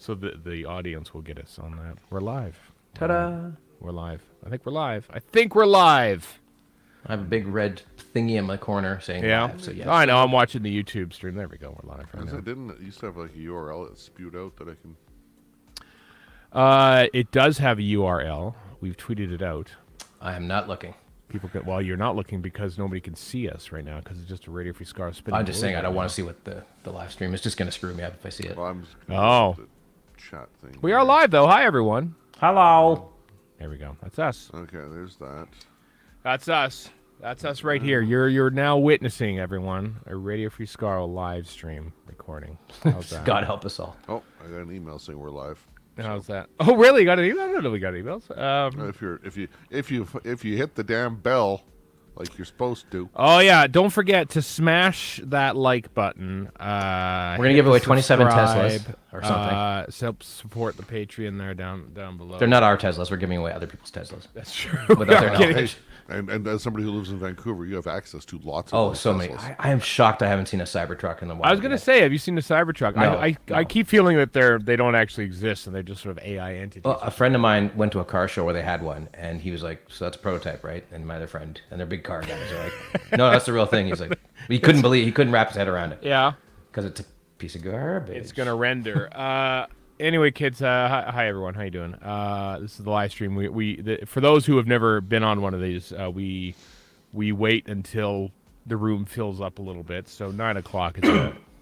So the audience will get us on that. We're live. Ta-da! We're live. I think we're live. I have a big red thingy in my corner saying live. So yes. Oh, I know. I'm watching the YouTube stream. There we go. We're live right now. Didn't it used to have like a URL that spewed out that I can... It does have a URL. We've tweeted it out. I am not looking. People can, well, you're not looking because nobody can see us right now because it's just a Radio Free Skaro spinning. I'm just saying I don't want to see what the live stream is. Just going to screw me up if I see it. Well, I'm just the chat thing. We are live though. Hi everyone. Hello. There we go. That's us. Okay, there's that. That's us. That's us right here. You're now witnessing, everyone, a Radio Free Skaro live stream recording. How's that? God help us all. Oh, I got an email saying we're live. How's that? Oh, really? You got an email? I don't know we got emails. If you hit the damn bell like you're supposed to. Oh yeah! Don't forget to smash that like button. We're gonna give away 27 Teslas or something. Help support the Patreon there down below. They're not our Teslas. We're giving away other people's Teslas. That's true. Without their knowledge. And as somebody who lives in Vancouver, you have access to lots of Oh, so many. I am shocked I haven't seen a Cybertruck in the wild. I was going to say, have you seen the Cybertruck? No, I keep feeling that they don't actually exist and they're just sort of AI entities. Well, a friend of mine went to a car show where they had one, and he was like, "So that's a prototype, right?" And my other friend, and they're big car guys, are like, "No, that's the real thing." He's like, he couldn't wrap his head around it. Yeah, because it's a piece of garbage. It's going to render. Anyway, kids, hi everyone. How you doing? This is the live stream. For those who have never been on one of these, we wait until the room fills up a little bit. So 9 o'clock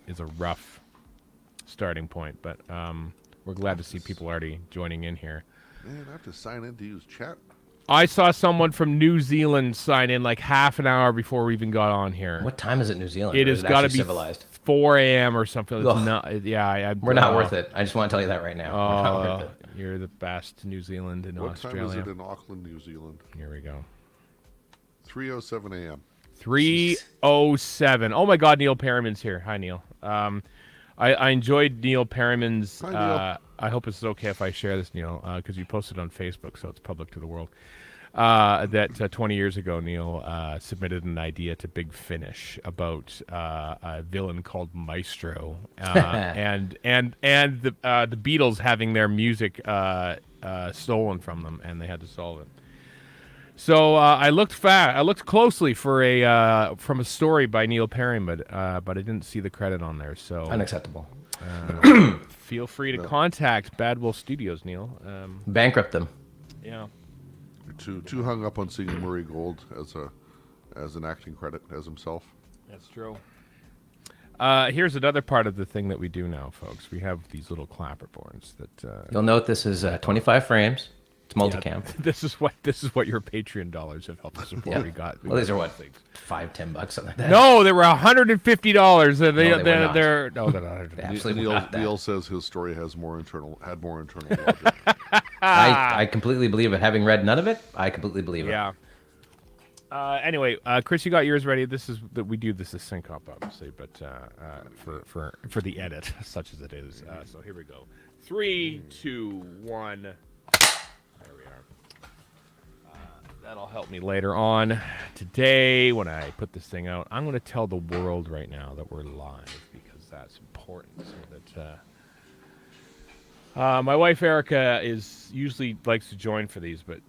is a rough starting point, but we're glad to see people already joining in here. Man, I have to sign in to use chat. I saw someone from New Zealand sign in like half an hour before we even got on here. What time is it, New Zealand? It has got to be civilized. 4 a.m. or something. It's not, yeah, we're not worth it. I just want to tell you that right now. We're not worth it. You're the best. New Zealand and Australia. What time is it in Auckland, New Zealand? Here we go. 3:07 a.m. 3:07. Oh my God, Neil Perriman's here. Hi, Neil. I enjoyed Neil Perriman's. Hi, Neil. I hope it's okay if I share this, Neil, because you posted on Facebook, so it's public to the world. That 20 years ago, Neil submitted an idea to Big Finish about a villain called Maestro, and the Beatles having their music stolen from them, and they had to solve it. So I looked closely for from a story by Neil Perryman, but I didn't see the credit on there. So unacceptable. Feel free to contact Bad Wolf Studios, Neil. Bankrupt them. Yeah. Too hung up on seeing Murray Gold as an acting credit as himself. That's true. Here's another part of the thing that we do now, folks. We have these little clapper boards that you'll note this is 25 frames. It's multicam. Yeah, this is what your Patreon dollars have helped us support. Yeah. We got. Well, these are what, $5-10 something like that. No, they were $150. They're They absolutely not. Neil says his story had more internal logic. I completely believe it. Having read none of it, I completely believe it. Yeah. Anyway, Chris, you got yours ready. We do this as sync up, obviously, but for the edit, such as it is. So here we go. 3, 2, 1. There we are. That'll help me later on. Today, when I put this thing out, I'm going to tell the world right now that we're live because that's important. So that my wife Erica usually likes to join for these, but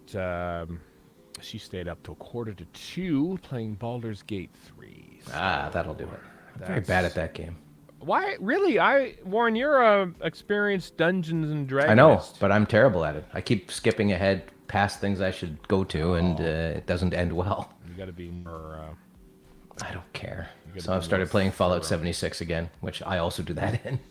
she stayed up till 1:45 playing Baldur's Gate 3. So that'll do it. I'm very bad at that game. Why? Really? Warren, you're a experienced Dungeons and Dragons. I know, but I'm terrible at it. I keep skipping ahead past things I should go to, and it doesn't end well. You got to be more. I don't care. So I've started playing Fallout 76 again, which I also do that in.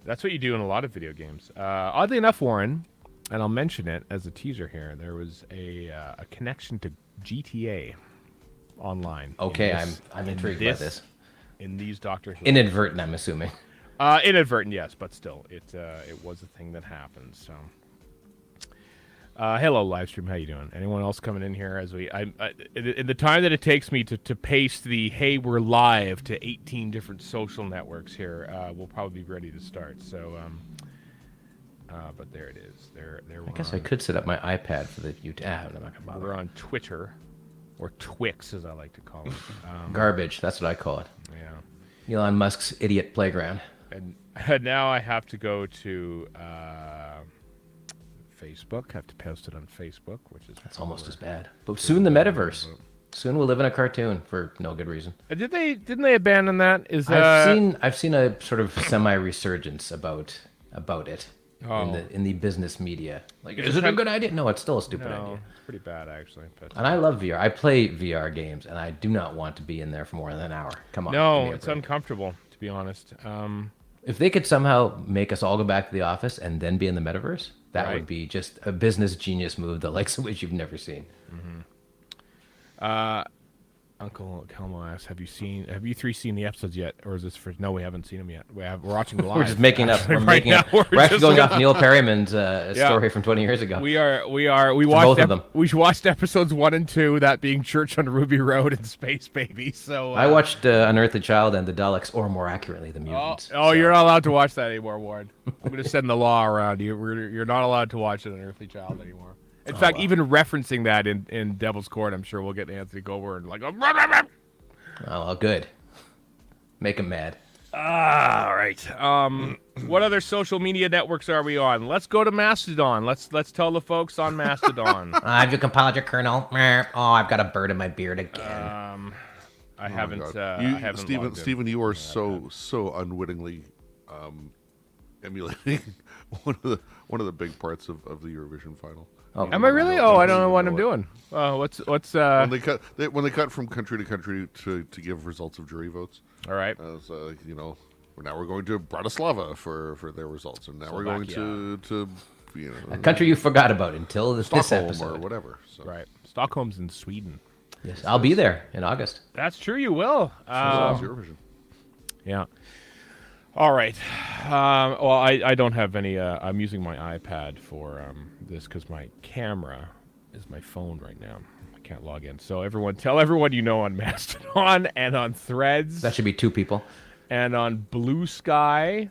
That's what you do in a lot of video games. Oddly enough, Warren, and I'll mention it as a teaser here, there was a connection to GTA Online. Okay, I'm intrigued by this. In these Doctor Who. Inadvertent, I'm assuming. Inadvertent, yes, but still, it was a thing that happened. So, hello, livestream. How you doing? Anyone else coming in here? As in the time that it takes me to paste the "Hey, we're live" to 18 different social networks here, we'll probably be ready to start. So, but there it is. There. I guess I could set up my iPad for the YouTube. I'm not gonna bother. We're on Twitter, or Twix, as I like to call it. Garbage. That's what I call it. Yeah. Elon Musk's idiot playground. and now I have to go to Facebook. I have to post it on Facebook, which is That's almost as bad. But soon the metaverse. Soon we'll live in a cartoon for no good reason. Didn't they abandon that? I've seen a sort of semi resurgence about it in the business media. Like, is it a good idea? No, it's still a stupid idea. It's pretty bad actually. But And I love VR. I play VR games, and I do not want to be in there for more than an hour. Come on. no, give me a it's break. uncomfortable to be honest. If they could somehow make us all go back to the office and then be in the metaverse, that Right. would be just a business genius move, the likes of which you've never seen. Uncle Kelmo asks, have you three seen the episodes yet, or is this for? No, we haven't seen them yet. We're watching live. We're just making up. We're Right making now, up. we're We're actually just- going off Neil Perryman's story from 20 years ago. We watched both of them. We watched episodes 1 and 2, that being Church on Ruby Road and Space Baby. So I watched Unearthly Child and the Daleks, or more accurately, the Mutants. Oh, you're not allowed to watch that anymore, Ward. I'm going to send the law around you. You're not allowed to watch an Unearthly Child anymore. In fact, wow. even referencing that in Devil's Court, I'm sure we'll get Anthony Gober and like. Oh, well, good. Make him mad. All right. What other social media networks are we on? Let's go to Mastodon. Let's tell the folks on Mastodon. Have you compiled your kernel? Oh, I've got a bird in my beard again. I haven't. God. I haven't. logged in. Stephen, you are so unwittingly emulating one of the big parts of the Eurovision final. Oh, Am I really? Oh, I don't know what I'm doing. What's when they cut from country to country to give results of jury votes. all right? Now we're going to Bratislava for their results, and now we're going to a country you forgot about until this Stockholm episode. or whatever. So. Right. Stockholm's in Sweden. Yes, I'll be there in August. That's true. You will. So that's Eurovision. Yeah. All right. Well, I don't have any. I'm using my iPad for this because my camera is my phone right now. I can't log in. So tell everyone you know on Mastodon and on Threads That should be 2 people. and on Blue Sky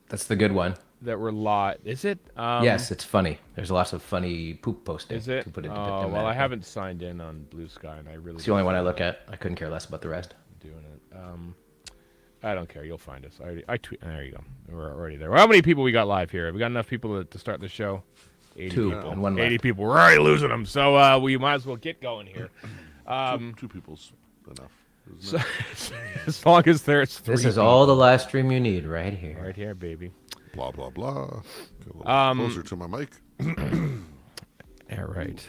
That's the good one. that we're live. Is it? Yes, it's funny. There's lots of funny poop posting. Is it? To put it Well, I haven't signed in on Blue Sky, and I really. It's the only one I look at. I couldn't care less about the rest. Doing it. I don't care. You'll find us. I tweet. There you go. We're already there. Well, how many people we got live here? Have we got enough people to start the show? 80 2 people. and 1 80 left. people. We're already losing them. So we might as well get going here. Two people's enough. Isn't it? As long as there's 3 This is people. all the live stream you need right here. Right here, baby. Blah blah blah. Get a little closer to my mic. All right.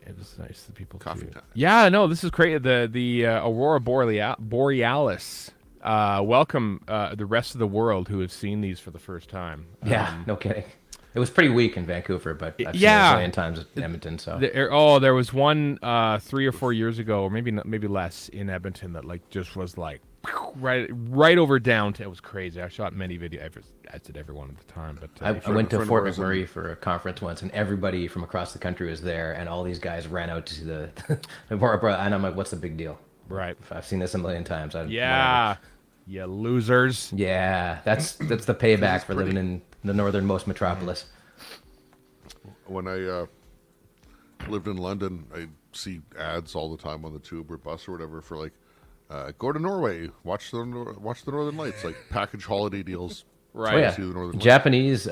It was nice the people. Coffee too. time. Yeah, no, this is great. The Aurora Borealis. Welcome the rest of the world who have seen these for the first time. Yeah, no kidding. It was pretty weak in Vancouver, but I've seen it yeah. a million times in Edmonton. So There was one 3 or 4 years ago, or maybe less, in Edmonton that just was like right over downtown. It was crazy. I shot many videos. I did every one at the time, but I went to friend Fort of ours McMurray for a conference once, and everybody from across the country was there, and all these guys ran out to the and I'm like, "What's the big deal? right. I've seen this a million times." Yeah, you losers. Yeah, that's the payback for living in the northernmost metropolis. When I lived in London, I see ads all the time on the tube or bus or whatever for like, go to Norway, watch the Northern Lights, like package holiday deals. Right. Oh, yeah. See the Northern Lights. Japanese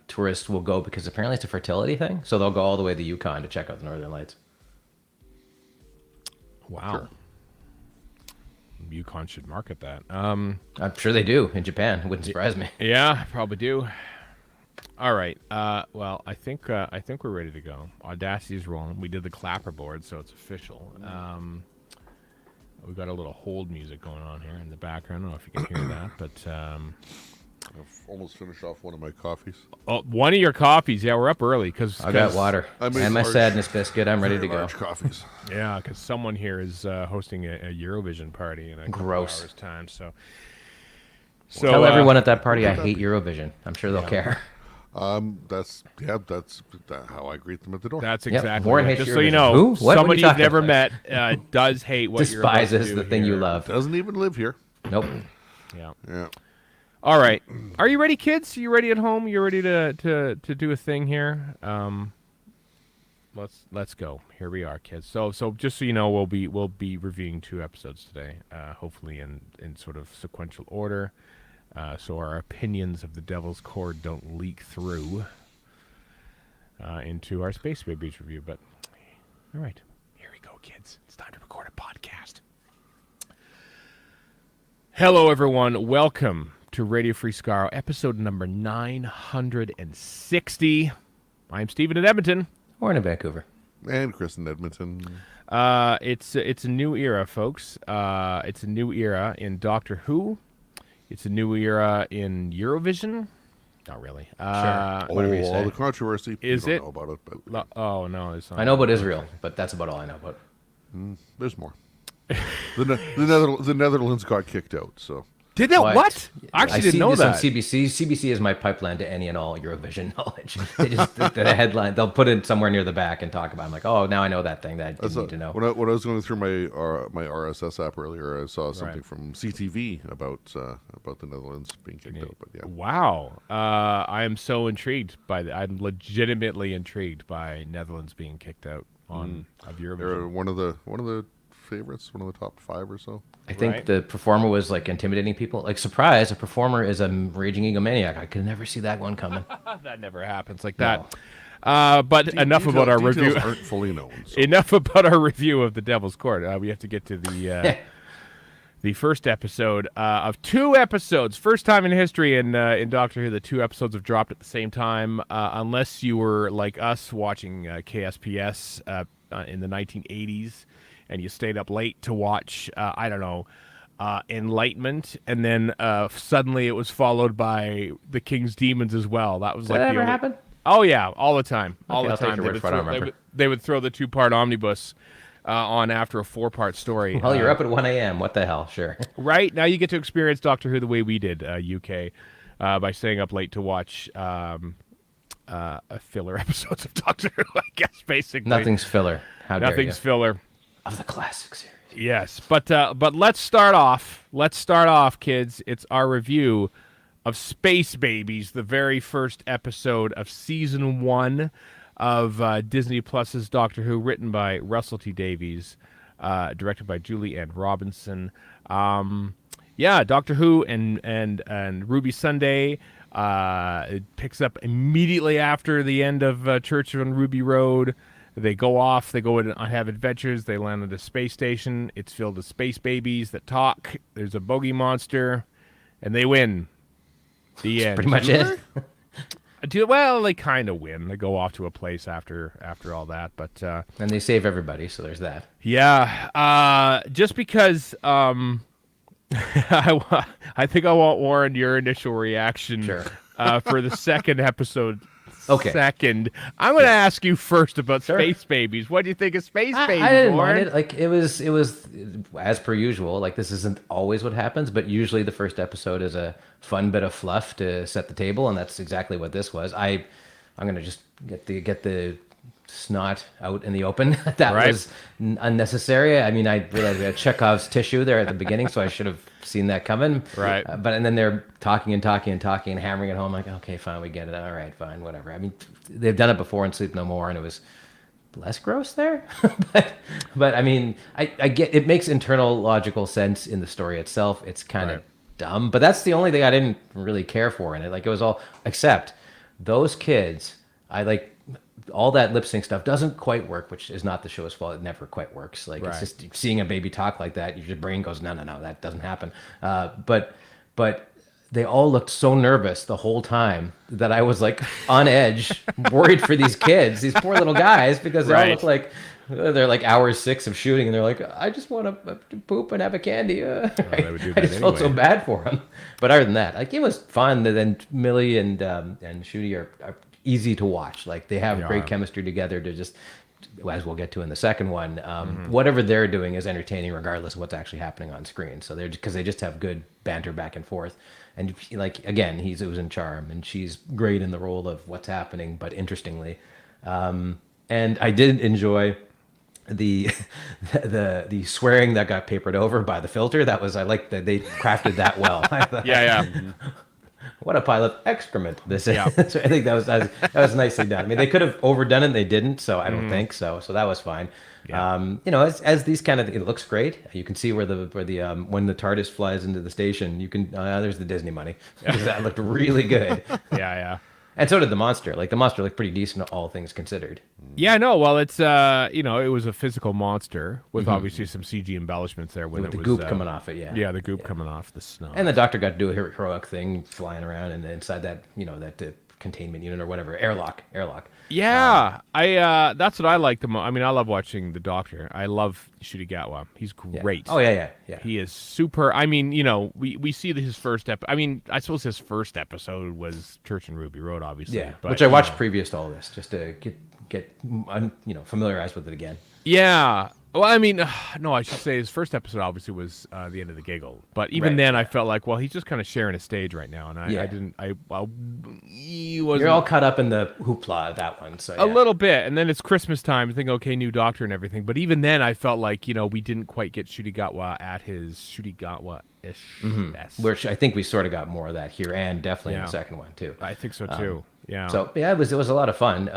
tourists will go because apparently it's a fertility thing, so they'll go all the way to Yukon to check out the Northern Lights. Wow. Sure. Yukon should market that. I'm sure they do in Japan. It wouldn't surprise me. Yeah, probably do. All right. Well, I think we're ready to go. Audacity's rolling. We did the clapperboard, so it's official. We've got a little hold music going on here in the background. I don't know if you can hear that, but I've almost finished off one of my coffees. one of your coffees. Yeah, we're up early because I got water I made and my large- sadness biscuit. I'm ready to Very go. large coffees. Yeah, because someone here is hosting a Eurovision party in a couple Gross. hours time. So Tell everyone at that party I hate Eurovision. I'm sure they'll care. That's how I greet them at the door. That's Yep, exactly Warren right. hates Just so you Eurovision. know, Who? What? What are somebody you you've talking never about? met does hate what you're about to Despises do the thing you here. love. Doesn't even live here. Nope. Yeah. Yeah. All right. Are you ready, kids? Are you ready at home? You ready to do a thing here? Let's go. Here we are, kids. So just so you know, we'll be reviewing 2 episodes today. Hopefully in sort of sequential order. so our opinions of the Devil's Chord don't leak through into our Space Babies review. But all right, here we go, kids. It's time to record a podcast. Hello, everyone. Welcome to Radio Free Skaro, episode number 960. I'm Stephen in Edmonton. Or in Vancouver. And Chris in Edmonton. It's a new era, folks. It's a new era in Doctor Who. It's a new era in Eurovision. Not really. Whatever you say. All the controversy. Is you it? don't know about it, but Oh, no. It's not. I know about Israel, but that's about all I know about. there's more. The Netherlands got kicked out, so. Did that? What? I actually didn't know this that. on CBC. CBC is my pipeline to any and all Eurovision knowledge. They just the headline. They'll put it somewhere near the back and talk about it. I'm like, oh, now I know that thing that I didn't need to know. When I was going through my RSS app earlier, I saw something from CTV about the Netherlands being kicked out. But yeah. Wow. I am so intrigued by that. I'm legitimately intrigued by Netherlands being kicked out of Eurovision. They're one of the favorites, one of the top 5 or so. I think Right. the performer was like intimidating people. Like, surprise, a performer is a raging egomaniac. I could never see that one coming. That never happens like that. But enough about our Details review. aren't fully known. So. Enough about our review of the Devil's Chord. We have to get to the the first episode of 2 episodes. First time in history in Doctor Who, the 2 episodes have dropped at the same time. Unless you were like us watching KSPS in the 1980s, and you stayed up late to watch Enlightenment, and then suddenly it was followed by The King's Demons as well. That was Did like that the ever only... happen? Oh yeah, all the time, all Okay, the I'll take time. your word for it, I don't remember. They would throw the 2-part omnibus on after a 4-part story. Well, you're up at 1 a.m. What the hell? Sure. Right now, you get to experience Doctor Who the way we did, UK, by staying up late to watch filler episodes of Doctor Who. I guess basically Nothing's filler. How dare nothing's you? filler. Of the classic series. Yes, but let's start off. Let's start off, kids. It's our review of Space Babies, the very first episode of season 1 of Disney Plus's Doctor Who, written by Russell T Davies, directed by Julie Ann Robinson. Doctor Who and Ruby Sunday. It picks up immediately after the end of Church on Ruby Road. They go off, they go and have adventures, they land at a space station. It's filled with space babies that talk. There's a bogey monster, and they win. The end. Pretty much it. Well, they kind of win. They go off to a place after all that, but And they save everybody, so there's that. yeah. Just because I think I want Warren your initial reaction Sure. For the second episode. Okay. Second, I'm going to ask you first about Sure. Space Babies. What do you think of Space Babies, I didn't Warren? mind it. Like, it was as per usual. Like, this isn't always what happens, but usually the first episode is a fun bit of fluff to set the table, and that's exactly what this was. I'm gonna just get the snot out in the open. That Right. was unnecessary. I mean, I realized we had Chekhov's tissue there at the beginning, so I should have seen that coming. Right. And then they're talking and hammering it home. Like, okay, fine, we get it. All right, fine, whatever. I mean, they've done it before in Sleep No More, and it was less gross there. but I mean, I get it makes internal logical sense in the story itself. It's kind of Right. dumb, but that's the only thing I didn't really care for in it. Like, it was all except those kids. I like all that lip sync stuff doesn't quite work, which is not the show's fault. It never quite works. Like, Right. it's just seeing a baby talk like that, your brain goes, no, that doesn't happen. But they all looked so nervous the whole time that I was like on edge, worried for these kids, these poor little guys, because they all Right. look like they're like hour 6 of shooting, and they're like, I just want to poop and have a candy. they would do I that just felt so anyway. bad for them. But other than that, like, it was fun. And then Millie and Shooty are easy to watch. Like, they have They great are. chemistry together. To just, as we'll get to in the second one, whatever they're doing is entertaining regardless of what's actually happening on screen. So because they just have good banter back and forth. And like, again, it was in charm, and she's great in the role of what's happening, but interestingly. And I did enjoy the swearing that got papered over by the filter. I like that they crafted that well. Yeah. what a pile of excrement this is. Yeah. So I think that was nicely done. I mean, they could have overdone it, and they didn't, so I don't think so. So that was fine. Yeah. As these kind of, it looks great. You can see where the when the TARDIS flies into the station, you can there's the Disney money. That looked really good. Yeah. And so did the monster. Like the monster looked pretty decent, all things considered. Yeah, no. Well, it's it was a physical monster with obviously some CG embellishments there when With it the was goop coming off it, yeah. Yeah, the goop coming off the snow. And the doctor got to do a heroic thing, flying around and inside that containment unit or whatever, airlock. Yeah, I that's what I like the most. I mean, I love watching the Doctor. I love Ncuti Gatwa. He's great. Oh yeah. He is super. I mean, we see his first I mean, I suppose his first episode was Church and Ruby Road, obviously. Yeah, but, which I watched previous to all this, just to get familiarized with it again. Yeah. Well, I mean, no, I should say his first episode obviously was the end of the giggle. But even then, I felt like, well, he's just kind of sharing a stage right now, and he wasn't. You're all caught up in the hoopla of that one, so a little bit, and then it's Christmas time. I think, okay, new Doctor and everything. But even then, I felt like we didn't quite get Ncuti Gatwa at his Ncuti Gatwa-ish best. which I think we sort of got more of that here, and definitely in the second one too. I think so too. Yeah. So yeah, it was a lot of fun.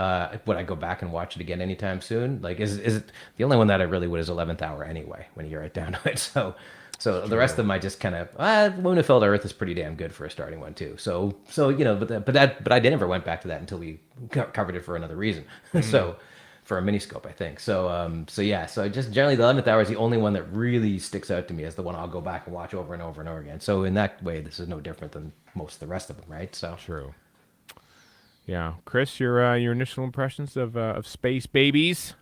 Would I go back and watch it again anytime soon? Like, is it the only one that I really would is 11th Hour anyway? When you get right down to it, so the rest of them I just kind of Moon of Fell to Earth is pretty damn good for a starting one too. So but I never went back to that until we covered it for another reason. So for a miniscope, I think. So just generally the 11th Hour is the only one that really sticks out to me as the one I'll go back and watch over and over and over again. So in that way, this is no different than most of the rest of them, right? So true. Yeah, Chris, your initial impressions of Space Babies.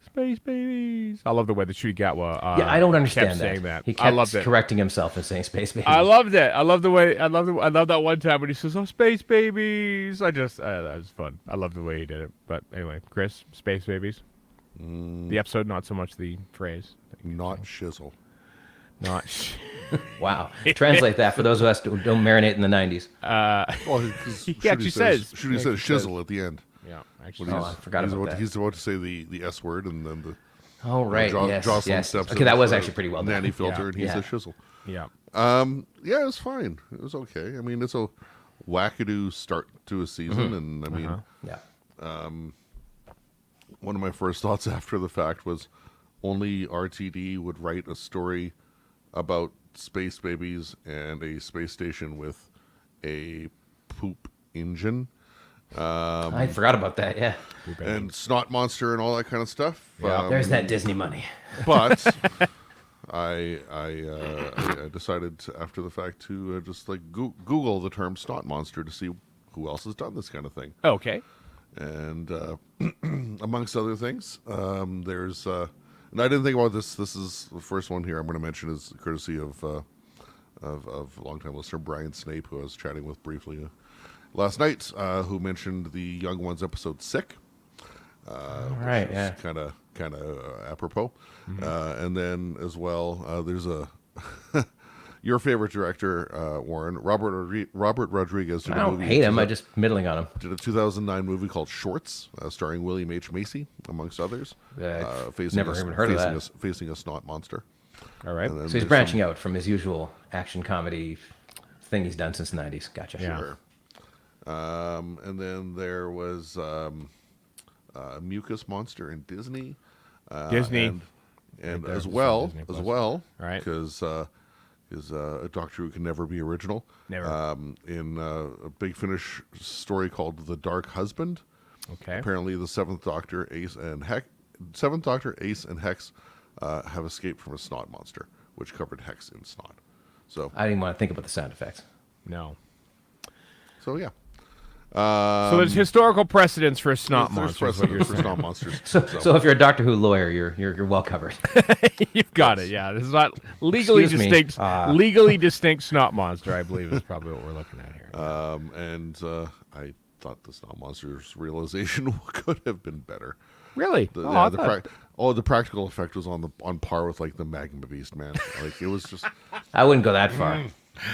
Space Babies. I love the way that Ncuti Gatwa. I don't understand kept saying that. He I loved kept it. correcting himself and saying "Space Babies." I loved it. I love the way. I love that one time when he says, "Oh, Space Babies." That was fun. I love the way he did it. But anyway, Chris, Space Babies. The episode, not so much the phrase. Not shizzle. Not. Wow. Translate that for those of us who don't marinate in the 90s. Well, He actually says shizzle at the end. Yeah, actually. I forgot about that. He's about to say the S word, and then the right. Jocelyn Yes. steps Okay, in that was for actually pretty well done. nanny filter, Yeah. and he says shizzle. Yeah. Yeah, it was fine. It was okay. I mean, it's a wackadoo start to a season, and I mean, Yeah. one of my first thoughts after the fact was only RTD would write a story about space babies and a space station with a poop engine. I forgot about that, yeah. And snot monster and all that kind of stuff. Yeah. There's that Disney money. But I decided after the fact to just like Google the term snot monster to see who else has done this kind of thing. Okay. And amongst other things, there's and I didn't think about this. This is the first one here I'm going to mention is courtesy of longtime listener Brian Snape, who I was chatting with briefly last night, who mentioned the Young Ones episode Sick. Right, yeah. Kind of apropos. And then as well, there's a your favorite director, Warren, Robert Rodriguez. Did I don't hate him. I just middling on him. did a 2009 movie called Shorts, starring William H. Macy, amongst others. Never even heard of that. Facing a snot monster. All right. And then So he's there's branching out from his usual action comedy thing he's done since the 90s. Gotcha. Yeah. Sure. And then there was Mucus Monster in Disney. Disney. And Right there, as just well, on Disney Plus. Right. because is a Doctor Who can never be original. Never. In a Big Finish story called The Dark Husband. Okay. Apparently, the Seventh Doctor, Ace, and Hex have escaped from a snot monster, which covered Hex in snot. So, I didn't want to think about the sound effects. No. yeah. So there's historical precedence for a snot There's monster. Is what you're precedent for saying. snot monsters. So if you're a Doctor Who lawyer, you're well covered. You've got it. Yeah, this is not legally Excuse me. distinct. Legally distinct snot monster, I believe, is probably what we're looking at here. And I thought the snot monster's realization could have been better. Really? The practical effect was on par with like the Magma Beast, man. Like it was just. I wouldn't go that far.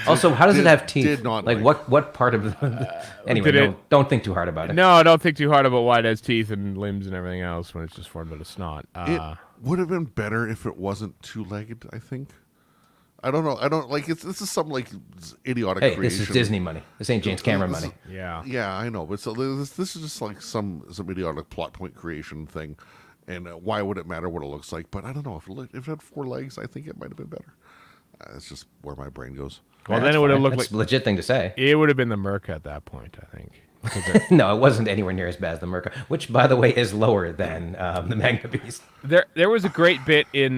Also, how does it have teeth? Did not like like- what part of the anyway? Did Don't think too hard about it. No, don't think too hard about why it has teeth and limbs and everything else when it's just formed out of snot. It would have been better if it wasn't two-legged, I think. I don't know. I don't like it's. This is some like idiotic Hey, creation. this is Disney money. This ain't James Cameron money. Yeah. Yeah, I know, but so this is just like some idiotic plot point creation thing, and why would it matter what it looks like? But I don't know if it had 4 legs, I think it might have been better. It's just where my brain goes. Well, Yeah, then it would have looked that's like a legit thing to say. it would have been the Merc at that point, I think. No, it wasn't anywhere near as bad as the Merca, which, by the way, is lower than the Magna Beast. There was a great bit in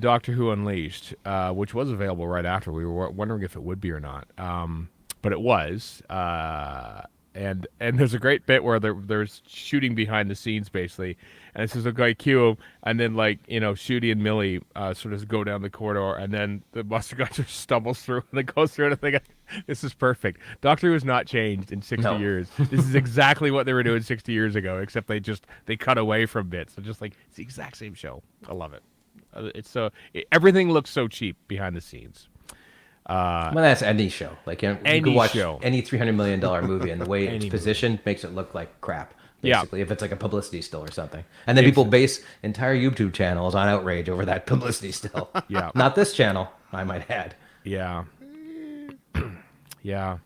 Doctor Who Unleashed, which was available right after. We were wondering if it would be or not, but it was. And there's a great bit where there's shooting behind the scenes basically, and it says a guy cue him, and then Shooty and Millie sort of go down the corridor, and then the Buster Gunter stumbles through and then goes through, and I think this is perfect. Doctor Who has not changed in 60 years. This is exactly what they were doing 60 years ago, except they cut away from bits. So just like it's the exact same show. I love it. Everything looks so cheap behind the scenes. Well, that's any show. Like you can watch any $300 million movie, and the way it's positioned makes it look like crap. Basically, if it's like a publicity still or something, and then people base entire YouTube channels on outrage over that publicity still. Yeah, not this channel, I might add. Yeah, yeah,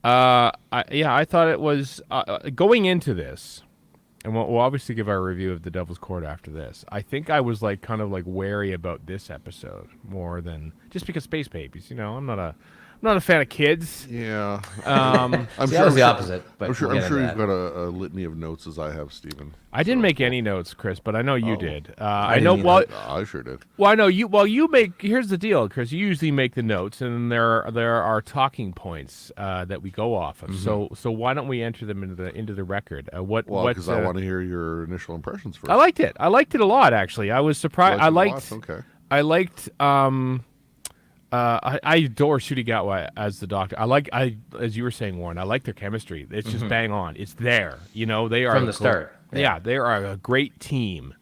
I thought it was going into this. And we'll obviously give our review of The Devil's Chord after this. I think I was kind of wary about this episode more than just because space babies. I'm not a fan of kids. Yeah. I'm sure I was the opposite. But I'm sure you've got a litany of notes as I have, Stephen. I didn't make any notes, Chris, but I know you did. I I sure did. Well, I know you. Well, you make. Here's the deal, Chris. You usually make the notes, and there are talking points that we go off of. Mm-hmm. So why don't we enter them into the record? Because I want to hear your initial impressions first. I liked it. I liked it a lot, actually. I was surprised. Okay. I liked. I adore Ncuti Gatwa as the Doctor. As you were saying, Warren, I like their chemistry. It's just bang on. It's there. They are from the start. Yeah, they are a great team.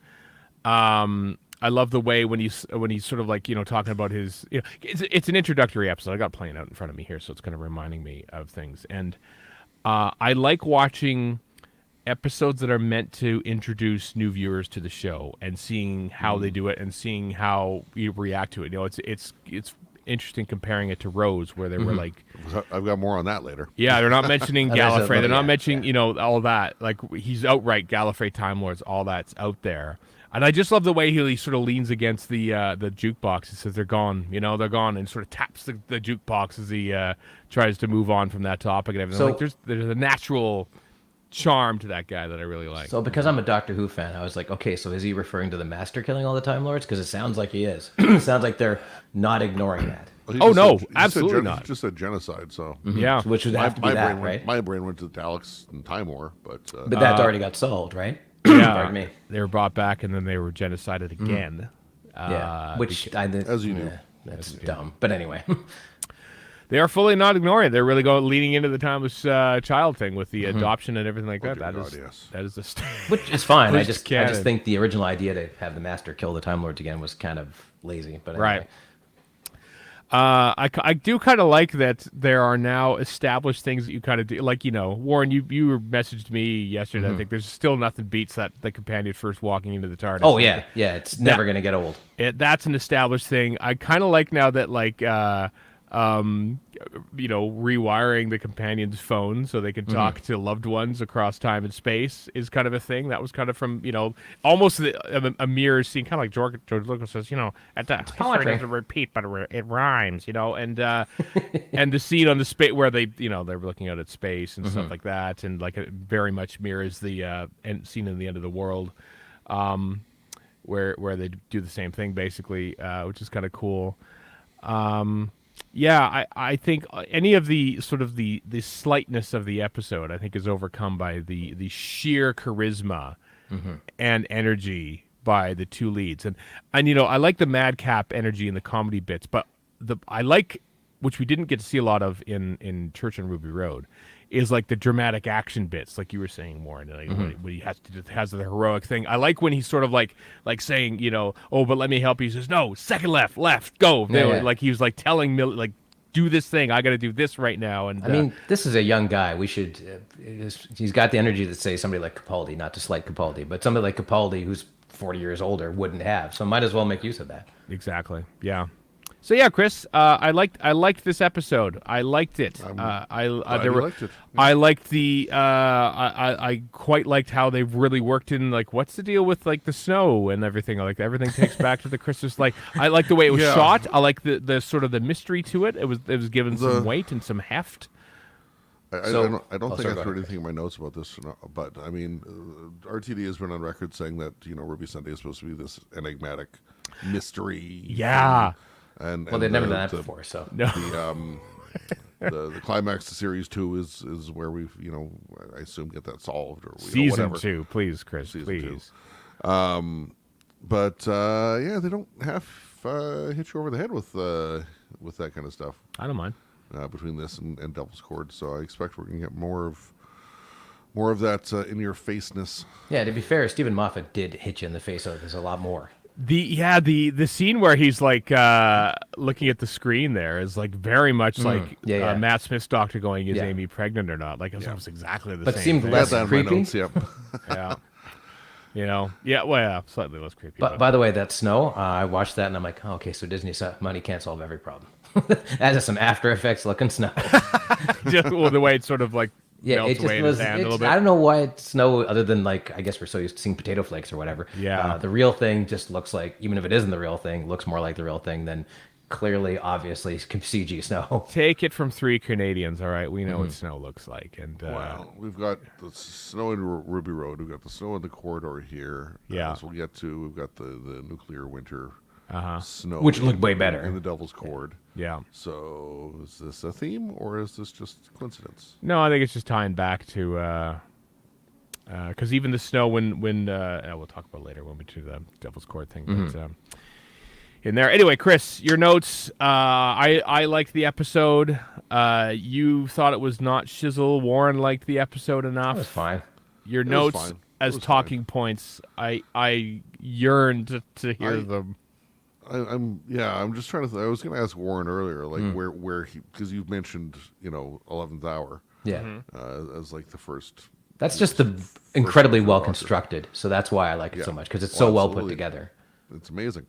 I love the way when he's sort of talking about his. It's an introductory episode. I got it playing out in front of me here, so it's kind of reminding me of things. And I like watching episodes that are meant to introduce new viewers to the show and seeing how they do it and seeing how you react to it. It's interesting comparing it to Rose, where they were like, I've got more on that later. Yeah, they're not mentioning Gallifrey. They're not mentioning, all that. Like, he's outright Gallifrey Time Lords, all that's out there. And I just love the way he sort of leans against the jukebox and says, they're gone, they're gone, and sort of taps the jukebox as he tries to move on from that topic and everything. So, there's a natural charm to that guy that I really like. So because I'm a Doctor Who fan, I was like, okay, so is he referring to the Master killing all the Time Lords? Because it sounds like he is. It sounds like they're not ignoring that. Well, absolutely not. He just said genocide, so yeah, which would have to be that, right? My brain went to the Daleks and Time War, but that already got solved, right? Yeah, Pardon me. They were brought back and then they were genocided again. Which as you do, that's dumb. But anyway. They are fully not ignoring it. They're really leaning into the timeless child thing with the adoption and everything like that. That is the which is fine. I just canon. think the original idea to have the Master kill the Time Lords again was kind of lazy. But anyway. Right. I do kind of like that there are now established things that you kind of do. Like, Warren, you messaged me yesterday. I think there's still nothing beats the companion first walking into the TARDIS. Oh, yeah. Yeah, it's never going to get old. That's an established thing. I kind of like now that, rewiring the companion's phone so they can talk to loved ones across time and space is kind of a thing. That was kind of from, almost a mirror scene, kind of like George Lucas says, at that history doesn't repeat, but it rhymes, and the scene on the space where they, they're looking out at space and stuff like that, and it very much mirrors the scene in The End of the World, where they do the same thing basically, which is kind of cool. Yeah, I think any of the sort of the slightness of the episode, I think, is overcome by the sheer charisma and energy by the two leads. And I like the madcap energy in the comedy bits, but I like, which we didn't get to see a lot of in Church on Ruby Road, is the dramatic action bits, like you were saying, Warren. When he has the heroic thing. I like when he's sort of like saying, oh, but let me help you. He says, no, second left, go. Like he was telling Millie, do this thing. I got to do this right now. And I mean, this is a young guy. We should. He's got the energy that say somebody like Capaldi, not to slight Capaldi, but somebody like Capaldi who's 40 years older wouldn't have. So might as well make use of that. Exactly. Yeah. So yeah, Chris, I liked this episode. I liked it. glad you liked it. I liked the. I quite liked how they've really worked in like what's the deal with like the snow and everything. Like everything takes back to the Christmas. Like I like the way it was Yeah. shot. I like the sort of the mystery to it. It was given some weight and some heft. I So- don't think sorry, I go threw ahead. anything in my notes about this, but I mean, RTD has been on record saying that Ruby Sunday is supposed to be this enigmatic mystery. Yeah. And Well, they've never the- done that the- before, so. No. the climax to series 2 is where we I assume get that solved or Season whatever. 2, please, Chris, Season please. 2. But yeah, they don't half hit you over the head with that kind of stuff I don't mind. between this and Devil's Chord. So I expect we're gonna get more of that in your faceness. Yeah, to be fair, Stephen Moffat did hit you in the face. So there's a lot more. The scene where he's like looking at the screen there is like very much like Yeah. Matt Smith's doctor going, is Yeah. Amy pregnant or not? Like it's almost exactly the But same seemed thing. less Got that in my creepy? notes, yep. Yeah. Well, yeah, slightly less creepy. But by the way, that snow, I watched that and I'm like, oh, okay, so Disney's money can't solve every problem. That is some After Effects looking snow. just well, the way it's sort of like Yeah, melts it just away in was. his hand a little I bit. don't know why it's snow, other than like I guess we're so used to seeing potato flakes or whatever. Yeah. The real thing just looks like, even if it isn't the real thing, looks more like the real thing than clearly, obviously CG snow. Take it from 3 Canadians, all right? We know what snow looks like, and Well, we've got the snow in Ruby Road. We've got the snow in the corridor here. Yeah. As we'll get to, we've got the nuclear winter snow, Which looked in- way better. in the Devil's Chord. yeah. So is this a theme or is this just coincidence? No, I think it's just tying back to because even the snow when we'll talk about it later when we do the Devil's Court thing. But, in there, anyway, Chris, your notes. I liked the episode. You thought it was not shizzle. Warren liked the episode enough. That was fine. Your was notes fine. It as was talking points. I yearned to hear them. I'm just trying to. I was going to ask Warren earlier, like where he, because you've mentioned 11th Hour Yeah. as like the first. That's just the incredibly Doctor. well constructed. So that's why I like it so Yeah. much, because it's Well, so well put absolutely. together. It's amazing.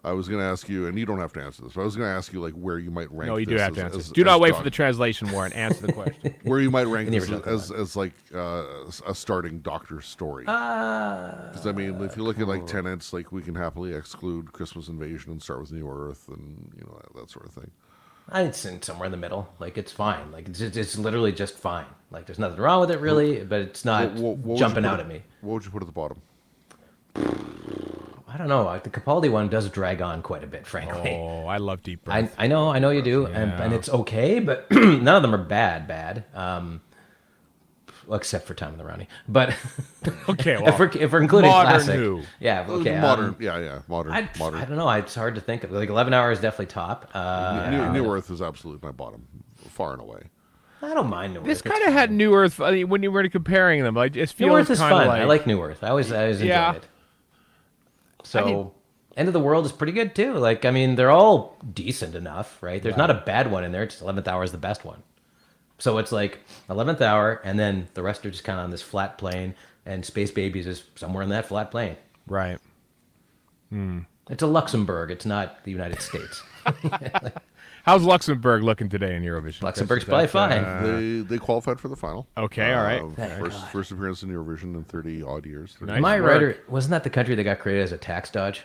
I was going to ask you, and you don't have to answer this, but I was going to ask you like where you might rank. No, you do this have to as- answer. as- Do not as wait doc- for the translation, Warren. Answer the question. Where you might rank the this original as like a starting Doctor story. Because I mean, if you look at like tenets, like we can happily exclude Christmas Invasion and start with New Earth, and that sort of thing. I'd say somewhere in the middle. Like it's fine. Like it's literally just fine. Like there's nothing wrong with it really, but it's not What would you jumping put out it- at me. What would you put at the bottom? I don't know. The Capaldi one does drag on quite a bit, frankly. Oh, I love Deep Breath. I know you do, and it's okay, but none of them are bad. Well, except for Time of the Rounding. But Okay, well, if we're including modern classic, Who. yeah, okay. Modern, modern. I don't know. It's hard to think of. Like 11 Hour is definitely top. New Earth is absolutely my bottom, far and away. I don't mind New Earth. This kind of had New Earth. I mean, when you were comparing them, like it feels New Earth is kind fun. of like I like New Earth. I always enjoyed Yeah. it. So, mean- End of the World is pretty good too. Like, I mean, they're all decent enough, right? There's not a bad one in there. Just 11th Hour is the best one. So it's like 11th Hour, and then the rest are just kind of on this flat plane, and Space Babies is somewhere in that flat plane. right. It's a Luxembourg. It's not the United States. How's Luxembourg looking today in Eurovision? Luxembourg's Chris? Is probably that, fine. They qualified for the final. Okay, all right. First appearance in Eurovision in 30 odd years. Nice. Am I work. right? Or wasn't that the country that got created as a tax dodge?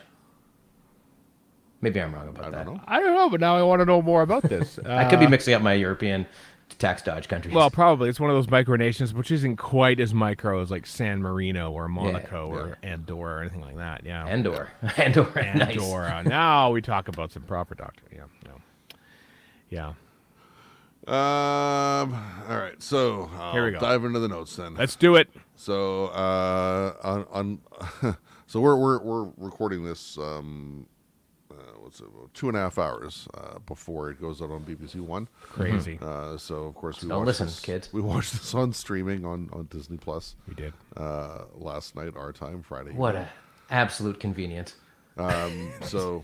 Maybe I'm wrong about I that. don't know. I don't know, but now I want to know more about this. I could be mixing up my European tax dodge countries. Well, probably it's one of those micronations, which isn't quite as micro as like San Marino or Monaco or Andorra or anything like that. Yeah, Andor. Nice. Andorra. Now we talk about some proper doctor. Yeah, no, yeah. All right, so Here we go. Dive into the notes then. Let's do it. So so we're recording this. What's it? 2.5 hours before it goes out on BBC One. Crazy. So of course we Don't watched listen, this, kids. We watched this on streaming on Disney Plus. We did. Last night, our time, Friday. What a absolute convenience. So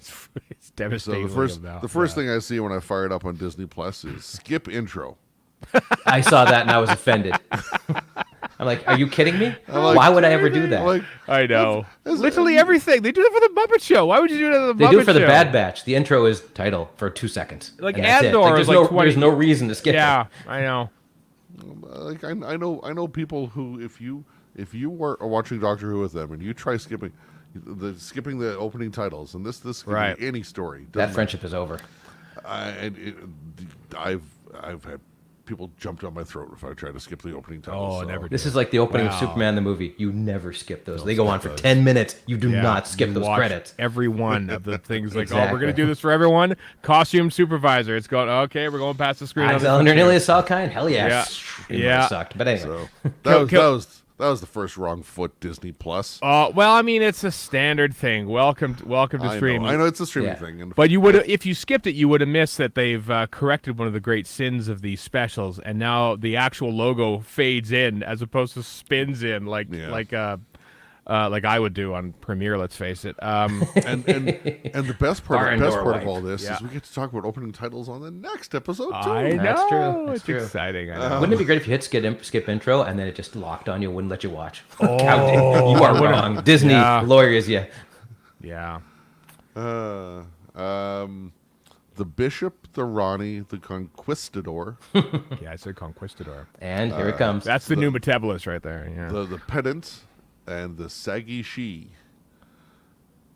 It's devastating. the first thing I see when I fire it up on Disney Plus is skip intro. I saw that and I was offended. I'm I'm like, are you kidding me? Why would I ever do that? Like, I know. Literally everything. They do that for the Muppet Show. Why would you do that for the Muppet Show? They do it for the Bad Batch. The intro is title for 2 seconds. Like, and that's it. Andor Like, is like 20 there's no reason to skip it. Yeah, I know. like I know people who if you were watching Doctor Who with them and you try skipping the opening titles, and this could Right. be any story. That friendship is over. I've had people jump down my throat if I try to skip the opening titles. Oh, so. never. This is like the opening of Wow. Superman the movie. You never skip those. They go on for 10 minutes. You do not skip you those watch credits. Every one of the things like, oh, Exactly. we're going to do this for everyone. Costume supervisor. It's going, okay, we're going past the screen. on this Alexander one, too. Nilius Salkind? Hell yeah. Yeah. It Yeah. sucked. But anyway. So that was the first wrong foot Disney Plus. Well, I mean, it's a standard thing. Welcome to streaming. I know it's a streaming Yeah. thing. And But you would, if you skipped it, you would have missed that they've corrected one of the great sins of these specials, and now the actual logo fades in as opposed to spins in, like I would do on Premiere. Let's face it. and the best part Bar of Norway. all this Yeah. is we get to talk about opening titles on the next episode too. I know. That's true. That's It's true. exciting. I know. Wouldn't it be great if you hit skip intro and then it just locked on you, wouldn't let you watch? Oh, you are wrong. Disney lawyers, yeah. Yeah. The Bishop, the Ronnie, the Conquistador, Yeah, I said Conquistador. And here it comes. That's the new Metabolist right there. Yeah. the Pedant, and the Saggy She.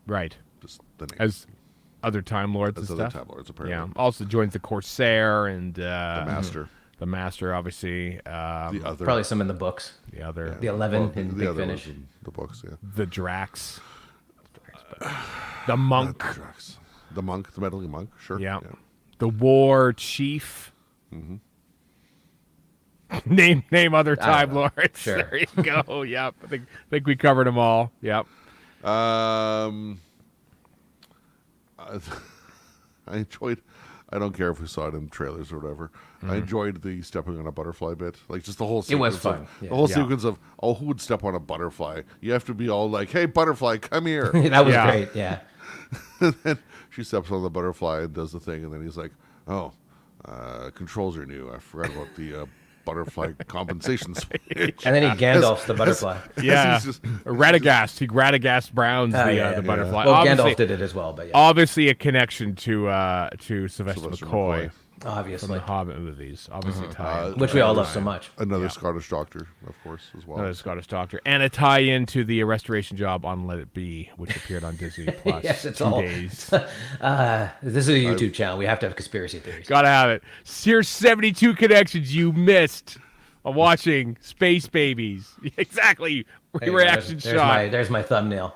Right. Just the name. As other Time Lords As and other stuff. Time Lords, apparently. Yeah. Also joins the Corsair and The Master. The Master, obviously. The other. Probably some in the books. The other. The 11 well, in the Big other Finish. ones in the books, yeah. The Drax. The Monk. Drax. The monk, the meddling monk, sure. Yeah. The War Chief. Mm-hmm. Name other Time know. Lords. Sure. There you go. Yep. I think we covered them all. Yep. I enjoyed. I don't care if we saw it in trailers or whatever. I enjoyed the stepping on a butterfly bit, like just the whole. It was sequence fun. Of, Yeah. The whole Yeah. sequence of who would step on a butterfly? You have to be all like, "Hey, butterfly, come here." That was Yeah. great, yeah. And then she steps on the butterfly and does the thing, and then he's like, "Oh, controls are new. I forgot about the butterfly compensation switch." And then he Gandalfs the butterfly. Yeah. He's just- Radagast. He Radagast Browns the butterfly. Well, Obviously- Gandalf did it as well, but yeah, Obviously, a connection to Sylvester Sylvester McCoy McCoy. from obviously. the Hobbit movies. Obviously, tie Which we all love so much. Another Scottish doctor, of course, as well. Another Scottish Doctor, and a tie-in to the restoration job on Let It Be, which appeared on Disney Plus. Yes, it's 2 all- days. This is a YouTube channel. We have to have conspiracy theories. Gotta have it. Here's 72 connections you missed on watching Space Babies. Exactly. There you go. Reaction There's shot. there's my thumbnail.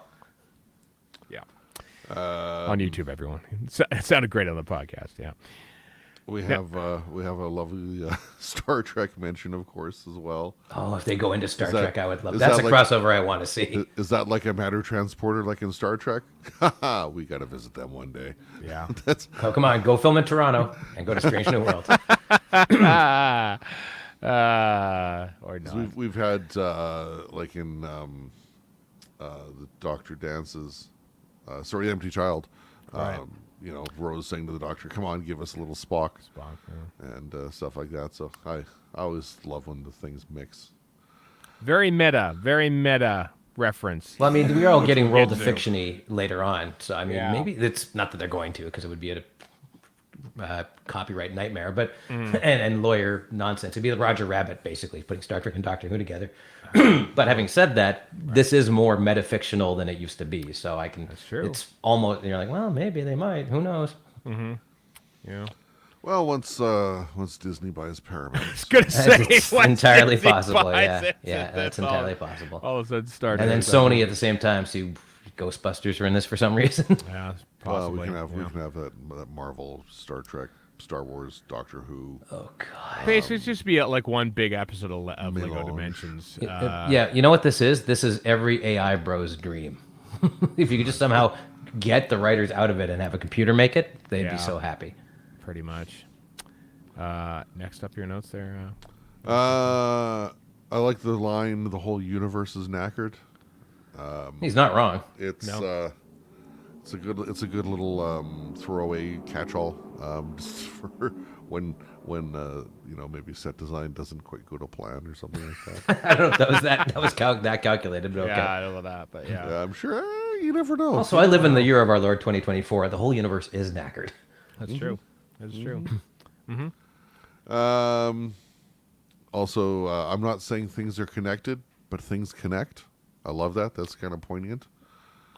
Yeah. On YouTube, everyone. It sounded great on the podcast. Yeah. We have a lovely Star Trek mention, of course, as well. Oh, if they go into Star Is that- Trek, I would love. is That's a that like- crossover I want to see. Is that like a matter transporter, like in Star Trek? Haha, we got to visit them one day. Yeah. That's Oh, come on, go film in Toronto and go to Strange New World. Or not. we've had like in the Doctor Dances, Empty Child. Right. Rose saying to the Doctor, "Come on, give us a little Spock," Spock, yeah. and stuff like that. So I always love when the things mix. Very meta reference. Well, I mean, we are all getting rolled to get to. fiction-y later on, so I mean, Yeah. maybe it's not that they're going to, because it would be a copyright nightmare, but and lawyer nonsense. It'd be the Roger Rabbit, basically, putting Star Trek and Doctor Who together. But having said that, this is more metafictional than it used to be, so I can. That's true. It's almost. You're like, well, maybe they might. Who knows? Yeah. Well, once Disney buys Paramount, It's gonna say It's once entirely Disney possible. buys Yeah, it, yeah, that's all- entirely possible. All of a sudden, Star And then Trek. Sony at the same time. See, Ghostbusters are in this for some reason. Yeah, well, possibly. we can have yeah. that Marvel, Star Trek, Star Wars, Doctor Who. Oh God. Basically, it's just be like one big episode of Lego Melange. Dimensions. Yeah, you know what this is? This is every AI bro's dream. If you could just somehow get the writers out of it and have a computer make it, they'd Yeah. be so happy. Pretty much. Next up, your notes there. I like the line, "The whole universe is knackered." He's not wrong. It's No. it's a good little throwaway catch-all just for when when maybe set design doesn't quite go to plan or something like that. I don't know if that was that calculated, but okay. Yeah, I don't know that, but yeah. Yeah, I'm sure. You never know. Also, I live in the year of our Lord 2024. The whole universe is knackered. That's true. That's true. Also, I'm not saying things are connected, but things connect. I love that. That's kind of poignant.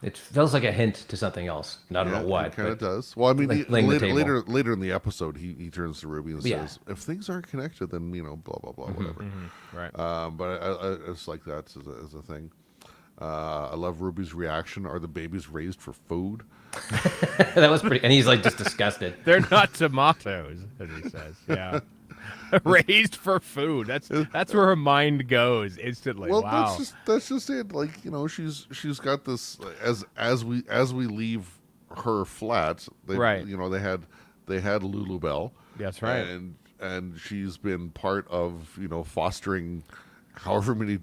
It feels like a hint to something else. I don't know what. It kind of does. Well, I mean, laying the table. later in the episode, he turns to Ruby and Yeah. says, "If things aren't connected, then blah blah blah, whatever." Right. But I just like that as a thing. I love Ruby's reaction. Are the babies raised for food? That was pretty. And he's like just disgusted. They're not tomatoes, as he says. Yeah. Raised for food. That's where her mind goes instantly. Well, wow. that's just it. Like she's got this as we leave her flat. Right. They had Lulubelle. That's right. And she's been part of fostering however many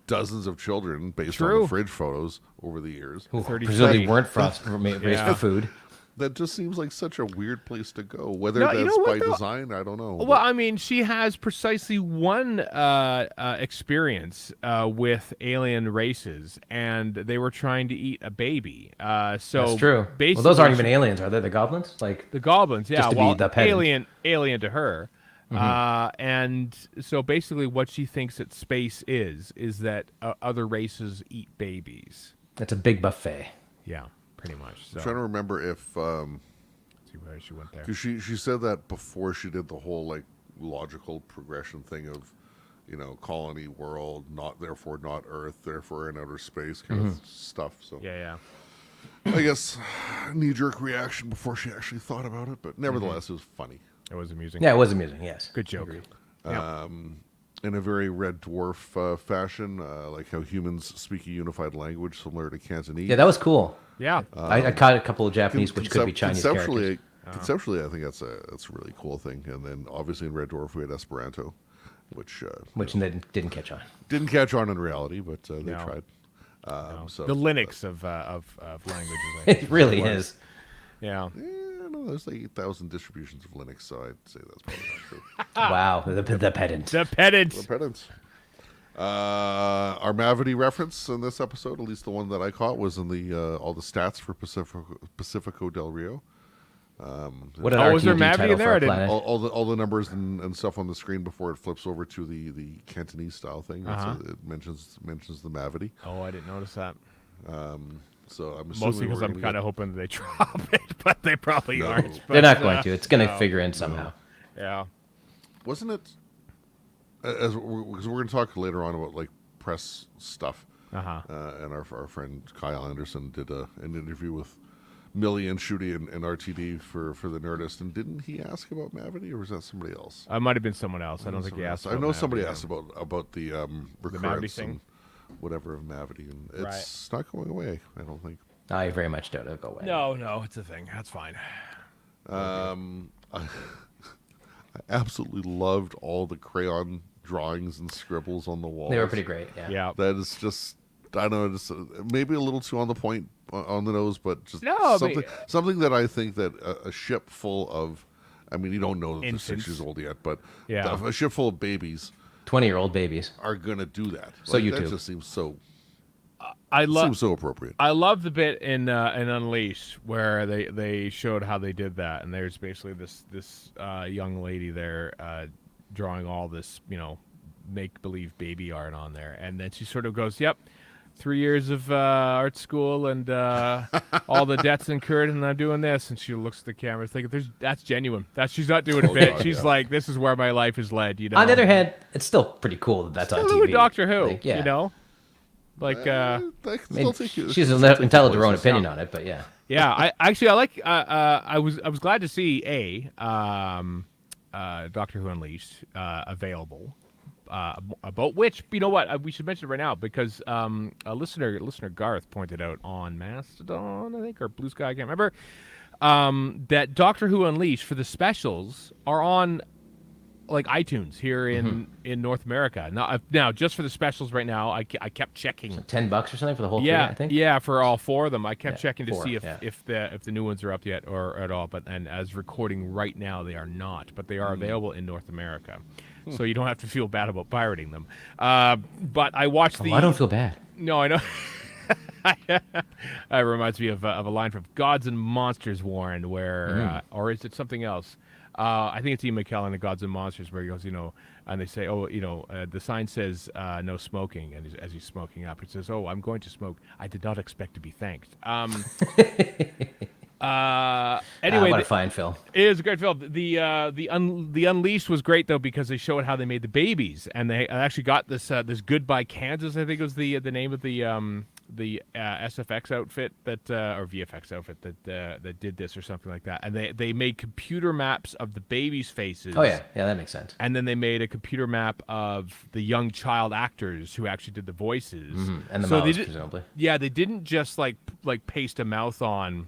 dozens of children based on the fridge photos over the years. Who 33. presumably weren't raised for food. That just seems like such a weird place to go. Whether No, that's you know what, by though? design, I don't know. Well, I mean, she has precisely one experience with alien races, and they were trying to eat a baby. So That's true. Basically, Well, those aren't even aliens, are they? The goblins? Like the goblins. Yeah, Just to be well, the pedant. alien to her. And so basically, what she thinks that space is that other races eat babies. it's a big buffet. Yeah, pretty much. So I'm trying to remember if see where she went there. because she said that before she did the whole like logical progression thing of colony world, not therefore not Earth, therefore in outer space kind of stuff. So Yeah. I guess knee-jerk reaction before she actually thought about it, but nevertheless, it was funny. It was amusing. Yeah, it was amusing. Yes. Good joke. Yeah. In a very Red Dwarf fashion, like how humans speak a unified language similar to Cantonese. Yeah, that was cool. Yeah. I caught a couple of Japanese, which could be Chinese characters. Conceptually, I think that's a really cool thing. And then obviously in Red Dwarf we had Esperanto, which Didn't catch on. didn't catch on in reality, but they No. tried. So The Linux of languages. I It think, really was. is. Yeah. no, there's like 8,000 distributions of Linux, so I'd say that's probably not true. Wow, the pedant. The pedant. The pedants. Our Mavity reference in this episode, at least the one that I caught, was in the all the stats for Pacifico del Rio. What an was there RPG Mavity title in there? for I a didn't- planet. All the numbers and stuff on the screen before it flips over to the Cantonese style thing. It mentions the Mavity. Oh, I didn't notice that. So I'm assuming Mostly because I'm kind of hoping they drop it, but they probably aren't. But, They're not going to. It's going to figure in somehow. Yeah. wasn't it because we're going to talk later on about like press stuff. And our friend Kyle Anderson did an interview with Millie and Shooty and RTD for the Nerdist, and didn't he ask about Mavity, or was that somebody else? I might have been someone else. I don't think he asked. I about know Mavity, somebody yeah. asked about the recurrence Mavity thing? and whatever of Mavity, and it's not going away. I don't think. I very much doubt it'll go away. No, it's a thing. That's fine. I absolutely loved all the crayon drawings and scribbles on the walls. They were pretty great. Yeah. Yeah. That is just, I don't know, just maybe a little too on the point, on the nose, but just No, something, but- something that I think that a ship full of, I mean, you don't know that they're Infants. 6 years old yet, but Yeah. a ship full of babies 20-year-old babies. are going to do that. So That YouTube. just seems so I love. seems so appropriate. I love the bit in Unleashed where they showed how they did that, and there's basically this young lady there drawing all this make believe baby art on there, and then she sort of goes, "Yep, 3 years of art school and all the debts incurred, and I'm doing this." And she looks at the camera, thinking, "That's genuine. She's not doing a bit. God, She's yeah. like, this is where my life is led." On the other hand, it's still pretty cool that that's on Still TV. Doctor Who, Like, yeah. Like, I can I still mean, take you- she's still take you entitled to her own places. opinion on it, but yeah. yeah, I like. I was glad to see Doctor Who Unleashed available. About which, you know what, we should mention it right now because a listener Garth pointed out on Mastodon, I think, or Blue Sky, I can't remember, that Doctor Who Unleashed for the specials are on like iTunes here in North America. Now just for the specials right now, I kept checking. $10 or something for the whole thing, Yeah, I think. yeah, for all 4 of them. I kept checking to 4, see yeah. if the new ones are up yet or at all. But as recording right now, they are not. But they are available in North America, so you don't have to feel bad about pirating them. But I watched I don't feel bad. No, I know. It reminds me of a line from Gods and Monsters, Warren, where or is it something else? I think it's Ian McKellen in Gods and Monsters, where he goes, and they say, the sign says no smoking, and as he's smoking up, he says, "Oh, I'm going to smoke. I did not expect to be thanked." Anyway, what a fine film. it is a great film. The Unleashed was great though, because they showed how they made the babies, and they actually got this Goodbye Kansas, I think was the name of the SFX outfit that or VFX outfit that did this or something like that, and they made computer maps of the babies' faces. Oh yeah, that makes sense. And then they made a computer map of the young child actors who actually did the voices And the so mouths, presumably. Yeah, they didn't just like paste a mouth on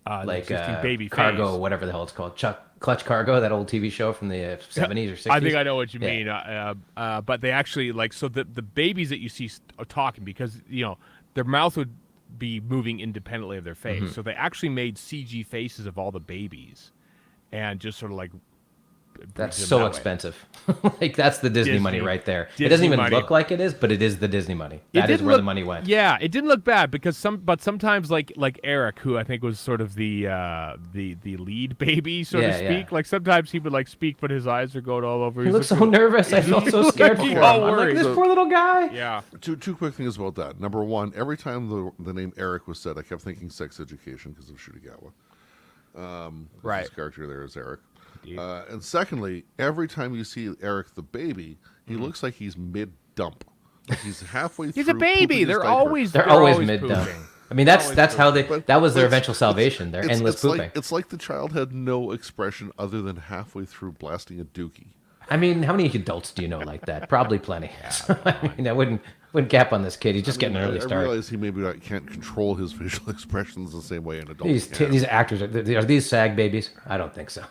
Like existing baby Cargo, face. whatever the hell it's called. Clutch Cargo, that old TV show from the 70s or 60s. I think I know what you Yeah. mean. But they actually so the babies that you see are talking, because their mouth would be moving independently of their face. So they actually made CG faces of all the babies, and just sort of like. That's them so that way. expensive. Like, that's the Disney money right there. It Disney doesn't even money. look like it is, but it is the Disney money. It That is didn't where the look- money went. Yeah, it didn't look bad, because sometimes like Eric, who I think was sort of the lead baby, so to Yeah, speak. yeah. Like sometimes he would like speak, but his eyes are going all over. He He's looks looking- so nervous. I felt so scared for He's him. all I'm like, worried. this poor little guy. Yeah. Two quick things about that. Number one, every time the name Eric was said, I kept thinking Sex Education because of Shurigawa. Right. His character there is Eric. Indeed. And secondly, every time you see Eric the baby, he looks like he's mid-dump. Like he's halfway through. He's a baby. pooping his They're diaper. always They're always pooping. mid-dumb. I mean, that's how they. But- That was their but eventual salvation. Their endless it's pooping. Like, it's like the child had no expression other than halfway through blasting a dookie. I mean, how many adults do you know like that? Probably plenty. So, I mean, I wouldn't cap on this kid. He's just getting an early I start. realize he maybe can't control his facial expressions the same way an adult These can. these actors are these SAG babies? I don't think so.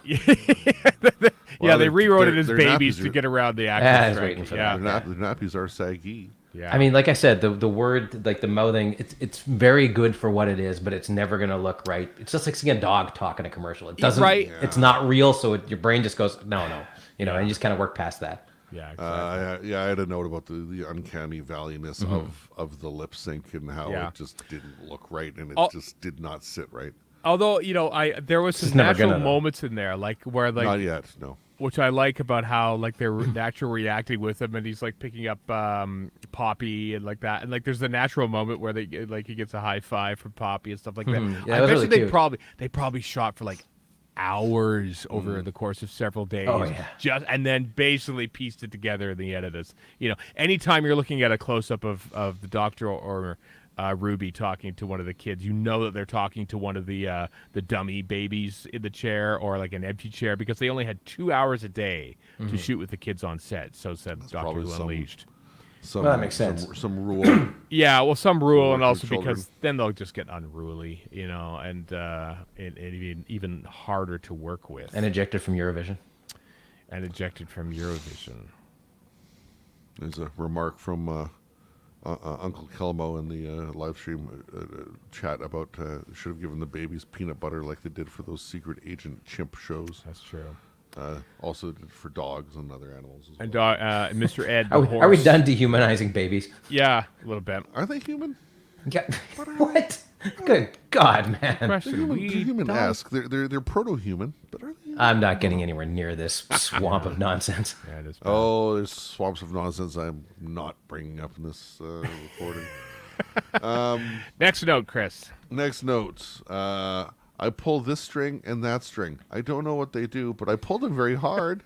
Yeah, they their- rewrote it their- as their babies nappies to are- get around the I actors was strike. waiting for Yeah. that. Their nappies are saggy. Yeah. I mean, like I said, the word, like the mouthing, it's very good for what it is, but it's never gonna look right. It's just like seeing a dog talk in a commercial. It doesn't. Right. It's not real, so your brain just goes no, and you just kind of work past that. Yeah. Exactly. I had a note about the uncanny valleyness of the lip sync and how Yeah. it just didn't look right, and it Oh. just did not sit right. Although there was some is never natural gonna, though. moments in there, like where like Not yet, no. which I like about how like they're actually reacting with him, and he's like picking up Poppy and like that, and like there's the natural moment where he gets a high five from Poppy and stuff like that. Yeah, I it was bet really you cute. they probably shot for like hours over the course of several days. Oh, yeah. And then basically pieced it together in the edit. Anytime you're looking at a close up of the Doctor or Ruby talking to one of the kids, you know that they're talking to one of the dummy babies in the chair or like an empty chair, because they only had 2 hours a day to shoot with the kids on set. So said Doctor probably Who some- Unleashed. Some, Well, that makes sense. Some rule. Yeah, well, some rule, and Work also with children. because then they'll just get unruly, and even harder to work with, And ejected from Eurovision. and ejected from Eurovision. There's a remark from Uncle Kelmo in the live stream chat about should have given the babies peanut butter like they did for those secret agent chimp shows. That's true. Also did for dogs and other animals as well. And Mr. Ed, the Are we horse. done dehumanizing babies? Yeah, a little bit. Are they human? Yeah. What? Good God, man. They're Question: human, we they're human don't- esque. They're proto-human, but are they? I'm not getting anywhere near this swamp of nonsense. Yeah, it is. Oh, there's swamps of nonsense I'm not bringing up in this recording. Next note, Chris. Next notes. I pull this string and that string. I don't know what they do, but I pulled them very hard.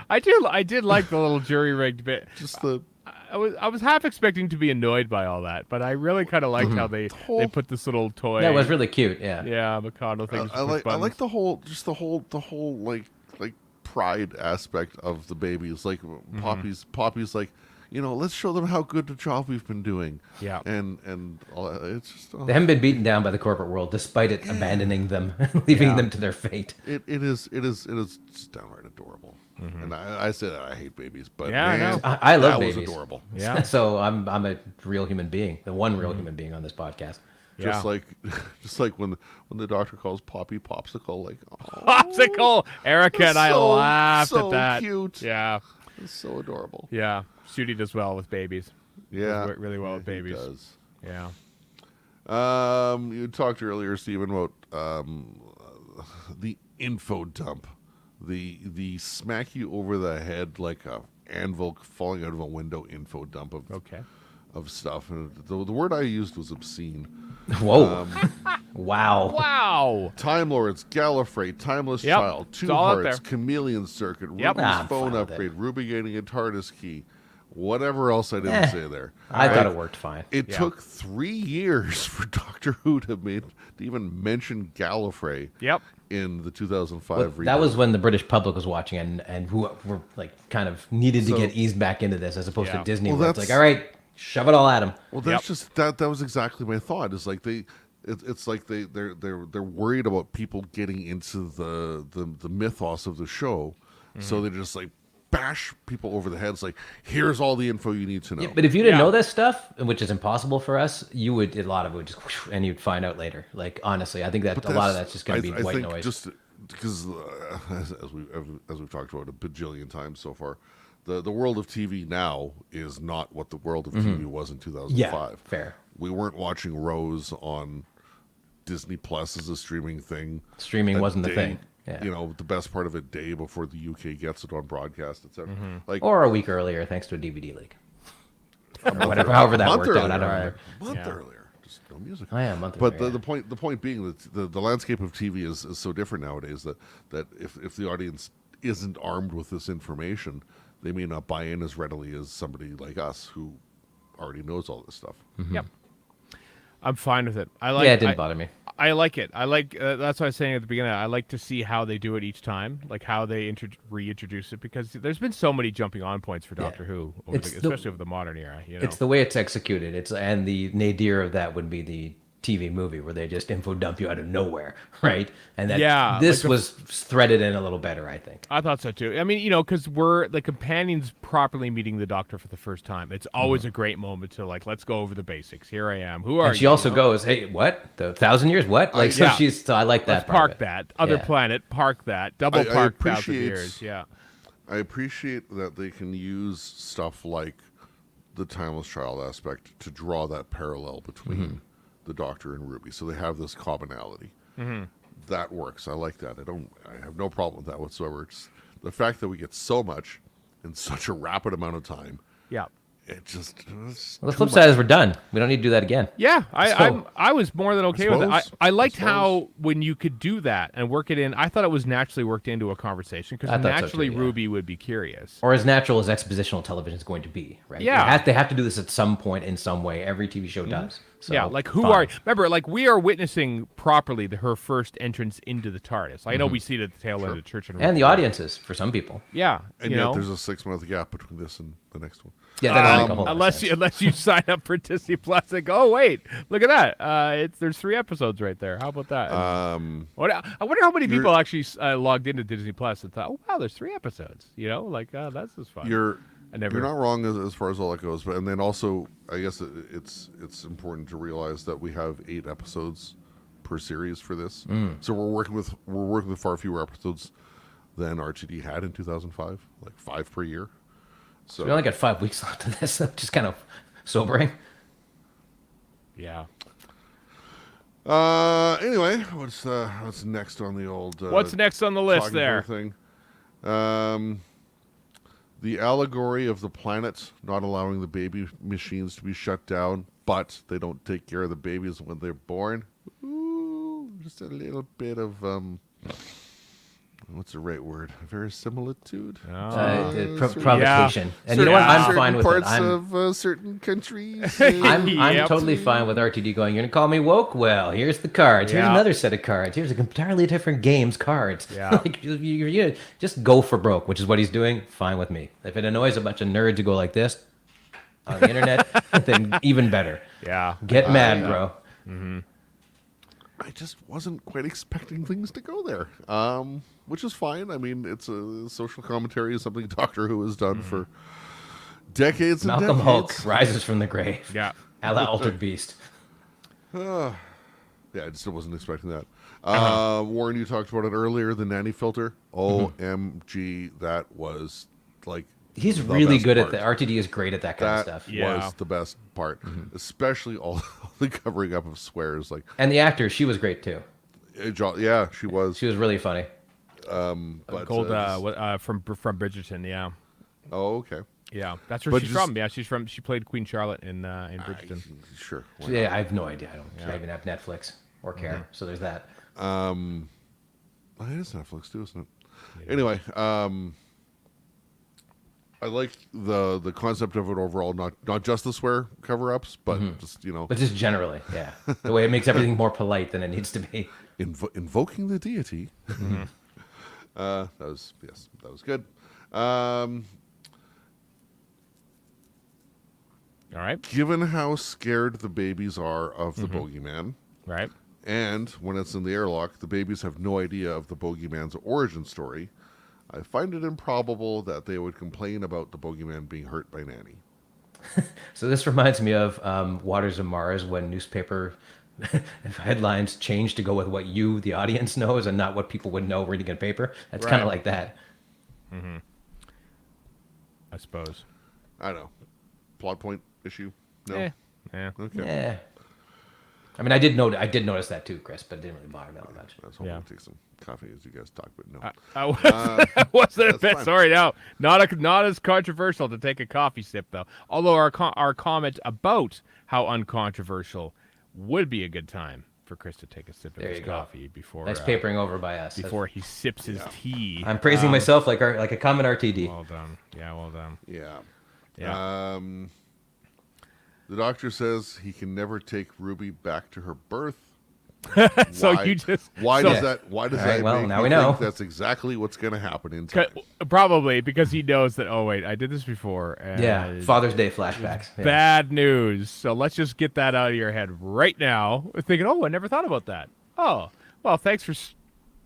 I did like the little jury rigged bit. Just the I was half expecting to be annoyed by all that, but I really kind of liked how they put this little toy. That was really cute. Yeah. yeah, McConnell thing. I like the whole like pride aspect of the babies. Like Poppy's like, let's show them how good the job we've been doing. Yeah. And it's just They haven't been beaten down by the corporate world, despite it abandoning them, leaving them to their fate. it is just downright adorable. And I say that I hate babies, but Yeah, I know. I love that babies. was adorable. Yeah. So I'm a real human being, the one real human being on this podcast. Just Yeah. like when the doctor calls Poppy Popsicle, like, oh, Popsicle. Erica and I laughed so at that. cute. Yeah. It's so adorable. Yeah. Shooty does well with babies. Yeah, Does work really well with he babies. does. Yeah. You talked earlier, Stephen, about the info dump, the smack you over the head like a anvil falling out of a window info dump of stuff. And the word I used was obscene. Whoa. Wow. Wow. Time Lords, Gallifrey, Timeless Yep, Child, it's Two all out Hearts, there. Chameleon Circuit, Yep. Ruby's I'm phone fine with upgrade, Ruby getting a TARDIS key, whatever else I didn't say there. I thought it worked fine. It Yeah. took 3 years for Doctor Who to even mention Gallifrey Yep. in the 2005 Well, reboot. that was when the British public was watching and who were like kind of needed to So- get eased back into this as opposed Yeah. to Disney, Well, where it's that's- like, all right, shove it all at them. Well, that's Yep. just that was exactly my thought. It's like it's like they're worried about people getting into the mythos of the show, so they just like bash people over the heads. Like, here's all the info you need to know. Yeah, but if you didn't Yeah. know this stuff, which is impossible for us, a lot of it would just whoosh, and you'd find out later. Like, honestly, I think that a lot of that's just going to be I white think noise. Just because as we've talked about a bajillion times so far, the world of TV now is not what the world of TV was in 2005. Yeah, fair. We weren't watching Rose on Disney Plus as a streaming thing. Streaming a wasn't the day- thing. Yeah. The best part of a day before the UK gets it on broadcast, etc. Like Or a week earlier, thanks to a DVD leak. However that month worked out, I earlier. don't remember. month Yeah. earlier, just no music. Oh yeah, a month But earlier, the point being that the landscape of TV is so different nowadays that if the audience isn't armed with this information, they may not buy in as readily as somebody like us who already knows all this stuff. Yep. I'm fine with it. I like. Yeah, it didn't bother me. I like it. I like. That's what I was saying at the beginning. I like to see how they do it each time, like how they reintroduce it, because there's been so many jumping on points for Doctor Who, especially over the modern era. It's the way it's executed. And the nadir of that would be the TV movie where they just info dump you out of nowhere, right? And that Yeah, this like was threaded in a little better, I think. I thought so too. I mean, because we're the companions properly meeting the Doctor for the first time. It's always a great moment to like, let's go over the basics. Here I am. Who are And you? she also goes, "Hey, what? The 1,000 years? What?" Like, so yeah. so I like that Let's part. park of it. that other Yeah. planet. Park that. Double I park 1,000 appreciate- years. Yeah. I appreciate that they can use stuff like the Timeless Child aspect to draw that parallel between the Doctor and Ruby, so they have this commonality. That works. I like that. I have no problem with that whatsoever. It's the fact that we get so much in such a rapid amount of time. Yeah. It just it's Well, the too flip much. side is we're done. We don't need to do that again. Yeah, So- I was more than okay with it. suppose- I liked I how when you could do that and work it in, I thought it was naturally worked into a conversation I because thought so too, naturally yeah. Ruby would be curious. Or as natural as expositional television is going to be, right? Yeah. They have to do this at some point in some way. Every TV show does. So, Yeah, like who fine. are remember like we are witnessing properly her first entrance into the TARDIS. I know we see it at the tail end of Church And the audiences for some people. Yeah, And you yet know. there's a 6-month gap between this and the next one. Yeah, that doesn't make a whole lot of unless sense. you sign up for Disney Plus and go, oh wait, look at that. There's 3 episodes right there. How about that? I wonder how many people actually logged into Disney Plus and thought, oh wow, there's 3 episodes. Like that's just fun. You're I never- you're not wrong as far as all that goes, but and then also I guess it's important to realize that we have 8 episodes per series for this, so we're working with far fewer episodes than RTD had in 2005, like 5 per year. So We only got 5 weeks left of this, which is kind of sobering. Yeah. Anyway, what's next on the old? What's next on the list talking there? thing? The allegory of the planet not allowing the baby machines to be shut down, but they don't take care of the babies when they're born. Ooh, just a little bit of what's the right word? Verisimilitude. Provocation. And you know what? I'm fine with it. Parts of certain countries. I'm Yep. totally fine with RTD going, you're going to call me woke? Well, here's the cards. Here's Yeah. another set of cards. Here's an entirely different game's cards. Yeah. Like, you just go for broke, which is what he's doing. Fine with me. If it annoys a bunch of nerds who go like this, on the internet, then even better. Yeah. Get mad, bro. I just wasn't quite expecting things to go there, which is fine. I mean, it's a social commentary is something Doctor Who has done for decades and Malcolm decades. Hulk rises from the grave. Yeah. A la Altered Beast. Yeah, I just wasn't expecting that. Warren, you talked about it earlier, the nanny filter. OMG, that was like He's the really best good part. at that. RTD is great at that kind of That stuff. Yeah. was the best part, especially all the covering up of swears. Like, And the actor, she was great too. yeah, she was. She was really funny. But, Gold just- from Bridgerton. Yeah. oh, okay. Yeah. That's where But she's just- from. Yeah. She played Queen Charlotte in Bridgerton. Sure. why Yeah, I have no idea. I don't even have Netflix or care. So there's that. not? It is Netflix too, isn't it? Anyway, I like the concept of it overall. Not just the swear cover ups, but just But just generally, yeah. The way it makes everything more polite than it needs to be. invoking the deity. That was good. All right. Given how scared the babies are of the bogeyman, Right. and when it's in the airlock, the babies have no idea of the bogeyman's origin story, I find it improbable that they would complain about the bogeyman being hurt by Nanny. So this reminds me of Waters of Mars when newspaper headlines change to go with what you, the audience, knows and not what people would know reading in paper. That's kind of Right. like that. I suppose. I don't know. Plot point issue? No. Yeah. Okay. Yeah. I mean, I did notice that too, Chris, but it didn't really bother me that much. I was hoping Yeah. to take some coffee as you guys talk, but no. That wasn't a bit. fine. Sorry, no, not as controversial to take a coffee sip though. Although our comment about how uncontroversial would be a good time for Chris to take a sip of There his you go. coffee before Nice papering over by us. before he sips his tea. I'm praising myself like a common RTD. Well done. Yeah, well done. Yeah. Yeah. The doctor says he can never take Ruby back to her birth. So Why- you just Why so- does that? Why does All right, that? well, make now you we know. think that's exactly what's going to happen in time. Probably because he knows that. Oh wait, I did this before. And Yeah, Father's Day flashbacks. Yeah. Bad news. So let's just get that out of your head right now. Thinking, oh, I never thought about that. Oh, well, thanks for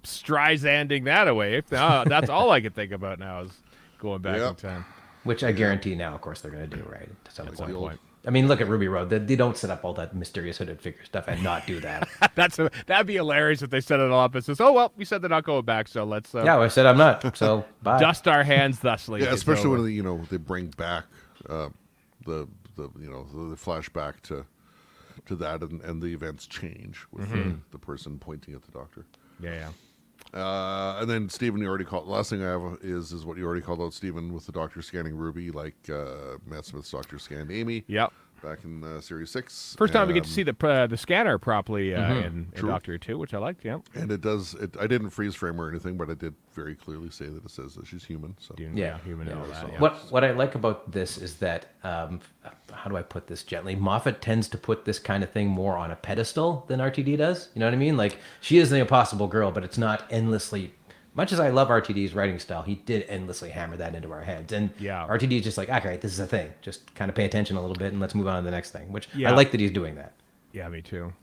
Streisanding that away. That's all I can think about now is going back Yep. in time. Which I guarantee now, of course, they're going to do, right? To some That's the point. point. I mean, look at Ruby Road. They don't set up all that mysterious hooded figure stuff and not do that. That'd be hilarious if they set it all up and says, "Oh well, we said they're not going back, so let's Yeah, well, I said I'm not. So bye. dust our hands thusly." Yeah, It's especially over. when they bring back the flashback to that and the events change with the person pointing at the doctor. yeah. And then Stephen, you already called. Last thing I have is what you already called out, Stephen, with the doctor scanning Ruby, like Matt Smith's doctor scanned Amy. Yep. Back in Series 6. First time we get to see the scanner properly in True. Doctor Who 2, which I liked. Yeah. And it does. I didn't freeze frame or anything, but I did very clearly say that it says that she's human. So Yeah. Human and all that. so- Yeah. What I like about this is that how do I put this gently? Moffat tends to put this kind of thing more on a pedestal than RTD does. You know what I mean? Like she is the impossible girl, but it's not endlessly. Much as I love RTD's writing style, he did endlessly hammer that into our heads. And Yeah. RTD is just like, okay, this is a thing. Just kind of pay attention a little bit and let's move on to the next thing. Which Yeah. I like that he's doing that. Yeah, me too.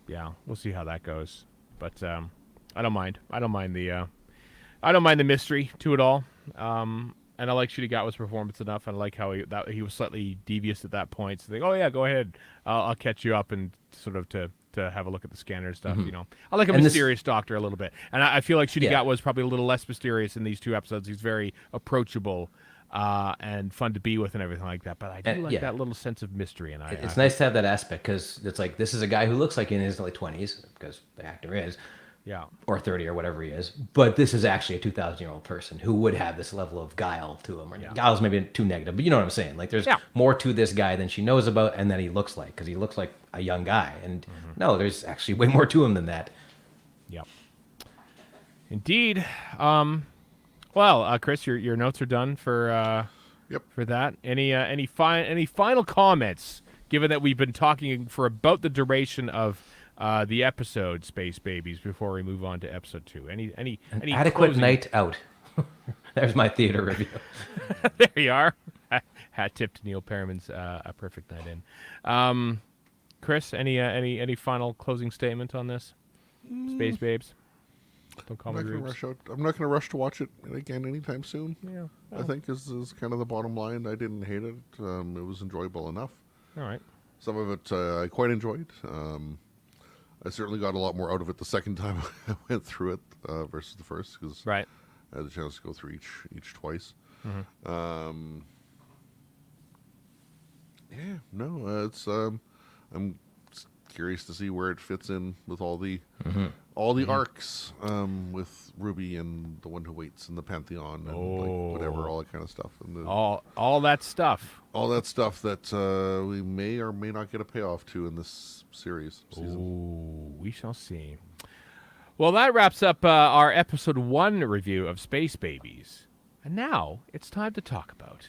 Yeah, we'll see how that goes. But I don't mind. I don't mind the mystery to it all. And I like Ncuti Gatwa's performance enough. And I like how he was slightly devious at that point. So they go, oh yeah, go ahead. I'll catch you up and sort of to have a look at the scanner and stuff. You know, I like a And this- mysterious doctor a little bit, and I feel like Ncuti Yeah. Gatwa was probably a little less mysterious in these two episodes. He's very approachable. And fun to be with and everything like that, but I do And- like yeah. that little sense of mystery. And It's nice to have that aspect because it's like this is a guy who looks like in his late 20s because the actor is, yeah, or 30 or whatever he is. But this is actually a 2,000-year-old person who would have this level of guile to him. Or Yeah. guile's maybe too negative, but you know what I'm saying. Like there's Yeah. more to this guy than she knows about and that he looks like because he looks like a young guy. And no, there's actually way more to him than that. Yep. Indeed. Well, Chris, your notes are done for Yep. for that. Any final comments? Given that we've been talking for about the duration of the episode, Space Babies, before we move on to episode 2. Any Adequate closing- night out. There's my theater review. There you are. Hat tip to Neil Perriman's A Perfect Night In. Chris, any final closing statement on this? Space Babes. Don't call me Rubes. I'm not going to rush to watch it again anytime soon. Yeah. I think is kind of the bottom line. I didn't hate it. It was enjoyable enough. All right. Some of it I quite enjoyed. I certainly got a lot more out of it the second time I went through it versus the first, because Right. I had the chance to go through each twice. Mm-hmm. Yeah, no, it's I'm curious to see where it fits in with all the arcs, with Ruby and the One Who Waits and the Pantheon and like whatever, all that kind of stuff, and All that stuff. all that stuff that we may or may not get a payoff to in this series season. Ooh, we shall see. Well, that wraps up our episode 1 review of Space Babies. And now it's time to talk about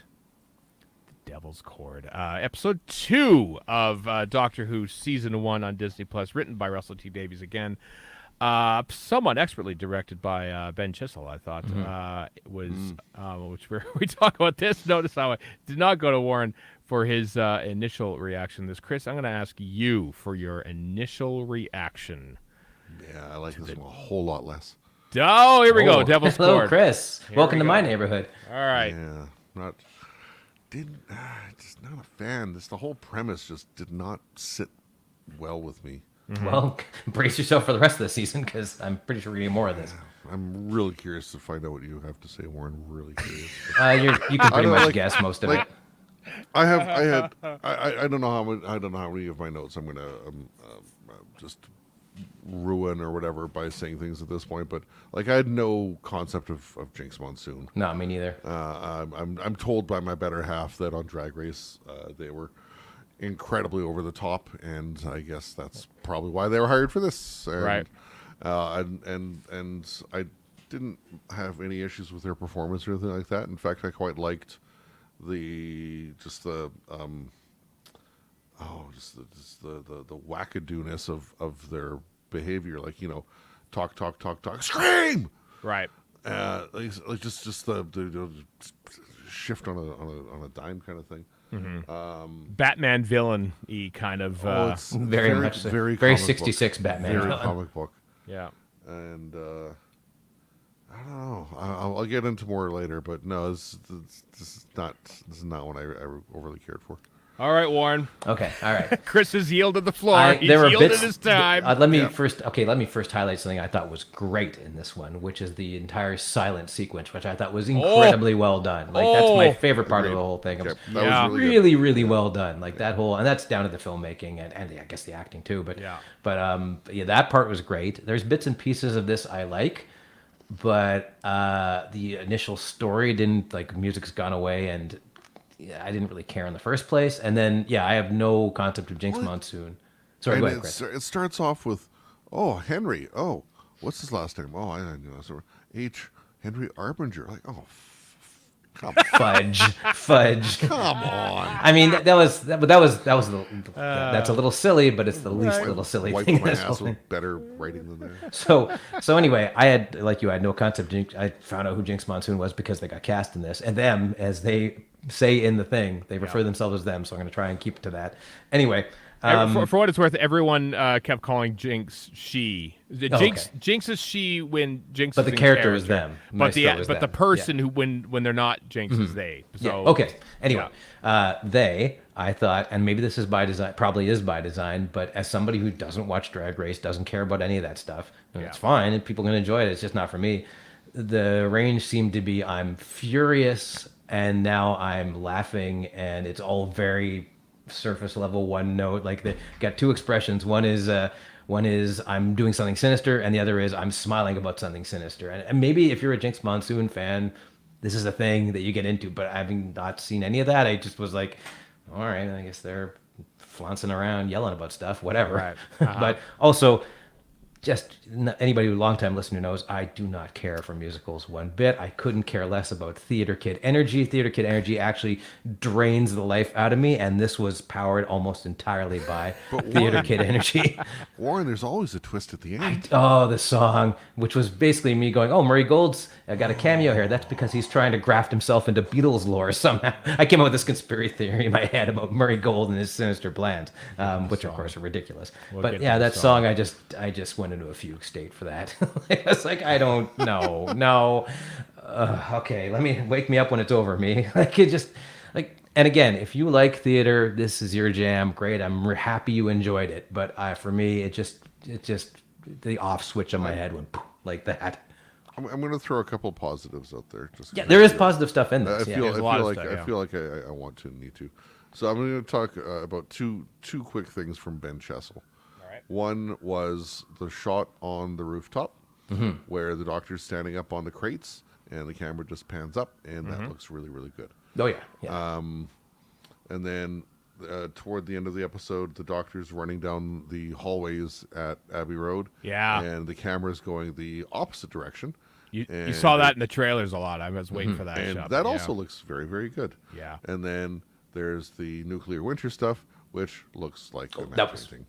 The Devil's Chord. Episode 2 of Doctor Who Season 1 on Disney+, written by Russell T. Davies again. Somewhat expertly directed by Ben Chisel, I thought. It was, which we talk about this. Notice how I did not go to Warren for his initial reaction to this. Chris, I'm going to ask you for your initial reaction. Yeah, I like this one a whole lot less. Oh, here we go. Devil's Hello, Chord. Chris. Here Welcome we to go. my neighborhood. All right. Yeah, just not a fan. The whole premise just did not sit well with me. Well, brace yourself for the rest of the season, because I'm pretty sure we're getting more of this. I'm really curious to find out what you have to say, Warren. Really curious. You can pretty don't much like- guess most of like- it. I don't know how many of my notes I'm gonna just ruin or whatever by saying things at this point, but like I had no concept of Jinx Monsoon. No, me neither. I'm told by my better half that on Drag Race they were incredibly over the top, and I guess that's probably why they were hired for this. And, Right. And I didn't have any issues with their performance or anything like that. In fact, I quite liked the wackadoo-ness of their behavior. Like, talk, scream. Right. Like just the shift on a dime kind of thing. Batman villain-y kind of. It's Very much so. very Very comic 66 book, Batman very villain. comic book. Yeah. And I don't know. I'll get into more later, but no, this is not one I overly cared for. All right, Warren. Okay, all right. Chris has yielded the floor. He's There were yielded bits. his time. Let me first highlight something I thought was great in this one, which is the entire silent sequence, which I thought was incredibly well done. Like that's my favorite part of the whole thing. It was That Yeah. was really good. really well done. Like that whole, and that's down to the filmmaking and I guess the acting too. But Yeah. yeah, that part was great. There's bits and pieces of this I like, but the initial story didn't, like, music's gone away, and I didn't really care in the first place. And then I have no concept of Jinx Monsoon. Sorry, And go ahead, Chris. it starts off with, Henry. Oh, what's his last name? Oh, I didn't know. So Henry Arbinger. Like, come on. Fudge. Come on. I mean, that's a little silly, but it's the least little silly Wipe thing. in my this whole ass thing. with better writing than that. So anyway, I had, like you, I had no concept. I found out who Jinx Monsoon was because they got cast in this, and them, as they say in the thing, they refer themselves as them. So I'm going to try and keep it to that. Anyway, For what it's worth, everyone kept calling Jinx she. Jinx is she when Jinx. But is the in character is them. But the Maestro is them. person who when they're not Jinx is they. So Yeah. Okay. Anyway, I thought, and maybe this is by design, probably is by design, but as somebody who doesn't watch Drag Race, doesn't care about any of that stuff, and it's fine, and people can enjoy it. It's just not for me. The range seemed to be, I'm furious, and now I'm laughing, and it's all very surface level, one note. Like, they got two expressions. One is I'm doing something sinister, and the other is I'm smiling about something sinister. And maybe if you're a Jinx Monsoon fan, this is a thing that you get into, but having not seen any of that, I just was like, all right, I guess they're flouncing around, yelling about stuff, whatever. Right. But also, anybody who long time listener knows I do not care for musicals one bit. I couldn't care less about theater kid energy. Theater kid energy actually drains the life out of me, and this was powered almost entirely by theater kid energy. Warren, there's always a twist at the end. The song, which was basically me going, "Oh, Murray Gold's got a cameo here. That's because he's trying to graft himself into Beatles lore somehow." I came up with this conspiracy theory in my head about Murray Gold and his sinister plans, which of course are ridiculous. But yeah, that song, I just went into a fugue state for that. I was like, I don't know, no. Okay, wake me up when it's over, me. Like it just like. And again, if you like theater, this is your jam. Great, I'm happy you enjoyed it. But for me, it just the off switch on my head went poof, like that. I'm going to throw a couple positives out there. There is positive stuff in this. I feel like I want to need to. So I'm going to talk about two quick things from Ben Chessel. All right. One was the shot on the rooftop where the doctor's standing up on the crates and the camera just pans up, and that looks really, really good. Oh yeah. And then toward the end of the episode, the doctor's running down the hallways at Abbey Road. Yeah. And the camera's going the opposite direction. You saw that in the trailers a lot. I was waiting for that and shot. That also looks very, very good. Yeah. And then there's the nuclear winter stuff, which looks like a matte painting.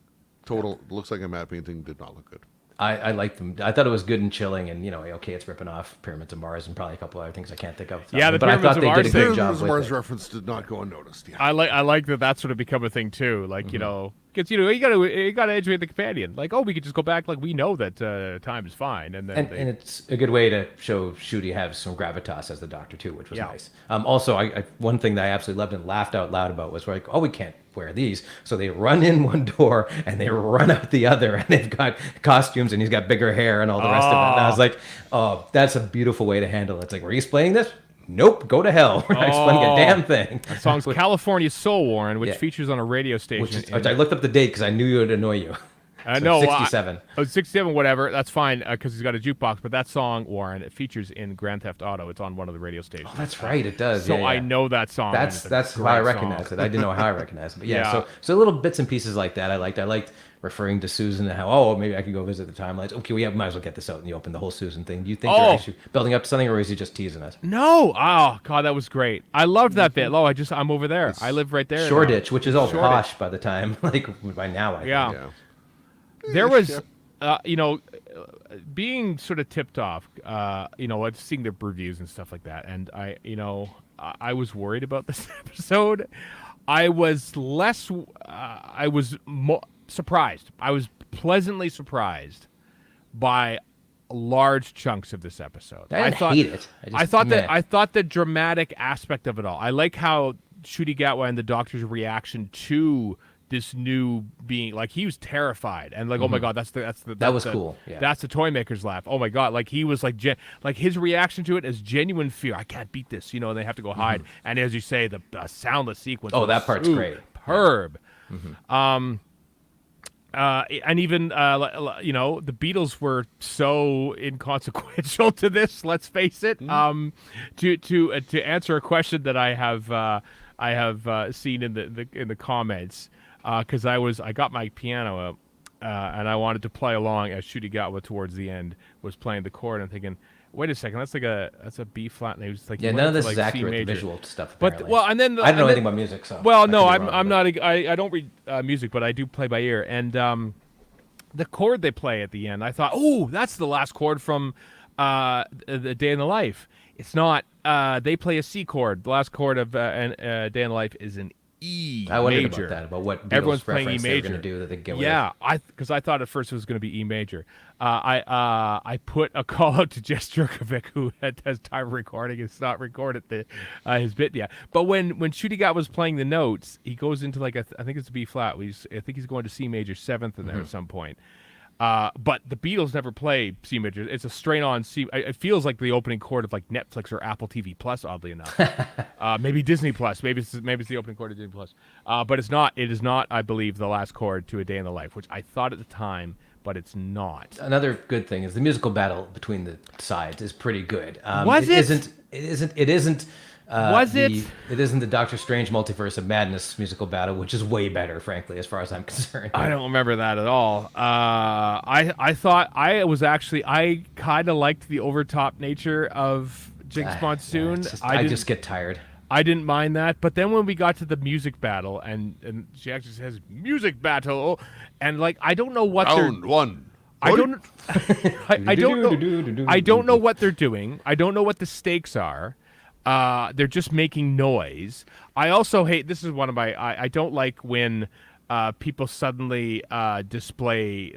Looks like a matte painting. Did not look good. I liked them. I thought it was good and chilling, and okay, it's ripping off Pyramids of Mars and probably a couple other things I can't think of. Yeah, but I thought they did a good job with Mars it. reference did not go unnoticed. Yeah. I like that. That's sort of become a thing too. Like because you gotta educate the companion. Like, we could just go back. Like, we know that time is fine, and then and it's a good way to show Shooty has some gravitas as the Doctor too, which was nice. Also, I one thing that I absolutely loved and laughed out loud about was like, we can't wear these, so they run in one door and they run out the other, and they've got costumes, and he's got bigger hair and all the rest of it. And I was like, that's a beautiful way to handle it. It's like, were you explaining this? Nope, go to hell. We're not explaining a damn thing. That song's California Soul, Warren, which features on a radio station. Which I looked up the date because I knew it would annoy you. No, 67. 67, whatever. That's fine because he's got a jukebox. But that song, Warren, it features in Grand Theft Auto. It's on one of the radio stations. Oh, that's right, it does. So I know that song. That's how I recognize it. I didn't know how I recognized it. But so little bits and pieces like that I liked. I liked referring to Susan and how, maybe I could go visit the timelines. Okay, we might as well get this out, and you open the whole Susan thing. Do you think they're actually building up to something, or is he just teasing us? No. Oh, God, that was great. I loved that bit. I'm over there. I live right there. Shoreditch, which is all posh by the time, by now, I think. Yeah. There was, being sort of tipped off, seeing the reviews and stuff like that, and I was worried about this episode. I was surprised. I was pleasantly surprised by large chunks of this episode. I hate it. I thought the dramatic aspect of it all. I like how Ncuti Gatwa and the Doctor's reaction to this new being, like, he was terrified and like, oh my God, that was cool. Yeah. That's the toy maker's laugh. Oh my God, like he was like his reaction to it is genuine fear. I can't beat this, and they have to go hide. And as you say, the soundless sequence. Oh, that part's great. Superb. And even the Beatles were so inconsequential to this. Let's face it. To answer a question that I have seen in the comments. Because I got my piano up and I wanted to play along as Ncuti Gatwa towards the end was playing the chord. And I'm thinking, wait a second, that's a B flat. And he was like, none of this is accurate. The visual stuff. Apparently. But I don't know anything about music, so. Well, no, I'm not. I don't read music, but I do play by ear. And the chord they play at the end, I thought, that's the last chord from the Day in the Life. It's not. They play a C chord. The last chord of Day in the Life is an E major. I wondered about that, about what Beatles everyone's playing E major. Going to do that they get because I thought at first it was going to be E major. I put a call out to Jess Jurkovic, who has time recording. It's not recorded his bit yet. But when Ncuti Gatwa was playing the notes, he goes into like I think it's a B flat. I think he's going to C major 7th in there at some point. But the Beatles never play C major. It's a straight on C. It feels like the opening chord of like Netflix or Apple TV Plus, oddly enough. Maybe Disney Plus. Maybe it's the opening chord of Disney Plus. But it's not. It is not, I believe, the last chord to A Day in the Life, which I thought at the time, but it's not. Another good thing is the musical battle between the sides is pretty good. Was it? It isn't Was it? It isn't the Doctor Strange Multiverse of Madness musical battle, which is way better, frankly, as far as I'm concerned. I don't remember that at all. I thought I kind of liked the overtop nature of Jinx Monsoon. I just get tired. I didn't mind that, but then when we got to the music battle, and she actually says music battle, and like I don't know what Round one. I don't I don't know what they're doing. I don't know what the stakes are. They're just making noise. I also hate. This is one of my. I don't like when people suddenly display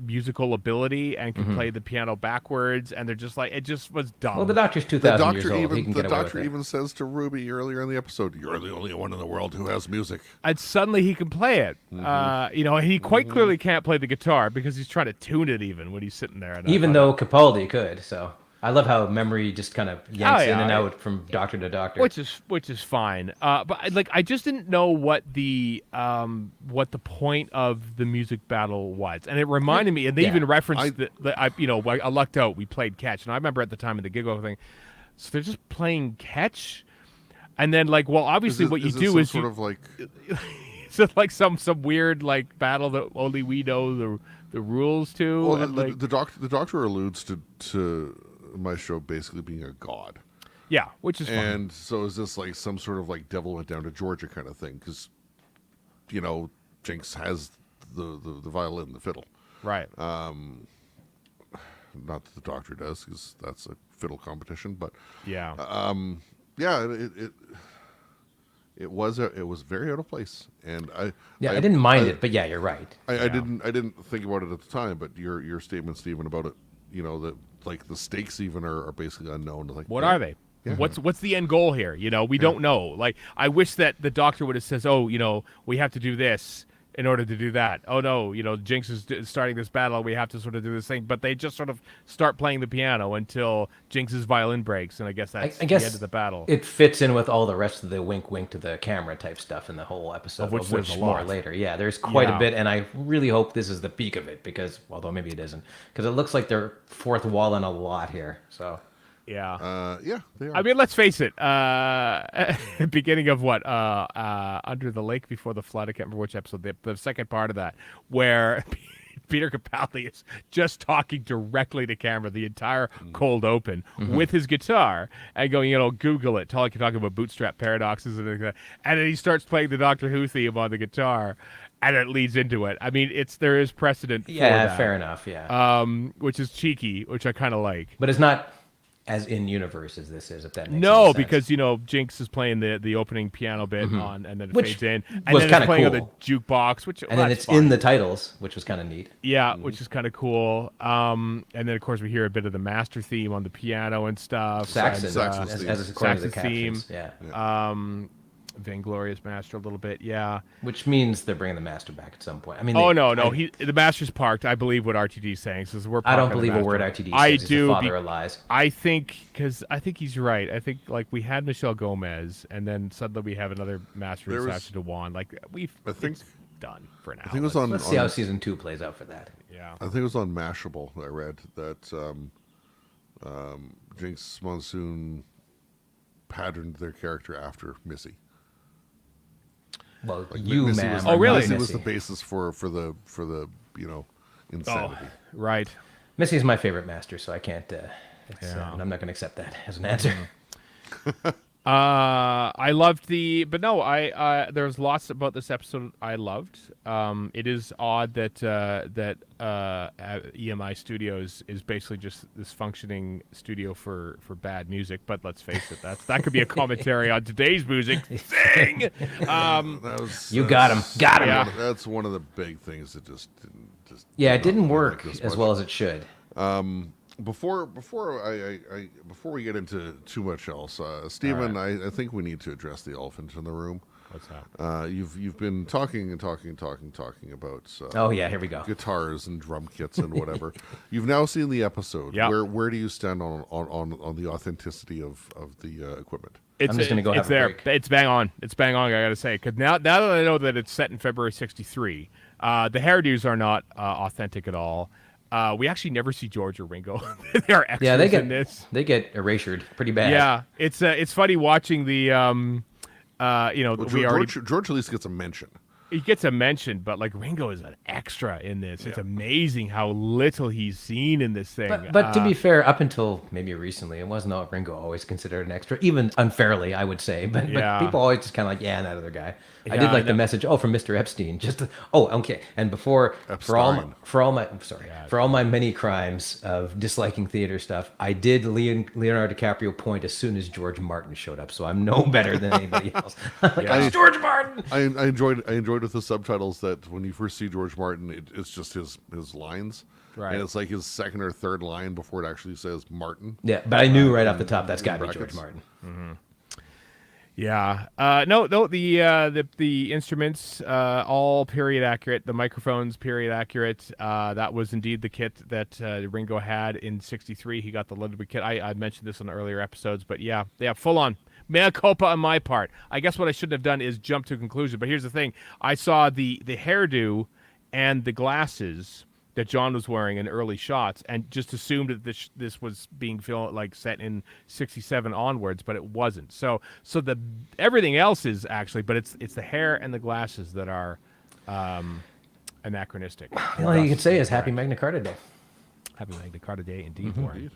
musical ability and can play the piano backwards, and they're just like it just was dumb. Well, the Doctor's The 2,000 years doctor old. He even can the get away with doctor it. even says to Ruby earlier in the episode, "You're the only one in the world who has music." And suddenly he can play it. He quite clearly can't play the guitar because he's trying to tune it even when he's sitting there. And Even though Capaldi could, so I love how memory just kind of yanks in and out from doctor to doctor. which is fine. But I just didn't know what the point of the music battle was, and it reminded me. And they even referenced I lucked out. We played catch, and I remember at the time of the giggle thing. So they're just playing catch, and then obviously what you do is sort of like it's like some weird battle that only we know the rules to. well, and, the doctor alludes to Maestro basically being a god. yeah, which is fine. And so is this like some sort of like devil went down to Georgia kind of thing? Because, Jinx has the violin, the fiddle. Right. Not that the doctor does, because that's a fiddle competition. But yeah. It was very out of place, and I didn't mind it, but yeah, you're right. I didn't think about it at the time, but your statement, Stephen, about it, that like the stakes even are basically unknown. Like, What are they? Yeah. What's the end goal here? We don't know. Like, I wish that the doctor would have says, "Oh, we have to do this in order to do that." Oh no, Jinx is starting this battle. We have to sort of do this thing. But they just sort of start playing the piano until Jinx's violin breaks, and I guess that's the end of the battle. It fits in with all the rest of the wink, wink to the camera type stuff in the whole episode, Of which there's a more lot. later. Yeah, there's quite Yeah. a bit, and I really hope this is the peak of it because, although maybe it isn't, because it looks like they're fourth walling a lot here. So. Yeah. They are. I mean, let's face it. Beginning of what? Under the Lake Before the Flood. I can't remember which episode. The second part of that, where Peter Capaldi is just talking directly to camera the entire cold open with his guitar and going, Google it. Talking about bootstrap paradoxes and everything like that. And then he starts playing the Doctor Who theme on the guitar, and it leads into it. I mean, there is precedent. for that. Fair enough. Yeah. Which is cheeky, which I kind of like. But it's not as in universe as this is, if that makes any No, sense. because Jinx is playing the opening piano bit on, and then it Which fades in, and was then it's kinda playing on cool. the jukebox, which and then that's it's fine. in the titles, which was kind of neat. Yeah, which is kind of cool. And then of course we hear a bit of the master theme on the piano and stuff. Saxon, and, Saxon's as, theme. as according to the Saxon theme. captions. Yeah. Vainglorious Master a little bit, yeah. Which means they're bringing the master back at some point. I mean, Oh no, the Master's parked. I believe what RTD's saying. Says we're. I don't parking the believe a word Master. RTD says. I He's do. the father of lies. I think he's right. I think we had Michelle Gomez, and then suddenly we have another Master There and was- Sasha Dewan. It's done for now. I think it was on. Let's see how season 2 plays out for that. Yeah. I think it was on Mashable that I read that Jinx Monsoon patterned their character after Missy. Well, Like you, Missy ma'am. was, Oh, really? Missy was Missy. the basis for the insanity. Right. Missy's my favorite master, so I can't. Yeah. I'm not going to accept that as an answer. I loved there's lots about this episode I loved. It is odd that EMI Studios is basically just this functioning studio for bad music. But let's face it, that could be a commentary on today's music thing. You got him. Got him. Yeah. That's one of the big things that just didn't. Yeah, it did didn't not work like this as much. well as it should. Before we get into too much else, Stephen, I think we need to address the elephant in the room. What's that? You've been talking about Oh yeah, here we go. guitars and drum kits and whatever. You've now seen the episode. Yeah. Where do you stand on the authenticity of the equipment? It's, I'm just gonna go it's have a there. break. It's bang on. It's bang on. I gotta say, because now that I know that it's set in February '63, the hairdos are not authentic at all. We actually never see George or Ringo. They are extras Yeah, in this. they get erasured pretty bad. Yeah, it's funny watching the Well, we already George at least gets a mention. he gets a mention, but like Ringo is an extra in this. It's amazing how little he's seen in this thing. But to be fair, up until maybe recently, it wasn't Ringo always considered an extra, even unfairly, I would say. But people always just kind of like, yeah, that other guy. I did like the message, from Mr. Epstein. Okay. And before, for all my many crimes of disliking theater stuff, I did Leonardo DiCaprio point as soon as George Martin showed up. So I'm no better than anybody else. It's George Martin. I enjoyed with the subtitles that when you first see George Martin, it's just his lines. Right. And it's like his second or third line before it actually says Martin. Yeah, but I knew right off the top that's got to be George Martin. Mm-hmm. Yeah. No. The instruments all period accurate. The microphones period accurate. That was indeed the kit that Ringo had in '63. He got the Ludwig kit. I mentioned this on the earlier episodes, but yeah, full on. Mea culpa on my part. I guess what I shouldn't have done is jump to a conclusion. But here's the thing: I saw the hairdo and the glasses that John was wearing in early shots, and just assumed that this was being filmed set in '67 onwards, but it wasn't. So the everything else is actually, but it's the hair and the glasses that are anachronistic. All you can say is Happy Magna Carta Day. Happy Magna Carta Day, indeed, Warren.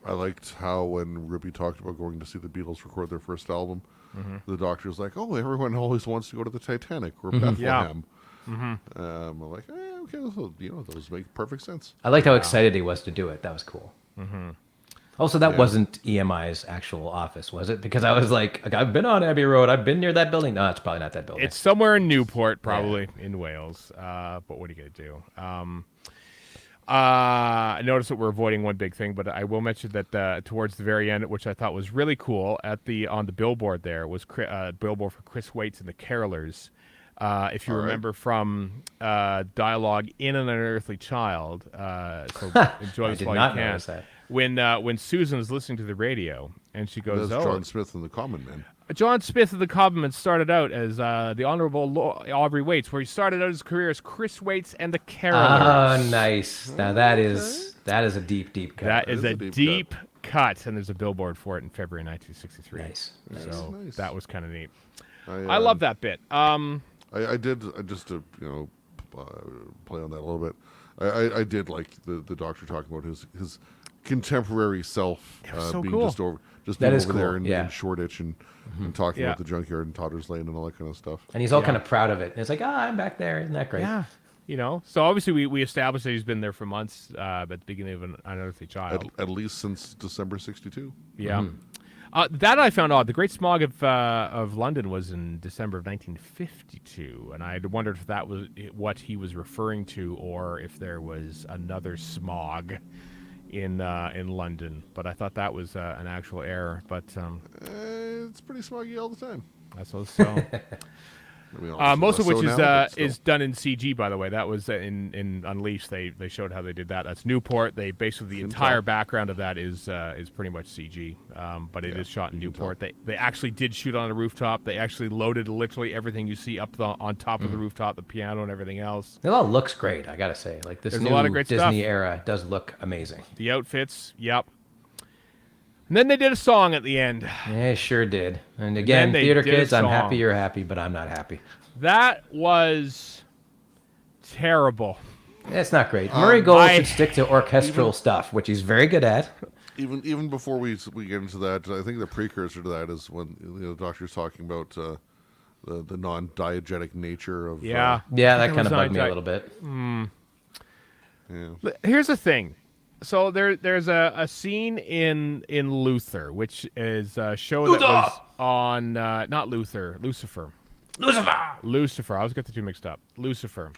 I liked how when Ruby talked about going to see the Beatles record their first album, the doctor's like, "Oh, everyone always wants to go to the Titanic or Bethlehem." I'm like, okay, those make perfect sense. I liked how excited he was to do it. That was cool. Also, that wasn't EMI's actual office, was it? Because I was like, I've been on Abbey Road. I've been near that building. No, it's probably not that building. It's somewhere in Newport, probably in Wales. But what are you going to do? I noticed that we're avoiding one big thing, but I will mention that towards the very end, which I thought was really cool, on the billboard there was billboard for Chris Waits and the Carolers. If you remember from dialogue in An Unearthly Child, so enjoy this while you can. Notice that. When Susan is listening to the radio and she goes, That's John Smith and the Common Men. John Smith of the Common Men started out as the Honorable Aubrey Waits, where he started out his career as Chris Waits and the Carolers. Oh, nice. Now that is a deep cut. That is a deep cut, and there's a billboard for it in February 1963. Nice. So Nice. that was kind of neat. I love that bit. I did just to play on that a little bit. I did like the doctor talking about his contemporary self so being cool. just being over cool, there in yeah. Shoreditch and talking about the junkyard and Totter's Lane and all that kind of stuff. And he's all kind of proud of it. And it's like, I'm back there. Isn't that great? Yeah. So obviously we established that he's been there for months at the beginning of An Unearthly Child. At least since December '62. Yeah. That I found odd. The Great Smog of London was in December of 1952, and I wondered if that was what he was referring to, or if there was another smog in London. But I thought that was an actual error. But It's pretty smoggy all the time. that's also. Most of which is done in CG, by the way. That was in Unleashed. They showed how they did that. That's Newport. They basically the entire background of that is pretty much CG, but it is shot in Newport. They actually did shoot on a rooftop. They actually loaded literally everything you see up on top of the rooftop, the piano and everything else. It all looks great. I gotta say, like this There's new a lot of great Disney stuff. era does look amazing. The outfits, yep. And then they did a song at the end. Yeah, sure did. And again, they theater did a kids, I'm song. happy you're happy, but I'm not happy. That was terrible. It's not great. Murray Gold I- should stick to orchestral stuff, which he's very good at. Even before we get into that, I think the precursor to that is when the doctor's talking about the non-diegetic nature of Yeah. Yeah, that It kind of was bugged me a not- little bit. yeah. Here's the thing. So there's a scene in Luther, which is a show that was on not Luther, Lucifer. Lucifer. I always get the two mixed up. Lucifer.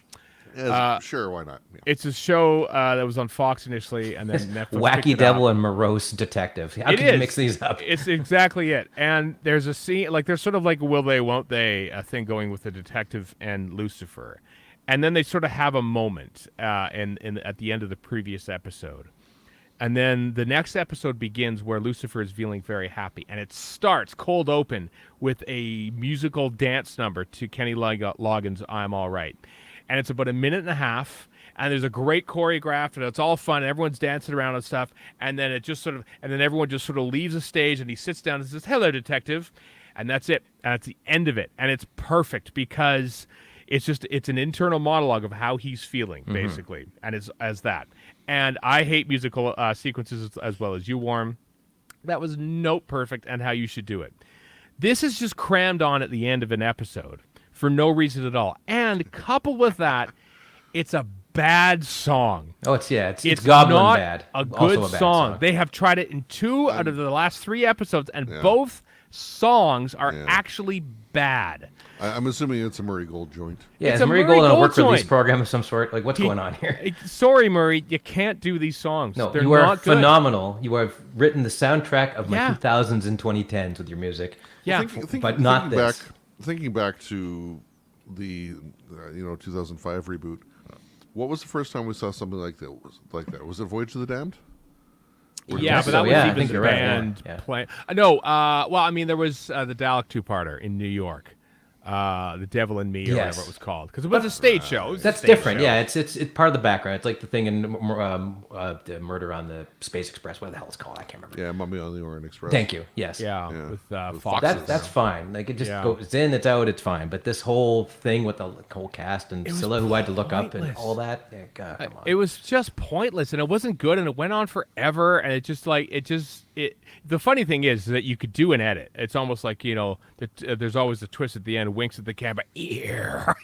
Sure, why not? Yeah. It's a show that was on Fox initially, and then Netflix picked Wacky it Devil up. and morose detective. How It can you is. mix these up? It's exactly it. And there's a scene, there's sort of like a will they, won't they thing going with the detective and Lucifer. And then they sort of have a moment at the end of the previous episode. And then the next episode begins where Lucifer is feeling very happy. And it starts cold open with a musical dance number to Kenny Loggins' I'm All Right. and it's about a minute and a half. And there's a great choreograph, and it's all fun, and everyone's dancing around and stuff. And then and then everyone just sort of leaves the stage, and he sits down and says, "Hello, detective," and that's it. And that's the end of it. And it's perfect because it's an internal monologue of how he's feeling, basically, and it's as that. And I hate musical sequences as well as you, Warm. That was note perfect, and how you should do it. This is just crammed on at the end of an episode for no reason at all. And coupled with that, it's a bad song. Oh, it's Goblin not bad. A good Also a bad song. They have tried it in 2 out of the last 3 episodes, and both songs are actually bad. I'm assuming it's a Murray Gold joint. Yeah, It's is a Murray Murray Gold on a Gold work release joint. program of some sort? Like, what's going on here? Sorry, Murray, you can't do these songs. No, They're you are not good. phenomenal. You have written the soundtrack of my Yeah. 2000s and 2010s with your music. Yeah, But not this. Thinking back to the 2005 reboot, what was the first time we saw something like that? Was it Voyage to the Damned? yeah, but so, that was yeah, I even think the you're right, band yeah. playing. No, well, I mean, there was the Dalek 2-parter in New York. The Devil in Me, or whatever it was called, because it was a stage show. It was a That's stage different. show. Yeah, it's part of the background. It's like the thing in the Murder on the Space Express. What the hell it's called? I can't remember. Yeah, Mummy on the Orient Express. Thank you. Yes. Yeah, Yeah. with With Foxes. That's fine. Like, it just Yeah. goes in, it's out, it's fine. But this whole thing with the whole cast and was Scylla, who I had to look up and pointless. all that, yeah, God, come on. It was just pointless, and it wasn't good, and it went on forever, and the funny thing is that you could do an edit. It's almost like, there's always a twist at the end, winks at the camera, ear.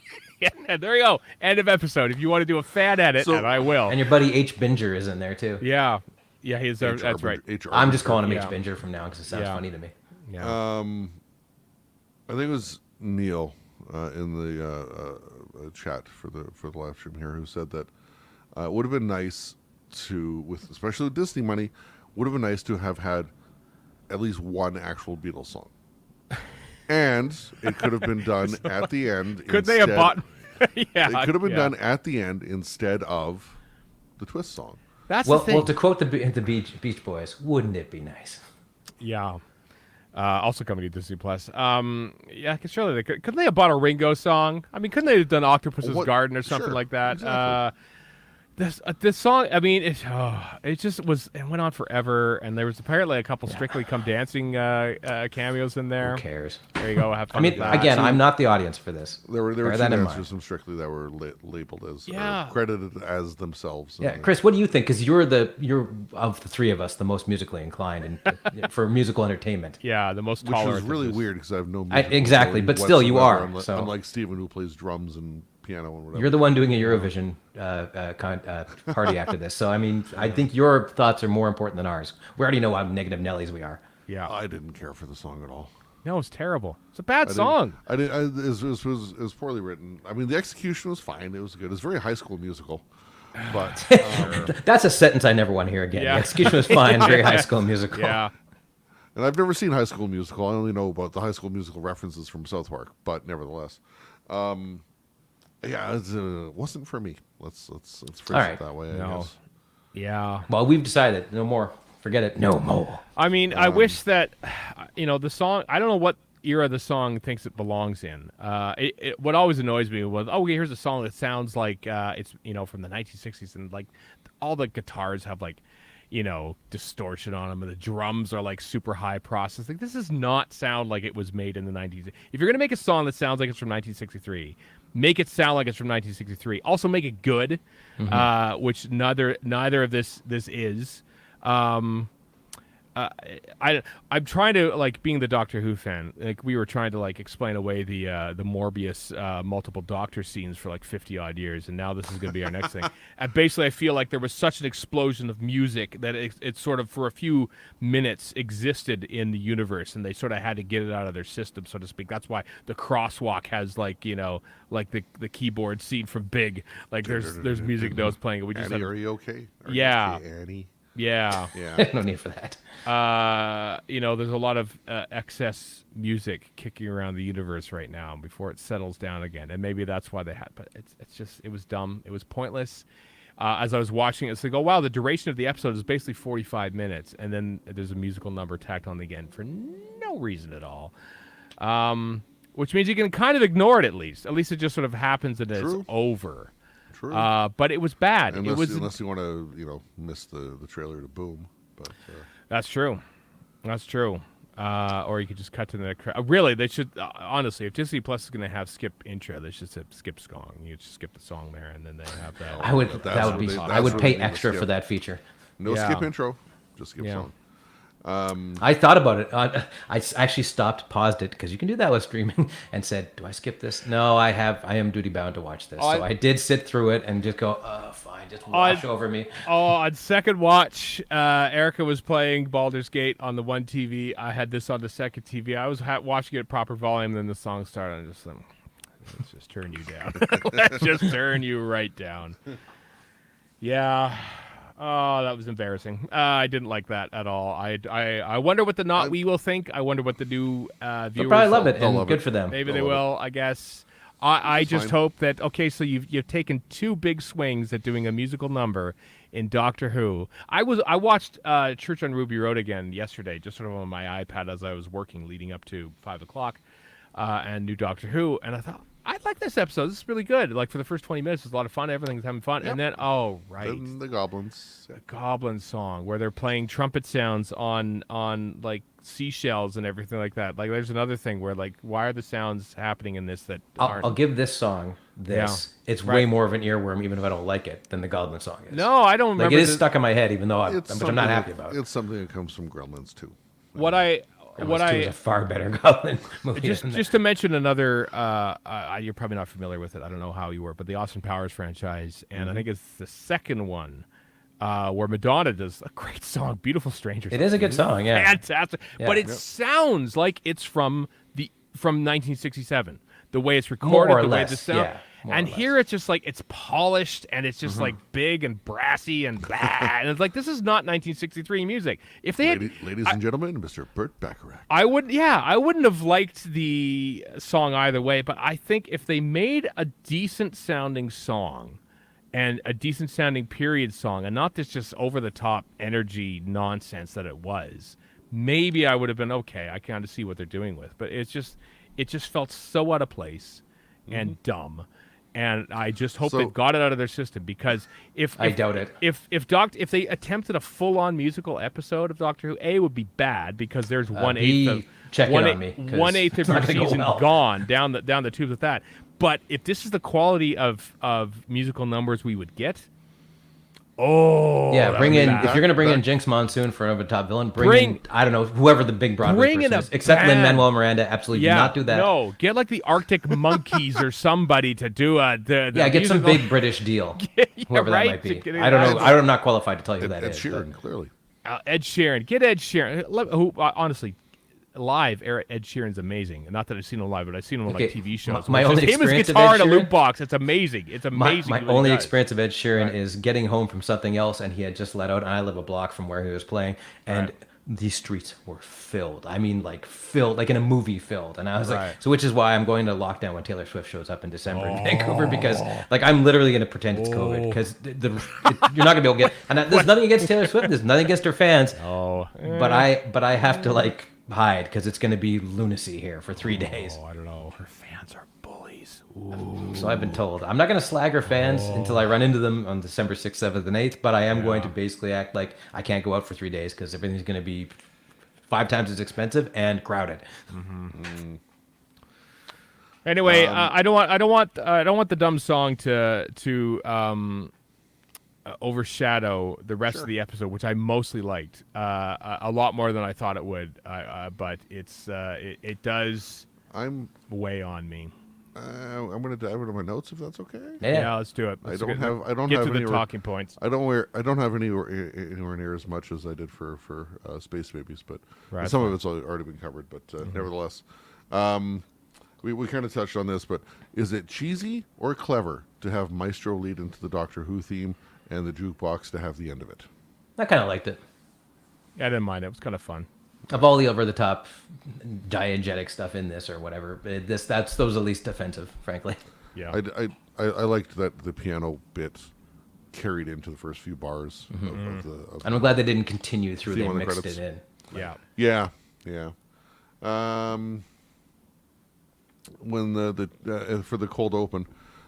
And there you go, end of episode. If you want to do a fan edit, and I will. And your buddy H. Binger is in there too. Yeah, he's there. That's right. I'm just calling him Yeah. H. Binger from now because it sounds funny to me. Yeah. I think it was Neil in the chat for the live stream here who said that it would have been nice especially with Disney money, would have been nice to have had at least one actual Beatles song, and it could have been done at the end. Could they have bought? Yeah, it could have been done at the end instead of the Twist song. That's the thing. Well, to quote the Beach Boys, wouldn't it be nice? Yeah. Also coming to Disney Plus. Yeah, surely they couldn't they have bought a Ringo song? I mean, couldn't they have done Octopus's Garden or something Sure, like that? exactly. This song, I mean, it went on forever, and there was apparently a couple Strictly Come Dancing cameos in there. Who cares? There you go. Have I fun mean, with that. again, I'm not the audience for this. There were Bear two that in dancers mind. from Strictly that were labeled as Yeah. credited as themselves. Yeah, Chris, what do you think? Because you're of the three of us the most musically inclined and for musical entertainment. Yeah, the most Which tolerant. was really of this. weird because I have no Exactly, musical but still you whatsoever, are, Unlike, so- unlike Steven, who plays drums and piano and whatever. You're the one doing a Eurovision party after this. So, I mean, I think your thoughts are more important than ours. We already know how negative Nellies we are. Yeah. I didn't care for the song at all. No, it's terrible. It's a bad song. It was poorly written. I mean, the execution was fine. It was good. It was very High School Musical. But That's a sentence I never want to hear again. Yeah. The execution was fine, very High School Musical. Yeah. and I've never seen High School Musical. I only know about the High School Musical references from South Park. But nevertheless, yeah, it wasn't for me. Let's phrase All right. it that way. I No. guess. Yeah. Well, we've decided no more. Forget it. No more. I mean, I wish that, the song, I don't know what era the song thinks it belongs in. What always annoys me was, here's a song that sounds like it's, from the 1960s, and like all the guitars have like, distortion on them, and the drums are like super high processed. Like, this does not sound like it was made in the 90s. If you're going to make a song that sounds like it's from 1963, make it sound like it's from 1963. Also make it good, which neither of this is. I'm trying to, like, being the Doctor Who fan, like we were trying to like explain away the Morbius multiple Doctor scenes for like 50 odd years, and now this is going to be our next thing. And basically, I feel like there was such an explosion of music that it sort of for a few minutes existed in the universe, and they sort of had to get it out of their system, so to speak. That's why the crosswalk has like like the keyboard scene from Big. Like there's music notes playing. We just Annie, have, are you okay? Are Yeah. You okay, Annie? yeah. Yeah. No need for that. There's a lot of excess music kicking around the universe right now before it settles down again, and maybe that's why they had. But it was dumb. It was pointless. As I was watching it, it's like, oh wow, the duration of the episode is basically 45 minutes, and then there's a musical number tacked on again for no reason at all. which means you can kind of ignore it at least. At least it just sort of happens and True. it's over. True. But it was bad. Unless you want to, miss the trailer to Boom. But That's true. That's true. Or you could just cut to the next. Really, they should. Honestly, if Disney Plus is going to have skip intro, they should skip song. You just skip the song there, and then they have that. I would. That would be. I would pay extra for that feature. no Yeah. skip intro, just skip Yeah. song. I thought about it. I actually paused it because you can do that with streaming, and said, "Do I skip this?" No, I am duty bound to watch this. So I did sit through it and just go, "Oh, fine, just wash over me." Oh, on second watch, Erica was playing Baldur's Gate on the one TV. I had this on the second TV. I was watching it at proper volume, then the song started. And I just like, let's just turn you down. Let's just turn you right down. Yeah. Oh, that was embarrassing. I didn't like that at all. I wonder what the we will think. I wonder what the new viewers They'll probably love it, They'll and love good it. for them. Maybe They'll they love will. I guess. I just fine. hope that so you've taken two big swings at doing a musical number in Doctor Who. I watched Church on Ruby Road again yesterday, just sort of on my iPad as I was working leading up to 5:00, and new Doctor Who, and I thought I like this episode. This is really good. Like for the first 20 minutes, it's a lot of fun. Everything's having fun, and then Then the goblins. the Goblin song where they're playing trumpet sounds on like seashells and everything like that. Like there's another thing where like why are the sounds happening in this that aren't? I'll give this song this. Yeah. It's way more of an earworm, even if I don't like it, than the Goblin song is. No, I don't Like remember. it is stuck in my head, even though which I'm something not happy about. It's something that comes from Gremlins too. Gremlins 2 is a far better Goblin movie. just to mention another, you're probably not familiar with it. I don't know how you were, but the Austin Powers franchise, and I think it's the second one where Madonna does a great song, "Beautiful Stranger." It is a good song, yeah. Fantastic, Yeah. but it sounds like it's from 1967. The way it's recorded, More or the way less, the sound. yeah, more And or here it's just like it's polished and it's just like big and brassy and blah. And it's like this is not 1963 music. If they had, Ladies and gentlemen, Mr. Burt Bacharach. I wouldn't have liked the song either way, but I think if they made a decent sounding song and a decent sounding period song and not this just over the top energy nonsense that it was, maybe I would have been okay. I kind of see what they're doing with, but it just felt so out of place and dumb. And I just hope So- they've got it out of their system because I doubt it. If they attempted a full on musical episode of Doctor Who, A would be bad because there's 1/8 of check in on me, 'cause 1/8 of it's your not gonna go season well. gone down the tubes with that. But if this is the quality of musical numbers we would get, Yeah, bring in bad. if you're gonna bring in That- Jinx Monsoon for another top villain. Bring- Bring in I don't know whoever the big Broadway Bring in person a is, except band. Lin-Manuel Miranda. Absolutely do not do that. No, get like the Arctic Monkeys or somebody to do the Yeah, get some musical- big British deal. Yeah, Whoever right, that might to be. get it I don't know. out. I'm not qualified to tell you who that Ed is. Sheeran, clearly. Ed Sheeran. Get Ed Sheeran. Who honestly, live, Ed Sheeran's amazing. Not that I've seen him live, but I've seen him on like Okay, TV shows. my It's only just him and his experience of guitar Ed in a loop Sheeran- box. It's amazing. It's My amazing. what he only does. experience of Ed Sheeran Right. is getting home from something else, and he had just let out. And I live a block from where he was playing, and these streets were filled. I mean, like filled, like in a movie filled. And I was Right. like, so which is why I'm going to lockdown when Taylor Swift shows up in December in Vancouver, because like I'm literally going to pretend it's COVID because you're not going to be able to get. And there's nothing against Taylor Swift. There's nothing against her fans. Oh, But I have to like hide because it's going to be lunacy here for 3 days. Oh, I don't know. Her fans are bullies. So I've been told. I'm not going to slag her fans until I run into them on December 6th, 7th, and 8th, but I am going to basically act like I can't go out for 3 days because everything's going to be 5 times as expensive and crowded. Anyway, I don't want the dumb song to overshadow the rest of the episode, which I mostly liked a lot more than I thought it would. But it does I'm weigh on me. I'm going to dive into my notes if that's okay. Yeah. Let's do it. I Let's don't get- have get to any the talking points. I don't have anywhere near as much as I did for Space Babies, but Right. some of it's already been covered. But nevertheless, we kind of touched on this. But is it cheesy or clever to have Maestro lead into the Doctor Who theme and the jukebox to have the end of it? I kind of liked it. I didn't mind it. It was kind of fun. Of all the over-the-top diegetic stuff in this or whatever, those are the least offensive, frankly. Yeah. I liked that the piano bit carried into the first few bars of And I'm glad they didn't continue through. Theme They on the mixed credits. it in. Yeah. Yeah. when the for the cold open,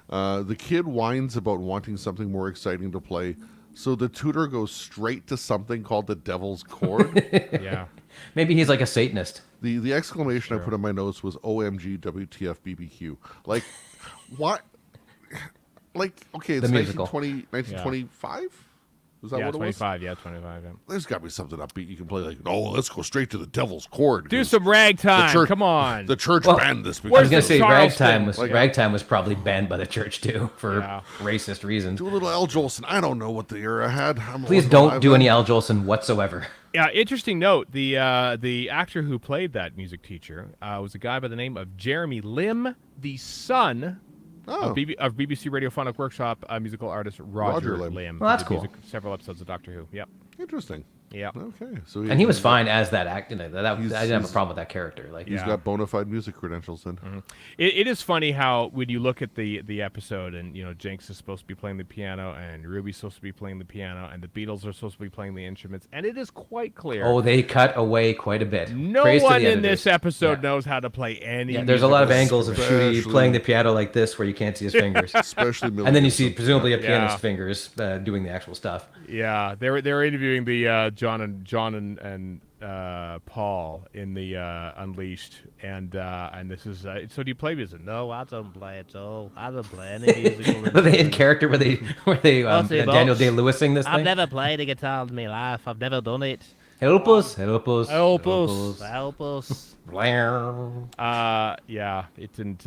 the kid whines about wanting something more exciting to play, so the tutor goes straight to something called the Devil's Chord. Yeah. Maybe he's like a Satanist. The exclamation I put in my notes was "OMG WTF BBQ." Like, what? Like, okay, it's The musical. 1925? Was that Yeah, what it was? 25. Yeah, 25. Yeah. There's got to be something upbeat you can play. Like, oh, let's go straight to the Devil's Chord. Do 'cause some ragtime. church- Come on. The church Well, banned this. I was Where's gonna the say Charleston? ragtime was probably banned by the church too for Yeah. racist reasons. Do a little Al Jolson. I don't know what the era had. Please don't do any Al Jolson whatsoever. Yeah, interesting note. The actor who played that music teacher was a guy by the name of Jeremy Lim, the son Oh, of BBC Radiophonic Workshop musical artist Roger Lim. Lim. Well, that's Who did cool. Several episodes of Doctor Who. Yep. interesting. Yep. Okay, so And he was fine as that actor. I didn't have a he's- problem with that character. Like, He's Yeah. got bona fide music credentials then. It is funny how when you look at the episode and Jenks is supposed to be playing the piano and Ruby's supposed to be playing the piano and the Beatles are supposed to be playing the instruments and it is quite clear. oh, they cut away quite a bit. No Praise to one the in this editors. episode Yeah. knows how to play any. Yeah, there's a lot of musical angles of instrument. Shooty Especially- playing the piano like this, where you can't see his fingers, Especially and then you see presumably a Yeah. pianist's fingers doing the actual stuff. Yeah, they were interviewing the John and Paul in the Unleashed, and this is so. Do you play music? No, I don't play it. all. I don't play any musical. Were they in character? Were they see, Daniel folks, Day-Lewis sing this I've thing? never played a guitar in my life. I've never done it. Help us! Help us! Help us. Help us. Yeah, it didn't.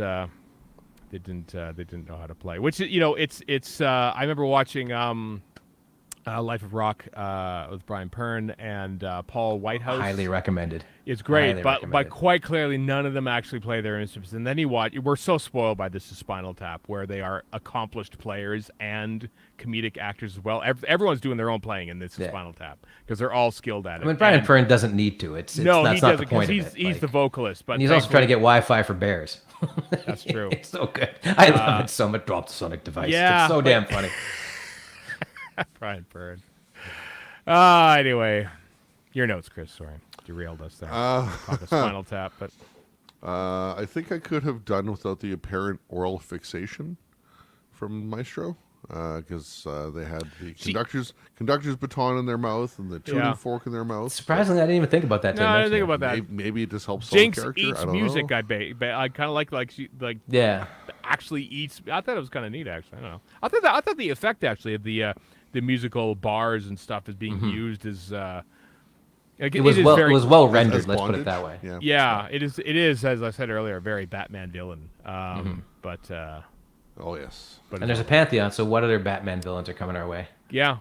They didn't know how to play. Which it's. I remember watching Life of Rock with Brian Pern and Paul Whitehouse. Highly recommended. It's great, Highly but recommended. quite clearly none of them actually play their instruments. And then we're so spoiled by this Spinal Tap, where they are accomplished players and comedic actors as well. Everyone's doing their own playing in this Yeah. Spinal Tap because they're all skilled at it. I mean, Brian And- Pern doesn't need to. It's no, that's he not doesn't the point because of it. he's Like, the vocalist. But and he's also trying to get thankfully- Wi-Fi for bears. That's true. It's so good. I love it so much. Drop the sonic device. Yeah, It's so but- damn funny. Brian Pern. Anyway, your notes, Chris. Sorry, derailed us there. Talk of Spinal Tap, but I think I could have done without the apparent oral fixation from Maestro, because they had the conductor's baton in their mouth and the tuning Yeah. fork in their mouth. Surprisingly, I didn't even think about that. till no, you I didn't think mentioned about that. Maybe it just helps sell the Jinx character. eats I don't music. know. I kind of like she it. Yeah. actually eats. I thought it was kind of neat. Actually, I don't know. I thought the effect actually of the musical bars and stuff is being used as. It was well rendered. As Let's put bondage. it that way. Yeah. Yeah, it is. It is, as I said earlier, a very Batman villain. But Oh yes. And there's a pantheon. So what other Batman villains are coming our way? yeah,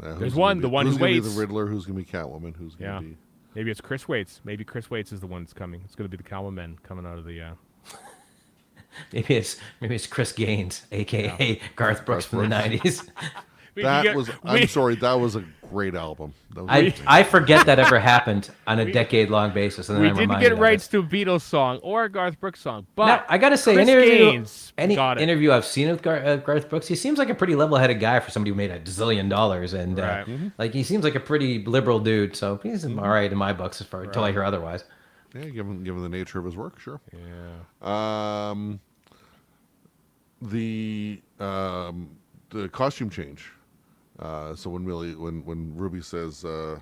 Who's There's gonna one, be- the one who's who gonna be waits. the Riddler. Who's gonna be Catwoman? Who's gonna yeah. be? Maybe it's Chris Waits. Maybe Chris Waits is the one that's coming. It's going to be the Catwoman coming out of the. Maybe it's Chris Gaines, aka Garth Brooks from the '90s. I'm sorry. That was a great album. That was I forget that ever happened on a decade-long basis, and then We I'm didn't reminded get of rights it. to a Beatles song or a Garth Brooks song, but Now, I gotta say, Chris Gaines any got it. interview I've seen with Garth Brooks, he seems like a pretty level-headed guy for somebody who made $1 zillion, and Right. like he seems like a pretty liberal dude. So he's all right in my books, as far until I hear otherwise. yeah, given the nature of his work, sure. Yeah. The costume change. So when Ruby says our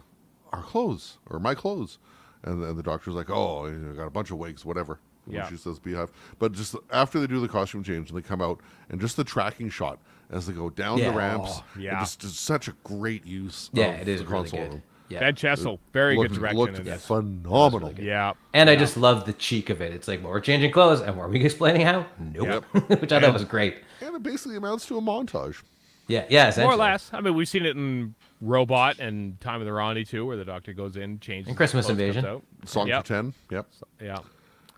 clothes or my clothes, and the doctor's like, oh, I got a bunch of wigs, whatever. When Yeah. she says beehive, but just after they do the costume change and they come out, and just the tracking shot as they go down Yeah. the ramps, Oh, yeah. just such a great use. Yeah, of it is the really console good. room. Yeah. Ben Chessel, very good direction Looked in this. phenomenal. Yeah. And I just love the cheek of it. It's like, well, we're changing clothes, and were we explaining how? Nope. Which I thought was great. And it basically amounts to a montage. Yeah, More or essentially. less. I mean, we've seen it in Robot and Time of the Rondi too, where the doctor goes in, changes. And Christmas clothes, comes Invasion. out. Song Yep. for 10. Yep. Yeah.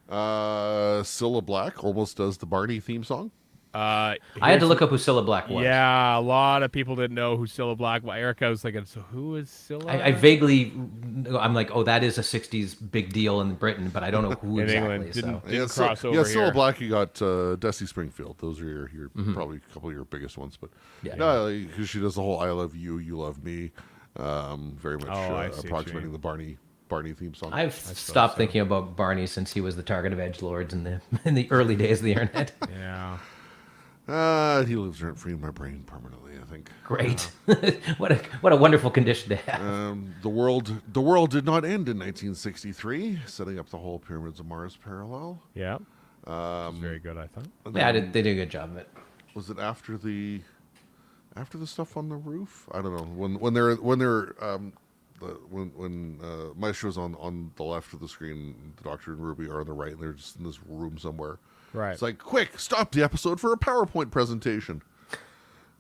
Cilla Black almost does the Barney theme song. I had to look up who Cilla Black was. Yeah, a lot of people didn't know who Cilla Black was. Erica was thinking, so who is Cilla? I vaguely, I'm like, oh, that is a '60s big deal in Britain, but I don't know who In exactly. England, So didn't cross over yeah, here. Cilla Black, you got Desi Springfield. Those are your probably a couple of your biggest ones. But Yeah. because she does the whole "I love you, you love me," very much Oh, I see what you approximating mean. the Barney Barney theme song. I've stopped thinking about Barney since he was the target of edgelords in the early days of the internet. Yeah. He lives rent free in my brain permanently, I think. Great. What a wonderful condition to have. The world did not end in 1963, setting up the whole Pyramids of Mars parallel. Yeah. It's very good, I thought. Yeah, they did a good job of it. Was it after the stuff on the roof? I don't know. When Maestro's on the left of the screen, the Doctor and Ruby are on the right, and they're just in this room somewhere. Right. It's like, quick, stop the episode for a PowerPoint presentation.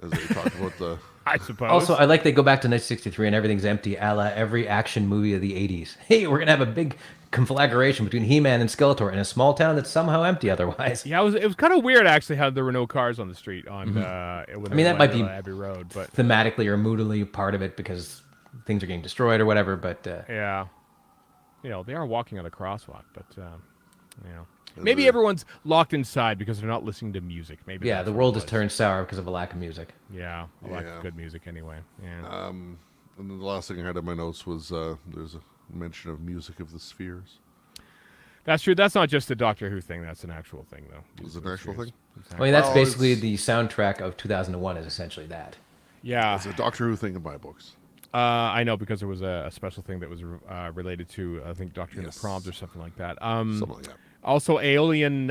As they talk about the... I suppose. Also, I like they go back to 1963 and everything's empty, a la every action movie of the 80s. Hey, we're going to have a big conflagration between He-Man and Skeletor in a small town that's somehow empty otherwise. Yeah, it was kind of weird, actually, how there were no cars on the street on that might be Abbey Road, but thematically or moodily part of it because things are getting destroyed or whatever, but... yeah. They are walking on a crosswalk, but, maybe everyone's locked inside because they're not listening to music. Maybe. Yeah, the world has turned sour because of a lack of music. Yeah, a lack of good music anyway. Yeah. And then the last thing I had in my notes was there's a mention of Music of the Spheres. That's true. That's not just a Doctor Who thing. That's an actual thing, though. Is it an actual thing? I mean, that's basically the soundtrack of 2001 is essentially that. Yeah. It's a Doctor Who thing in my books. I know because there was a special thing that was related to, I think, Doctor in the Proms or something like that. Something like that. Also, alien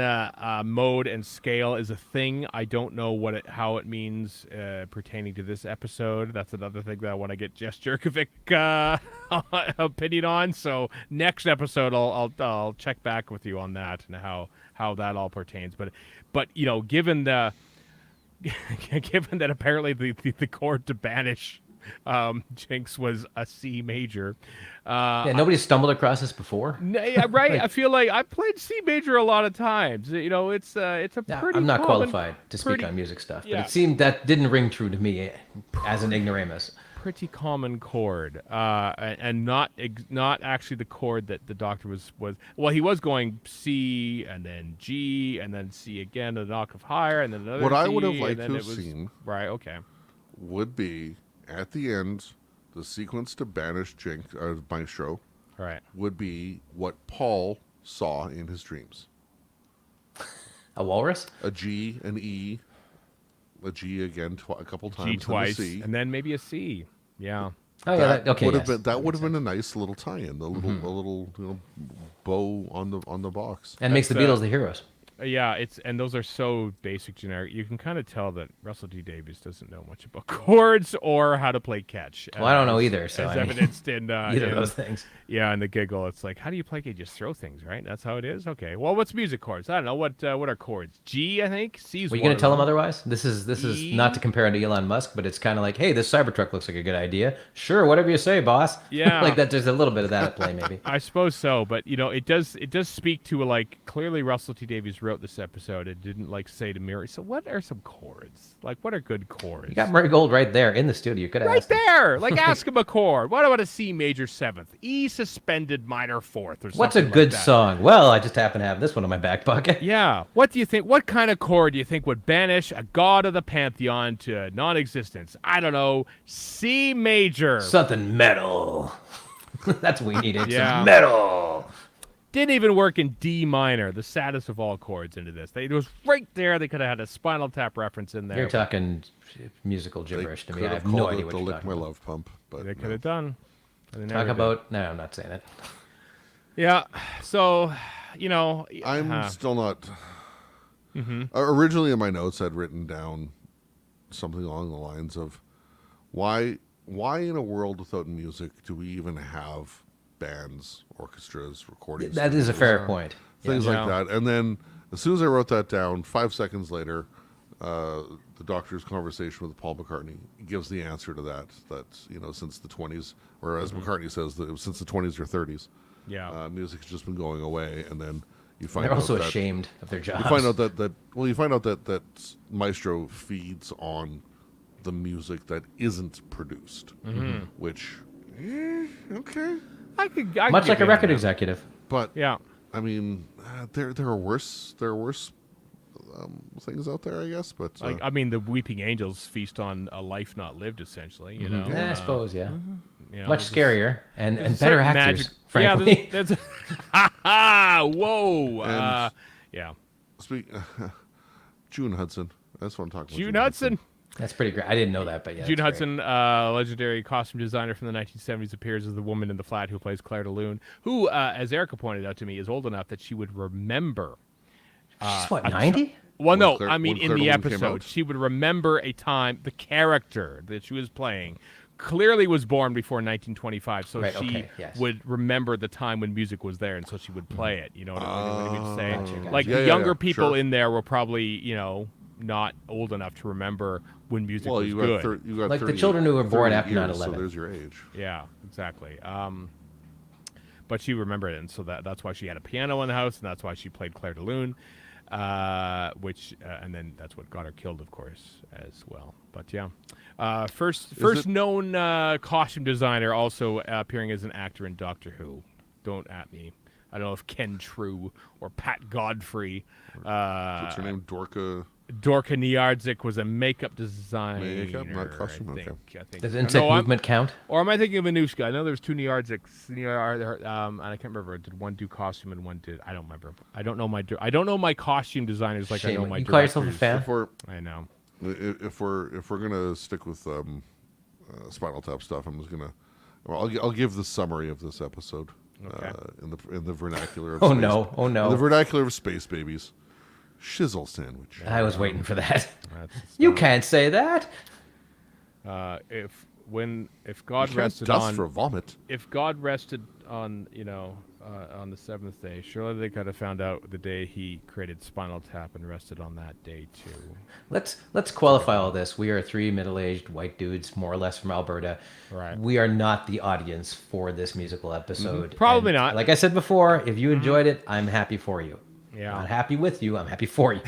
mode and scale is a thing. I don't know how it means pertaining to this episode. That's another thing that I want to get Jess Jerkovic opinion on. So next episode, I'll check back with you on that and how that all pertains. But given that apparently the chord to banish Jinx was a C major. Nobody stumbled across this before. Yeah, right. I feel like I played C major a lot of times. It's a pretty. I'm not qualified to speak on music stuff, but it seemed that didn't ring true to me as an ignoramus. Pretty common chord, and not actually the chord that the Doctor was. Well, he was going C and then G and then C again, an octave higher, and then another. What C, I would have liked and to then have seen, right? Okay, would be at the end the sequence to banish Jinx, Maestro, right? Would be what Paul saw in his dreams. A walrus, a G, an E, a G again a couple times, G twice, and a C, and then maybe a C. Yeah. Oh yeah. Okay. That would have been a nice little tie-in, a little bow on the box, and makes the Beatles the heroes. Yeah, and those are so basic, generic. You can kind of tell that Russell T Davies doesn't know much about chords or how to play catch. Well, I don't know either. So as evidenced in either of those things. Yeah, in the giggle, it's like, how do you play? You just throw things, right? That's how it is. Okay. Well, what's music chords? I don't know. What are chords? G, I think. C's. Were you going to tell them otherwise? This is not to compare him to Elon Musk, but it's kind of like, hey, this Cybertruck looks like a good idea. Sure, whatever you say, boss. Yeah. Like that. There's a little bit of that at play, maybe. I suppose so, but it does speak to clearly Russell T Davies wrote this episode. It didn't say to Murray. So what are some chords? What are good chords? You got Murray Gold right there in the studio. You could have asked him. There. Ask him a chord. What about a C major seventh? E suspended minor fourth or something. What's a good song? Well, I just happen to have this one in my back pocket. Yeah. What do you think? What kind of chord do you think would banish a god of the pantheon to non-existence? I don't know. C major. Something metal. That's what we needed. Yeah. Some metal. Didn't even work in D minor, the saddest of all chords into this. It was right there. They could have had a Spinal Tap reference in there. You're talking musical gibberish to me. I have no idea what you're Lick talking My about. Love Pump, but They could have done. Talk about... No, I'm not saying it. Yeah, so, I'm still not... Originally in my notes, I'd written down something along the lines of, why in a world without music do we even have bands, orchestras, recordings? That is a fair point. Things like that. And then as soon as I wrote that down, 5 seconds later, the Doctor's conversation with Paul McCartney gives the answer to that since the 20s, or as McCartney says, that since the 20s or 30s, music's just been going away. And then you find They're out also that, ashamed of their jobs. You find out that Maestro feeds on the music that isn't produced, which, okay. I could Much like a record that. executive. But yeah, I mean, there are worse things out there, I guess. But the Weeping Angels feast on a life not lived, essentially. You know, I suppose, yeah. You know, Much there's scarier and there's a better certain actors, magic- frankly. Yeah, there's whoa. And- Yeah. Speak, June Hudson. That's what I'm talking about. June Hudson. That's pretty great. I didn't know that, but yeah. June that's great. Hudson, legendary costume designer from the 1970s, appears as the woman in the flat who plays Claire de Lune, who, as Erica pointed out to me, is old enough that she would remember. She's what, 90? Well, no, Claire- I mean when in Claire the de Lune came episode, out? she would remember a time. The character that she was playing clearly was born before 1925, so Right, she okay, yes. would remember the time when music was there, and so she would play it. You know what I mean? Say, Gotcha. like Yeah, the yeah, younger yeah, people sure. in there were probably, not old enough to remember when music Well, was you good. got, you got Like the 30 children who were born 30 after years, 9/11. So there's your age. Yeah, exactly. But she remembered it, and so that's why she had a piano in the house, and that's why she played Claire de Lune, and then that's what got her killed, of course, as well. But yeah, first known costume designer, also appearing as an actor in Doctor Who. Don't at me. I don't know if Ken True or Pat Godfrey. What's her name? Dorka. Dorka Niardzik was a makeup designer. Makeup, not costume, I okay. think. Does insect No, I'm- movement count? Or am I thinking of Anushka? I know there's two Niardziks. And I can't remember. Did one do costume and one did? I don't remember. I don't know my costume designers like I know Shame. my You call yourself a directors. fan? If we're I know. if we're gonna stick with Spinal Tap stuff, I'm just gonna. Well, I'll give the summary of this episode Okay. in the vernacular. Of Oh space, no! Oh in the no! vernacular of Space Babies. Shizzle sandwich. I was waiting for that. That's You can't say that. if God Can't rested dust on for vomit. if God rested on on the seventh day, surely they could have found out the day He created Spinal Tap and rested on that day too. Let's qualify all this. We are three middle-aged white dudes, more or less from Alberta. Right. We are not the audience for this musical episode. Probably And not. Like I said before, if you enjoyed it, I'm happy for you. Yeah. Not happy with you. I'm happy for you.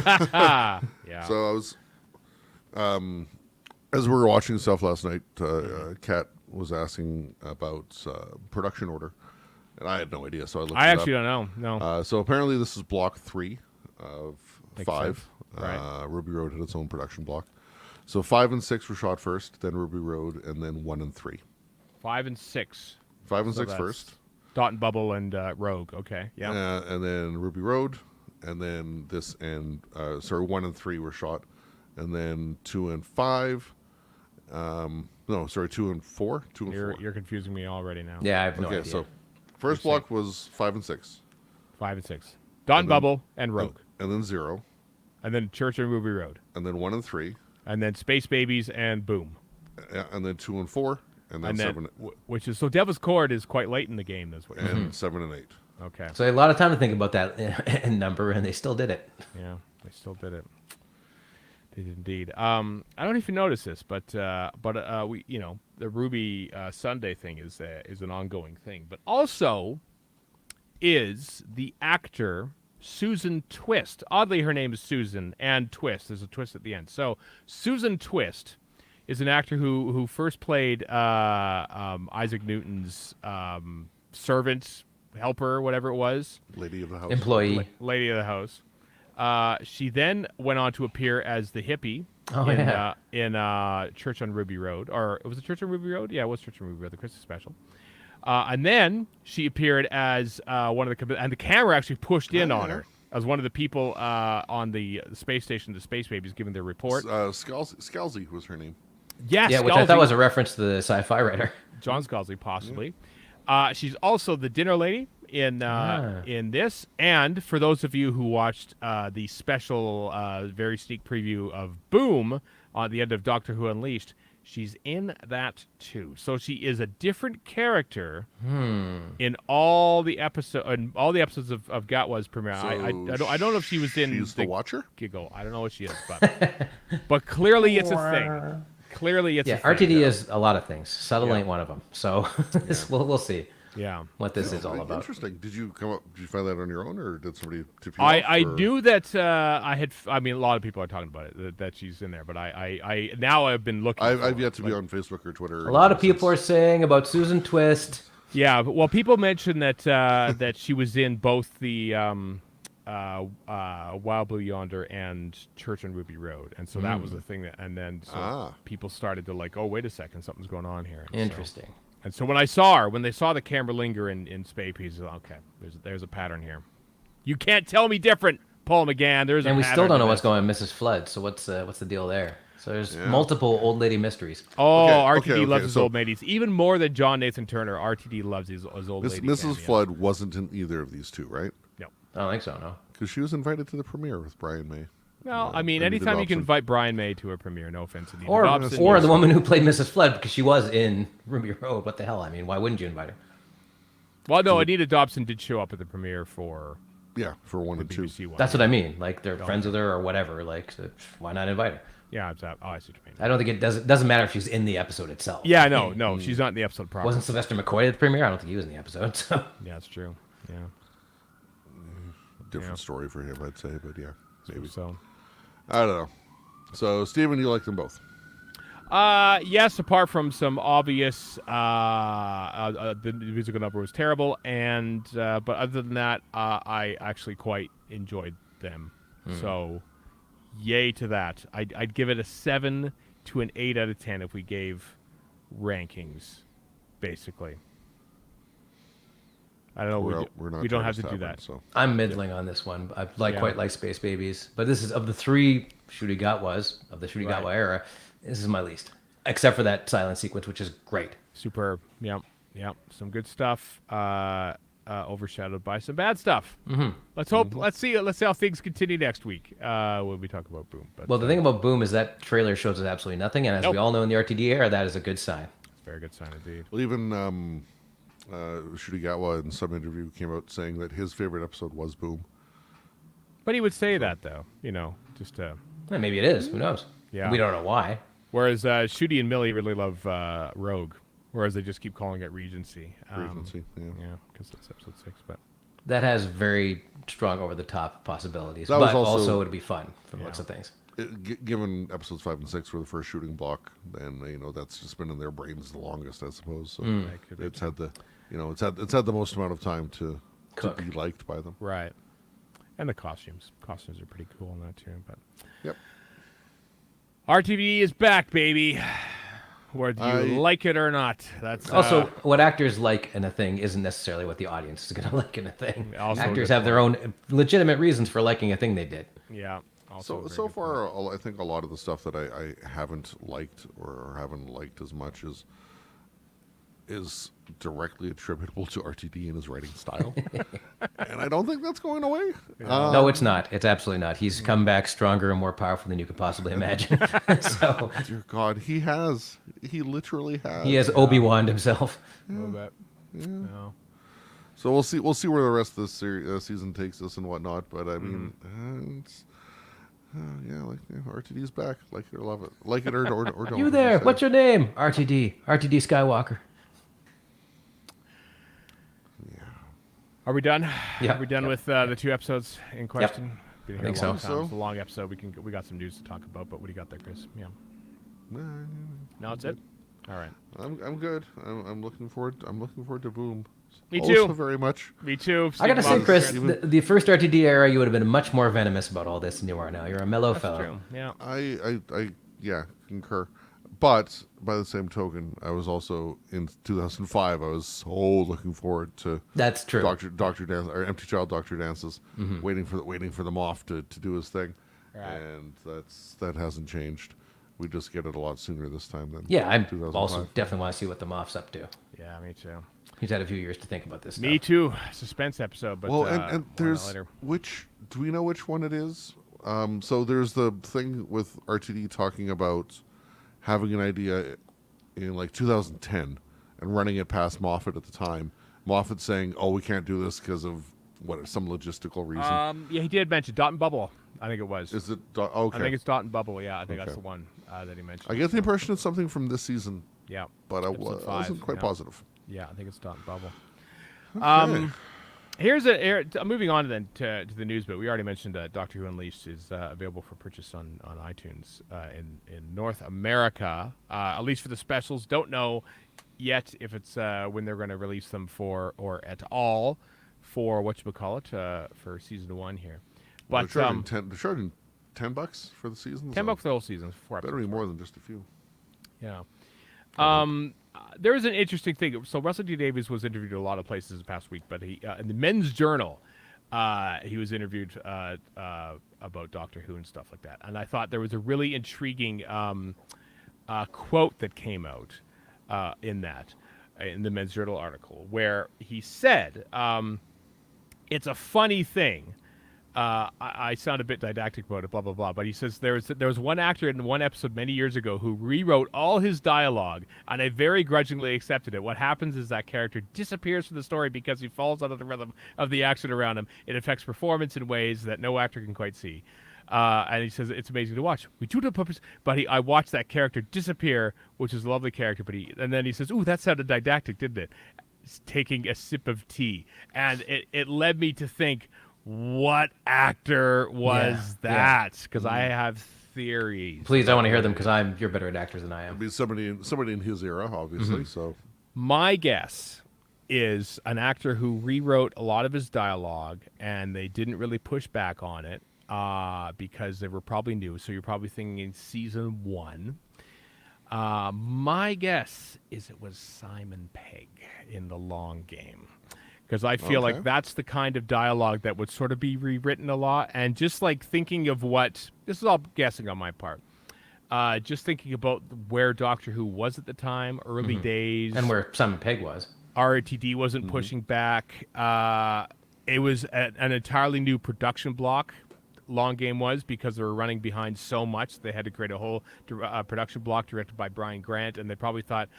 Yeah. So I was, as we were watching stuff last night, Kat was asking about production order, and I had no idea, so I looked. I it actually up. don't know. No. So apparently, this is block 3 of Makes 5. sense. Right. Ruby Road had its own production block. So 5 and 6 were shot first, then Ruby Road, and then 1 and 3. 5 and 6. 5 and So 6 that's first, Dot and Bubble and Rogue. Okay. Yeah. and then Ruby Road, and then 1 and 3 were shot, and then 2 and 5. 2 and 4. 2 and 4. You're confusing me already now. Yeah, I have no Okay, idea. so first block was 5 and 6, 5 and 6. Dot and Bubble and Rogue. and then 0, And then Church and Ruby Road. and then 1 and 3, And then Space Babies and Boom. and then 2 and 4, and then And then, 7 which is, so Devil's Chord is quite late in the game. That's what. and 7 and 8. Okay. So a lot of time to think about that in number, and they still did it. Yeah, they still did it. They did indeed. I don't know if you noticed this, but we, the Ruby Sunday thing is an ongoing thing, but also is the actor Susan Twist. Oddly, her name is Susan and Twist. There's a twist at the end. So Susan Twist is an actor who first played Isaac Newton's servant, helper, whatever it was. Lady of the House. Employee. Lady of the House. She then went on to appear as the hippie in Church on Ruby Road. Or was it Church on Ruby Road? Yeah, it was Church on Ruby Road, the Christmas special. And then she appeared as one of the... And the camera actually pushed in on her as one of the people on the space station, the Space Babies, giving their report. Scalzi was her name. Yes, Yeah, which I thought Scalzi. was a reference to the sci-fi writer. John Scalzi, possibly. She's also the dinner lady in this. And for those of you who watched the special, very sneak preview of Boom on the end of Doctor Who Unleashed, she's in that too. So she is a different character in all the episodes of Gatwa's premiere. I don't know if she was in She's the Watcher? Giggle. I don't know what she is, but clearly it's a thing. Clearly it's a thing. RTD is a lot of things. Subtle ain't one of them. So we'll see Yeah. what this is all about. Interesting. Did you find that on your own, or did somebody tip you I off? or- knew that I mean, a lot of people are talking about it, that she's in there, but I now I've been looking. I've yet to be on Facebook or Twitter. A lot of people are saying about Susan Twist. Yeah, well, people mentioned that that she was in both the Wild Blue Yonder and Church on Ruby Road, and so that was the thing that, and then people started to like, oh, wait a second, something's going on here. And Interesting. so when I saw her, when they saw the camera linger in Spay Pieces, okay, there's a pattern here. You can't tell me different, Paul McGann. There's a And we pattern still don't to know what's this. going on with Mrs. Flood. So what's the deal there? So there's multiple old lady mysteries. Oh, Okay, RTD okay, loves his so- old ladies even more than John Nathan Turner. RTD loves his old ladies. Mrs. cameos. Flood wasn't in either of these two, right? No. I don't think so. No. Because she was invited to the premiere with Brian May. Well, I mean, Anita anytime you can Dobson. invite Brian May to a premiere, no offense to Anita Or Dobson. the woman who played Mrs. Flood, because she was in Ruby Road. What the hell? I mean, why wouldn't you invite her? Well, no, Anita Dobson did show up at the premiere for Yeah, for 1 and 2. BBC One. That's what I mean. Like they're friends with her or whatever. Like, so why not invite her? Yeah, it's, I see what you mean. I don't think it doesn't matter if she's in the episode itself. Yeah, no, she's not in the episode proper. Wasn't Sylvester McCoy at the premiere? I don't think he was in the episode. So Yeah, it's true. Yeah. Different story for him, I'd say, but yeah, maybe. So, I don't know. So, Steven, you like them both? yes, apart from some obvious, the musical number was terrible, and but other than that, I actually quite enjoyed them. So, yay to that. I'd give it a 7 to an 8 out of 10 if we gave rankings, basically. I don't know. We're not we don't Travis have to do Tavern, that. So. I'm middling on this one. I Yeah. quite like Space Babies, but this is of the three Shurigatwas of the Shurigatwa Right. era. This is my least, except for that silent sequence, which is great. Superb. Yep. Some good stuff. Overshadowed by some bad stuff. Mm-hmm. Let's hope. Let's see how things continue next week when we talk about Boom. But Well, the thing about Boom is that trailer shows us absolutely nothing, and as Nope. we all know in the RTD era, that is a good sign. it's a very good sign indeed. Well, even Shurigatwa in some interview came out saying that his favorite episode was Boom. But he would say that though, just Well, maybe it is. Who knows? Yeah. We don't know why. whereas Shooty and Millie really love Rogue, whereas they just keep calling it Regency. Regency, yeah. Yeah, because it's episode 6. But That has very strong over-the-top possibilities, That was but also- it'd be fun from the looks of things. Given episodes 5 and 6 were the first shooting block, then that's just been in their brains the longest, I suppose. So That could be it's had the it's had the most amount of time to Cook. be liked by them. right, and the costumes are pretty cool in that too. But Yep. RTV is back, baby. Whether you like it or not. That's Also, what actors like in a thing isn't necessarily what the audience is going to like in a thing. Also a Actors good have their own legitimate reasons for liking a thing they did. yeah. Also a very So good far, I think a lot of the stuff that I haven't liked or haven't liked as much is directly attributable to RTD and his writing style, and I don't think that's going away. No, it's not. It's absolutely not. He's come back stronger and more powerful than you could possibly imagine. So Dear God, he literally has. he has Obi-Wan himself. A little bit. No. So we'll see where the rest of the season takes us and whatnot. But I mean, RTD's back. Like it or love it. Like it or don't. You there? What's your name? RTD. RTD Skywalker. Are we done? Yeah. Are we done with the 2 episodes in question? Been here think a long so. time. It's a long episode. We got some news to talk about. But what do you got there, Chris? Yeah. No, it's it. All right. I'm good. I'm looking forward. I'm looking forward to Boom. Me Also too. very much. Me too. I gotta say, Steve Chris, Boston. the first RTD era, you would have been much more venomous about all this than you are now. You're a mellow That's fellow. true. Yeah. I concur. But by the same token, I was also in 2005. I was so looking forward to That's true. Doctor Dance or Empty Child Doctor Dances, waiting for the Moff to do his thing, Right. and that hasn't changed. We just get it a lot sooner this time than Yeah, I 2005. also definitely want to see what the Moff's up to. Yeah, me too. He's had a few years to think about this stuff. Me too. Suspense episode, but Well, why and not there's later. do we know which one it is? So there's the thing with RTD talking about having an idea in like 2010 and running it past Moffat at the time. Moffat saying, "Oh, we can't do this because of some logistical reason." Yeah, he did mention Dot and Bubble. I think it was. Is it okay? I think it's Dot and Bubble. Yeah, I think that's Okay. the one that he mentioned. I get the impression it's something from this season, Yeah. but I Episode 5, wasn't quite yeah. positive. Yeah, I think it's Dot and Bubble. Okay. Moving on then to the news, but we already mentioned Doctor Who Unleashed is available for purchase on iTunes in North America, at least for the specials. Don't know yet if it's when they're going to release them or at all for for season 1 here. Well, But they're charging $10 for the season. $10 for the whole season. 4 Better episodes. be more than just a few. Yeah. There was an interesting thing. So Russell T Davies was interviewed a lot of places this past week, but he in the Men's Journal, he was interviewed about Doctor Who and stuff like that. And I thought there was a really intriguing quote that came out in the Men's Journal article, where he said, "It's a funny thing." I sound a bit didactic about it, blah, blah, blah. But he says there was one actor in one episode many years ago who rewrote all his dialogue, and I very grudgingly accepted it. What happens is that character disappears from the story because he falls out of the rhythm of the action around him. It affects performance in ways that no actor can quite see. And he says it's amazing to watch. We do it on purpose, but I watched that character disappear, which is a lovely character. And then he says, "Ooh, that sounded didactic, didn't it?" Taking a sip of tea, and it led me to think, what actor was that? Because I have theories. Please, I want to hear them because you're better at actors than I am. It'd be somebody in his era, obviously. So My guess is an actor who rewrote a lot of his dialogue, and they didn't really push back on it because they were probably new. So you're probably thinking in season 1. My guess is it was Simon Pegg in The Long Game. Because I feel like that's the kind of dialogue that would sort of be rewritten a lot. And just like thinking of this is all guessing on my part, just thinking about where Doctor Who was at the time, early days. And where Simon Pegg was. RTD wasn't pushing back. It was an entirely new production block, Long Game was, because they were running behind so much. They had to create a whole production block directed by Brian Grant, and they probably thought,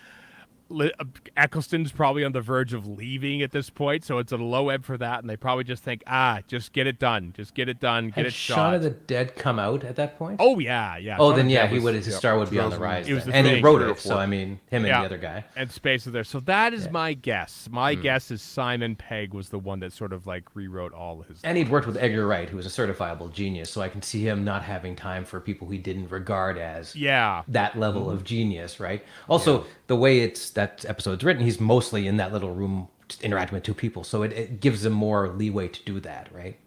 Eccleston's probably on the verge of leaving at this point, so it's a low ebb for that, and they probably just think, just get it done, get it shot. Shaun of the Dead come out at that point? Oh yeah. Oh, Shaun then of the yeah, Dead his star would be on the rise. It was then. the And he thing. wrote it, so I mean, him and the other guy. And Space is there. So that is my guess. My guess is Simon Pegg was the one that sort of like rewrote all his. And he'd worked with Edgar Wright, who was a certifiable genius, so I can see him not having time for people he didn't regard as that level of genius, right? Also, the way that episode's written, he's mostly in that little room interacting with two people, so it gives him more leeway to do that, right?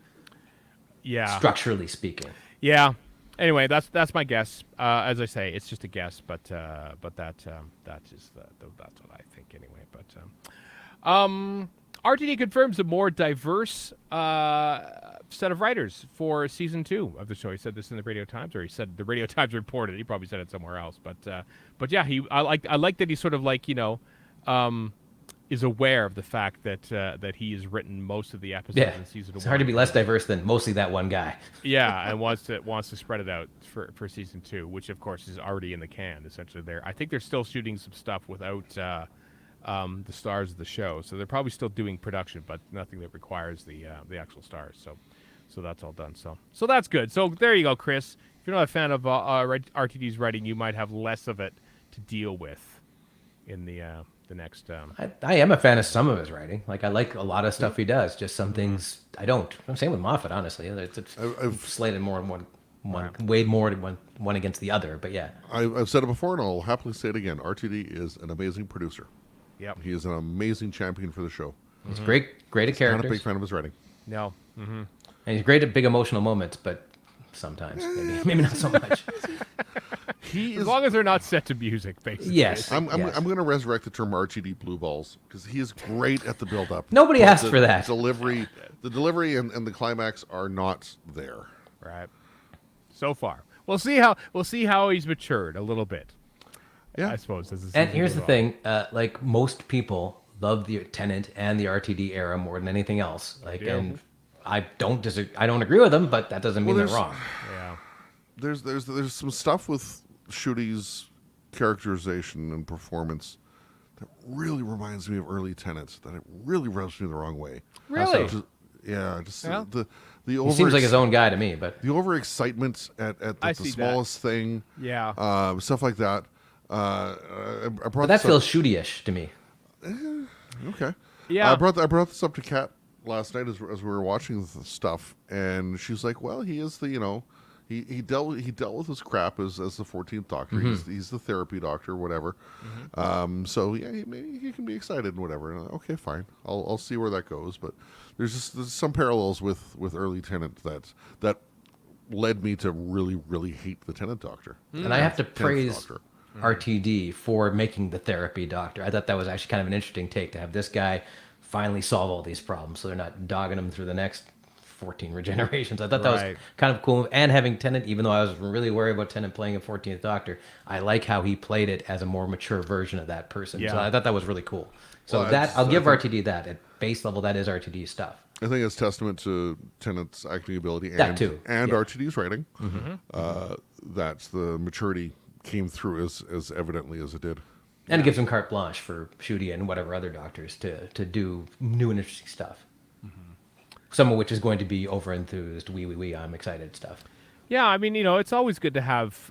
Yeah. Structurally speaking. Yeah. Anyway, that's my guess. As I say, it's just a guess, but that's what I think anyway. But RTD confirms a more diverse set of writers for season 2 of the show. He said this in the Radio Times, or he said the Radio Times reported. He probably said it somewhere else, but yeah, I like that he sort of like is aware of the fact that he has written most of the episodes in season 1. It's hard to be less diverse than mostly that one guy. Yeah, and wants to spread it out for season 2, which of course is already in the can. Essentially, I think they're still shooting some stuff without the stars of the show, so they're probably still doing production, but nothing that requires the actual stars. So that's all done. So that's good. So there you go, Chris. If you're not a fan of RTD's writing, you might have less of it to deal with in the next. I am a fan of some of his writing. Like I like a lot of stuff he does. Just some things I don't. I'm same with Moffat, honestly. I've slated more in one weighed more in one against the other. But yeah, I've said it before, and I'll happily say it again. RTD is an amazing producer. Yep. He is an amazing champion for the show. he's great at characters. Not a big fan of his writing. No. And he's great at big emotional moments, but sometimes maybe not so much. As long as they're not set to music, basically. Yes. I'm going to resurrect the term RTD blue balls because he is great at the build-up. Nobody But asked for that. The delivery and the climax are not there. Right. So far, we'll see how he's matured a little bit. Yeah. I suppose. And here's the thing: like most people love the Tennant and the RTD era more than anything else. And I don't I don't agree with them, but that doesn't mean they're wrong. Yeah. There's some stuff with Schuette's characterization and performance that really reminds me of early Tennant. That it really rubs me the wrong way. Really? The He seems like his own guy to me, but the overexcitement at the smallest thing. Yeah. Stuff like that. I brought that this feels Schuette-ish to me. Okay. Yeah. I brought this up to Kat last night as we were watching the stuff, and she's like, "Well, he is he dealt with his crap as the 14th Doctor. He's the therapy doctor, whatever. So yeah, maybe he can be excited and whatever. And, okay, fine. I'll see where that goes. But there's some parallels with early Tennant that led me to really hate the Tennant Doctor. And I have to 10th praise Doctor. RTD for making the therapy doctor. I thought that was actually kind of an interesting take to have this guy finally solve all these problems, so they're not dogging him through the next 14 regenerations. I thought that was Right. kind of cool. And having Tennant, even though I was really worried about Tennant playing a 14th Doctor, I like how he played it as a more mature version of that person. So Yeah. I thought that was really cool. So Well, that I'll give I think- RTD that. At base level, that is RTD stuff. I think it's testament to Tennant's acting ability That too, and yeah. RTD's writing. That the maturity came through as evidently as it did. And it gives him carte blanche for Shooty and whatever other doctors to do new and interesting stuff. Some of which is going to be over-enthused, I'm excited stuff. Yeah, I mean, it's always good to have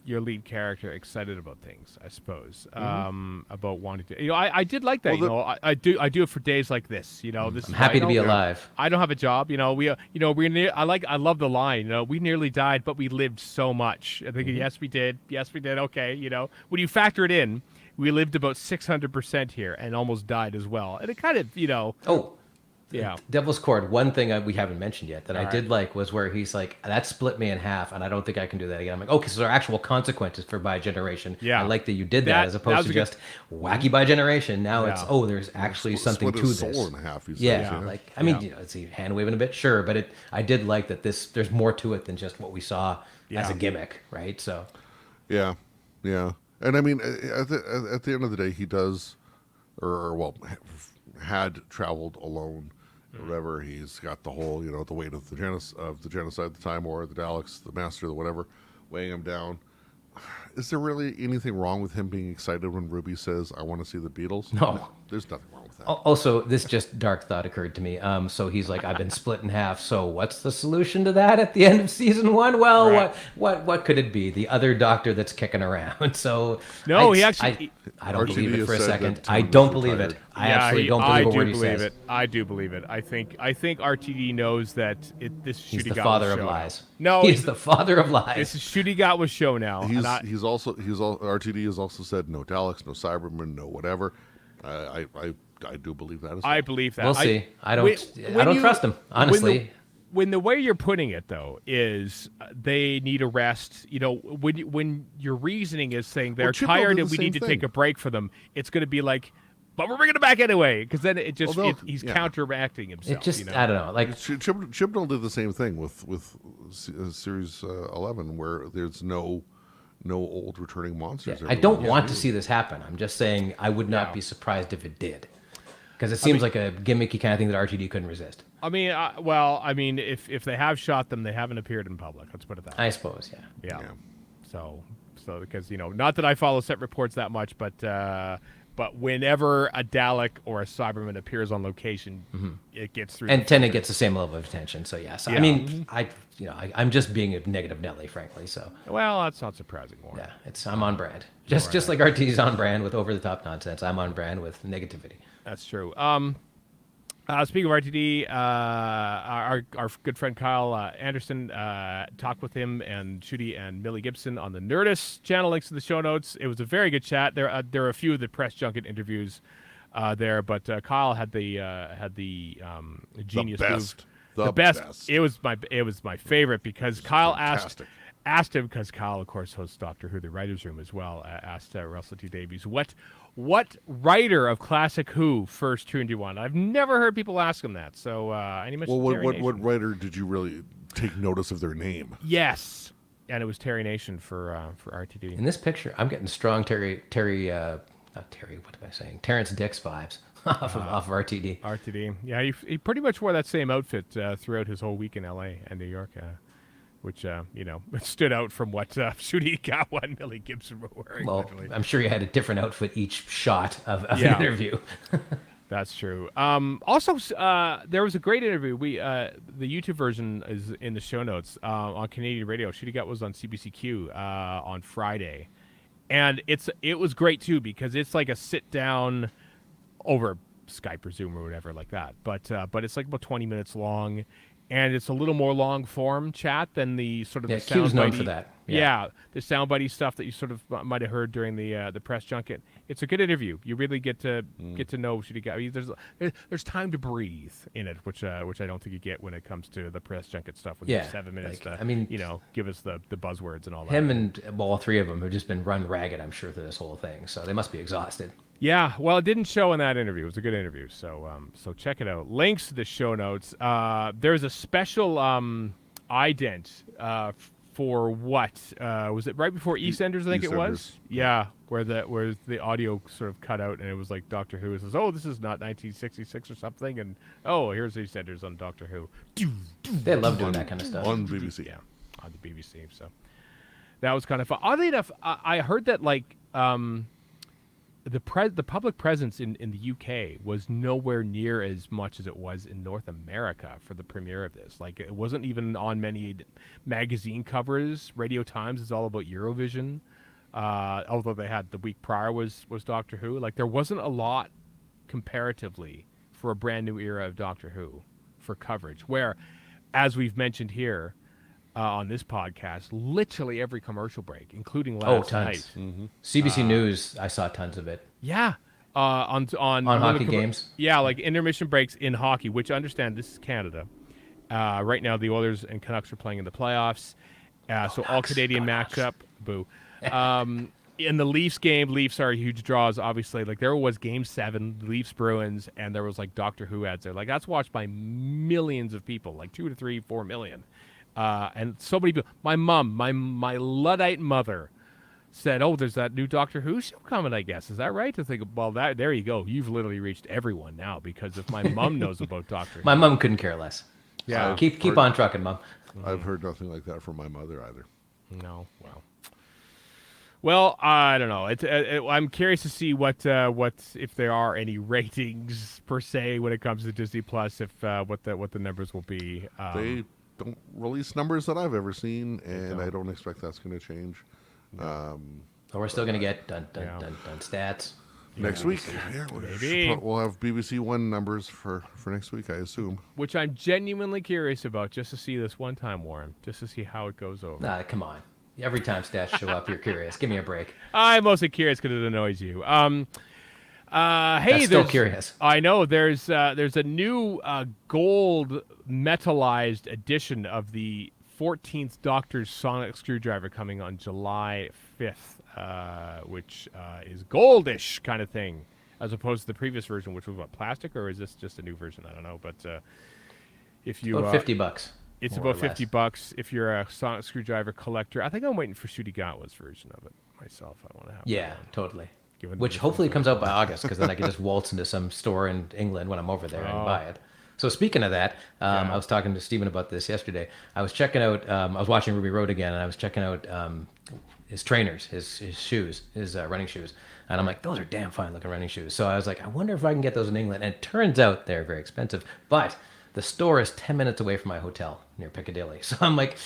your lead character excited about things, I suppose. About wanting to, I did like that. Well, I do it for days like this. This I'm is happy why to be I don't- alive. I don't have a job. We're near. I love the line. We nearly died, but we lived so much. I think yes, we did. Yes, we did. Okay, when you factor it in, we lived about 600% here and almost died as well. And it kind of, Oh, yeah. Devil's Chord, one thing we haven't mentioned yet that I All did like was where he's like, that split me in half, and I don't think I can do that again. I'm like, okay, so there are actual consequences for bi-generation. Yeah. I like that you did that, That as was opposed to a good- just wacky bi-generation. Now it's, Yeah. there's actually Split something to his this. soul in half. He says, Yeah, like I mean, Yeah. is he hand waving a bit? Sure, but I did like that. There's more to it than just what we saw as a Yeah. gimmick, right? So Yeah, and I mean, at the end of the day, he does, had traveled alone, or whatever. He's got the whole, the weight of the genocide, the Time War, the Daleks, the Master, the whatever, weighing him down. Is there really anything wrong with him being excited when Ruby says, "I want to see the Beatles"? No. There's nothing wrong with that. Also, this just dark thought occurred to me. So he's like, I've been split in half. So what's the solution to that at the end of season 1? Well, Right. what could it be? The other doctor that's kicking around. So No, I, he actually- I don't RTD believe it for a has said second. that I Tennant don't is believe retired. it. I absolutely don't believe I a do word he believe says. it. I do believe it. I think RTD knows that this He's Shooty the Got father was of show lies. now. No, he's the father of lies. this is Shooty Got was show now. and RTD has also said no Daleks, no Cybermen, no whatever. I do believe that as well. I believe that. We'll see. I don't when trust him, honestly. When the way you're putting it though is they need a rest. When your reasoning is saying they're Chibnall tired did and the we need to same take thing. a break for them, it's going to be like, but we're bringing it back anyway, because then he's yeah. counteracting himself. It just, I don't know. Like, Chibnall did the same thing with series 11, where there's no old returning monsters. I don't want to see this happen. I'm just saying I would not Yeah. be surprised if it did. Because it seems like a gimmicky kind of thing that RTD couldn't resist. I mean, if they have shot them, they haven't appeared in public. Let's put it that way. I suppose, yeah. Yeah. Yeah. So because not that I follow set reports that much, but whenever a Dalek or a Cyberman appears on location, it gets through. And the Tennant filter. gets the same level of attention, so yes. I Yeah. mean, I'm just being a negative Nelly, frankly. So Well, that's not surprising, Warren. yeah, I'm on brand. Just like RTD's on brand with over the top nonsense, I'm on brand with negativity. That's true. Speaking of RTD, our good friend Kyle Anderson talked with him and Shooty and Millie Gibson on the Nerdist channel. Links in the show notes. It was a very good chat. There are a few of the press junket interviews there, but Kyle had the genius best. move. The best. best. It was my favorite because Kyle fantastic. asked him, because Kyle, of course, hosts Doctor Who, the writers' room as well. Asked Russell T Davies what writer of Classic Who first turned you on? I've never heard people ask him that. So, and he mentioned Well, Terry Nation. what writer did you really take notice of their name? Yes, and it was Terry Nation for RTD. In this picture, I'm getting strong Terry, not Terry, what am I saying? Terrence Dix vibes off of RTD. RTD. Yeah, he pretty much wore that same outfit throughout his whole week in L.A. and New York, which stood out from what Shooty Gawa and Millie Gibson were wearing. Well, literally. I'm sure you had a different outfit each shot of Yeah. an interview. That's true. Also, there was a great interview. The YouTube version is in the show notes on Canadian radio. Shooty Got was on CBCQ on Friday, and it was great too because it's like a sit down over Skype or Zoom or whatever like that. But it's like about 20 minutes long, and it's a little more long form chat than the sort of Yeah, the Q's known soundbitey- for that. Yeah, the soundbitey stuff that you sort of might have heard during the press junket. It's a good interview. You really get to know Shooty Guy. I mean, there's time to breathe in it, which I don't think you get when it comes to the press junket stuff. With Yeah, 7 minutes, like, to, I mean, give us the buzzwords and all that. Him and well, all three of them have just been run ragged, I'm sure, through this whole thing. So they must be exhausted. Yeah, well, it didn't show in that interview. It was a good interview, so check it out. Links to the show notes. There's a special ident for what was it right before EastEnders? I think it was. Yeah, where the audio sort of cut out and it was like Doctor Who. It says, "Oh, this is not 1966 or something," and oh, here's EastEnders on Doctor Who. They love doing that kind of stuff. On BBC. Yeah, on the BBC. So that was kind of fun. Oddly enough, I heard that like. The public presence in the UK was nowhere near as much as it was in North America for the premiere of this. Like, it wasn't even on many magazine covers. Radio Times is all about Eurovision, although they had the week prior was Doctor Who. Like, there wasn't a lot comparatively for a brand new era of Doctor Who for coverage, where, as we've mentioned here, on this podcast, literally every commercial break, including last night. CBC News, I saw tons of it. Yeah, on hockey games. Yeah, like intermission breaks in hockey. Which I understand this is Canada. Right now, the Oilers and Canucks are playing in the playoffs, so all Canadian matchup. Boo. In the Leafs game, Leafs are huge draws. Obviously, like there was Game 7, Leafs Bruins, and there was like Doctor Who ads there. Like that's watched by millions of people, like 2 to 3, 4 million. And so many people. My mom, my Luddite mother, said, "Oh, there's that new Doctor Who show coming. I guess is that right?" To think, well, there you go. You've literally reached everyone now because if my mom knows about Doctor Who, My mom couldn't care less. Yeah. So keep on trucking, Mom. I've heard nothing like that from my mother either. no, well, I don't know. I'm curious to see what if there are any ratings per se when it comes to Disney Plus. If what the numbers will be. They don't release numbers that I've ever seen, and I don't expect that's going to change. So we're still gonna get dun stats. Next week, Maybe. we'll have BBC One numbers for next week, I assume. Which I'm genuinely curious about, just to see this one time, Warren, just to see how it goes over. Nah, come on. Every time stats show up, you're curious. Give me a break. I'm mostly curious because it annoys you. Hey, That's still curious. I know there's a new gold metallized edition of the 14th Doctor's Sonic Screwdriver coming on July 5th, which is goldish kind of thing, as opposed to the previous version, which was what, plastic, or is this just a new version? I don't know, but if you About $50. it's more about or less. $50 if you're a Sonic Screwdriver collector. I think I'm waiting for Shooty Gatwa's version of it myself. I want to have Yeah, that one. totally. Given Which the hopefully comes out by August, because then I can just waltz into some store in England when I'm over there and buy it. So speaking of that, I was talking to Stephen about this yesterday. I was checking out, I was watching Ruby Road again, and I was checking out his trainers, his shoes, his running shoes. And I'm like, those are damn fine looking running shoes. So I was like, I wonder if I can get those in England. And it turns out they're very expensive. But the store is 10 minutes away from my hotel near Piccadilly. So I'm like,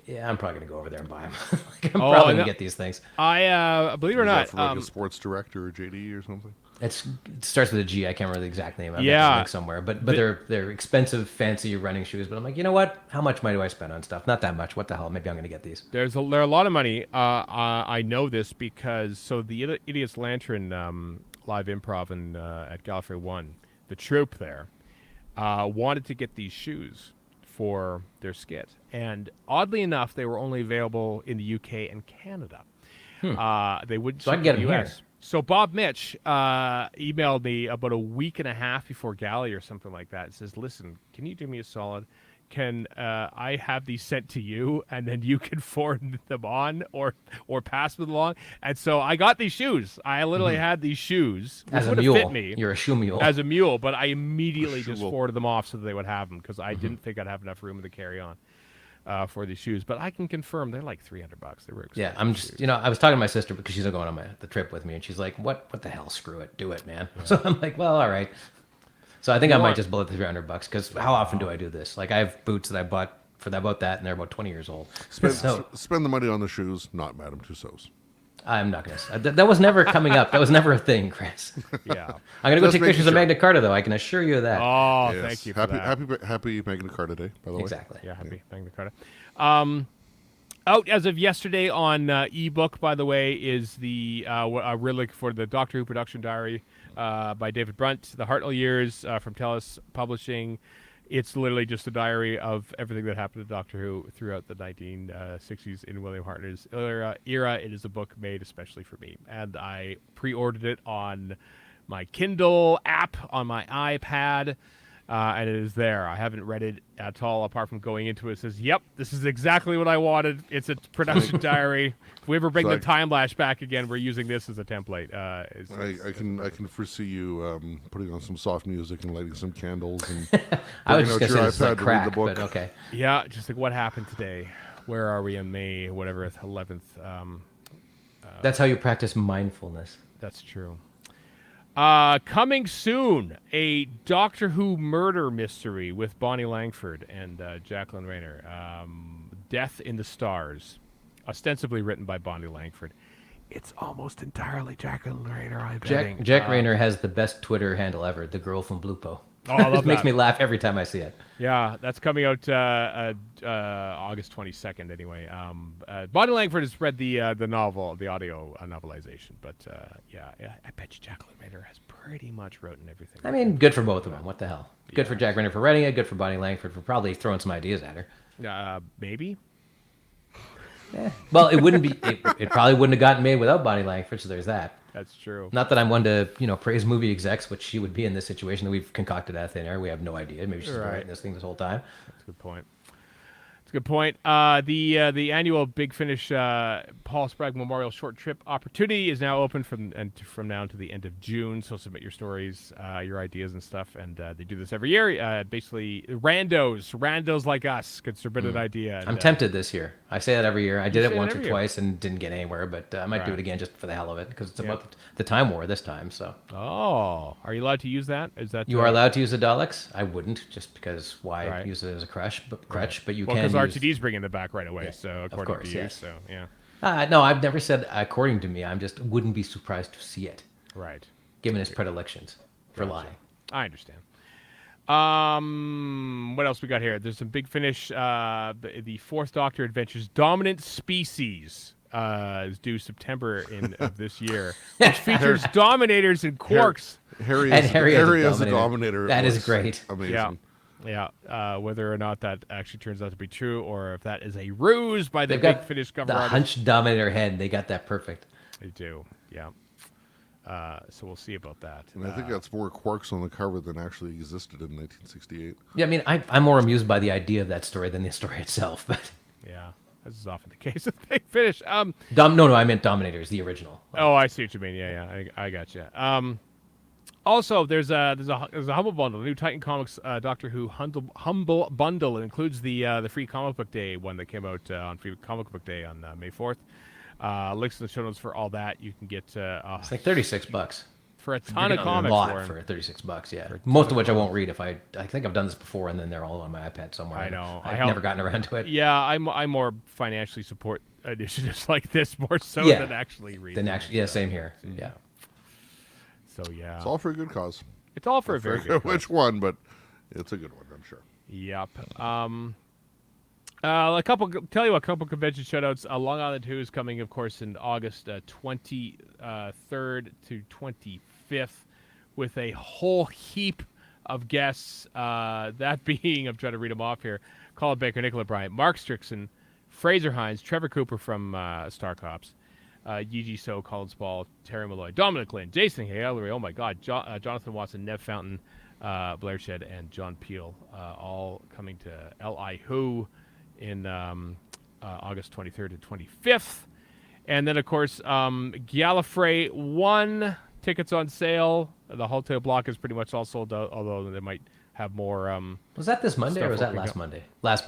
yeah, I'm probably going to go over there and buy them. Like, I'm probably going to get these things. I believe it or Is not, that for like a sports director or JD or something? It starts with a G. I can't remember the exact name. I've got Yeah. the link somewhere. But they're expensive, fancy running shoes. But I'm like, you know what? How much money do I spend on stuff? Not that much. What the hell? Maybe I'm going to get these. they're a lot of money. I know this because the Idiot's Lantern live improv at Gallifrey 1, the troupe there wanted to get these shoes for their skit, and oddly enough, they were only available in the UK and Canada. They wouldn't. So I ship can get to the them here. US. So Bob Mitch emailed me about a week and a half before Galley or something like that. It says, "Listen, can you do me a solid? Can I have these sent to you, and then you can forward them on or pass them along?" And so I got these shoes. I literally had these shoes. Which As a would have mule. fit me You're a shoe mule. as a mule, but I immediately just Shule. forwarded them off so that they would have them because I didn't think I'd have enough room to carry on for these shoes. But I can confirm they're like $300. They were expensive. Yeah, I'm just, I was talking to my sister because she's going on the trip with me, and she's like, what the hell? Screw it. Do it, man. So I'm like, well, all right. So I think I might just bullet the $300 because how often do I do this? Like, I have boots that I bought for about that, and they're about 20 years old. So Spend the money on the shoes, not Madame Tussauds. I'm not going to. That was never coming up. That was never a thing, Chris. Yeah. I'm going to go Just take making pictures of sure. Magna Carta, though. I can assure you of that. Oh, Yes. thank you for happy, that. happy Magna Carta Day, by the way. Exactly. Yeah, happy Magna Carta. Out as of yesterday on ebook, by the way, is the relic for the Doctor Who production diary by David Brunt, The Hartnell Years from Telus Publishing. It's literally just a diary of everything that happened to Doctor Who throughout the 1960s in William Hartnell's era. It is a book made especially for me, and I pre-ordered it on my Kindle app on my iPad. And it is there. I haven't read it at all, apart from going into it. It says, "Yep, this is exactly what I wanted. It's a production diary. If we ever bring the time lash back again, we're using this as a template." I can foresee you putting on some soft music and lighting some candles and I was bringing just out going your to say iPad it's like to read crack, the book. but okay. Yeah, just like what happened today. Where are we in May? Whatever, 11th. That's how you practice mindfulness. That's true. Coming soon, a Doctor Who murder mystery with Bonnie Langford and Jacqueline Rayner. Death in the Stars, ostensibly written by Bonnie Langford. It's almost entirely Jacqueline Rayner, I'm betting. Jack Rayner has the best Twitter handle ever, the girl from Bluepo. Oh, I love It makes that. me laugh every time I see it. Yeah, that's coming out August 22nd. Anyway, Bonnie Langford has read the novel, the audio novelization, but yeah, I bet you Jacqueline Rayner has pretty much written everything. I mean, good for both of them. What the hell? Good for Jack Rayner for writing it. Good for Bonnie Langford for probably throwing some ideas at her. Maybe. Well, it wouldn't be. It probably wouldn't have gotten made without Bonnie Langford. So there's that. That's true. Not that I'm one to praise movie execs, which she would be in this situation that we've concocted out of thin air. We have no idea. Maybe she's been Right. writing this thing this whole time. That's a good point. It's a good point. The annual Big Finish Paul Sprague Memorial Short Trip Opportunity is now open from now to the end of June. So submit your stories, your ideas and stuff, and they do this every year. Basically, randos like us could submit an idea. And, I'm tempted this year. I say that every year. I did say it it once or every year. twice and didn't get anywhere, but I might do Right. it again just for the hell of it because it's about the Time War this time. So Oh, are you allowed to use that? Is that you are allowed to use the Daleks. I wouldn't, just because why Right. use it as a crutch? But you Well, can. because use... RTD's bringing it back right away. So according course, to you, yes. so yeah, No, I've never said according to me. I'm just wouldn't be surprised to see it, right. given his predilections for lying. I understand. What else we got here? There's some Big Finish. The Fourth Doctor Adventures Dominant Species is due September of this year, which features Dominators and Quarks. Harry And is, Harry as a as a Dominator. That is was great. Amazing. Yeah. Whether or not that actually turns out to be true, or if that is a ruse by the They've Big got Finish cover the artist. hunched Dominator head. They got that perfect. They do. Yeah. So we'll see about that. And I think that's more quarks on the cover than actually existed in 1968. Yeah, I mean, I'm more amused by the idea of that story than the story itself. But Yeah. This is often the case with Big Finish. no, I meant Dominators, the original. Oh, I see what you mean. Yeah, I got you. Also, there's a Humble Bundle, the new Titan Comics Doctor Who Humble Bundle. It includes the Free Comic Book Day one that came out on Free Comic Book Day on May 4th. Links in the show notes for all that. You can get It's like $36 for a ton of a comics. lot Warren. for $36. Yeah, most of which I won't read. I think I've done this before, and then they're all on my iPad somewhere. I know. I've never gotten around to it. Yeah, I more financially support initiatives like this more so Yeah. than actually reading. Then actually, yeah, same here. Yeah. So yeah, It's all for a good cause. it's all for a very good. Which one, but it's a good one, I'm sure. Yep. A couple convention shoutouts. Long Island 2 is coming, of course, in August 23rd to 25th, with a whole heap of guests. That being, I'm trying to read them off here: Colin Baker, Nicola Bryant, Mark Strickson, Fraser Hines, Trevor Cooper from Star Cops, Yi So, Colin Spall, Terry Malloy, Dominic Lynn, Jason Halery, oh my God, Jonathan Watson, Nev Fountain, Blair Shed, and John Peel, all coming to L.I. Who in August 23rd to 25th. And then, of course, Gallifrey 1 tickets on sale. The hotel block is pretty much all sold out, although they might have more. Was that this Monday Stuff or was that opening last up. Monday? Last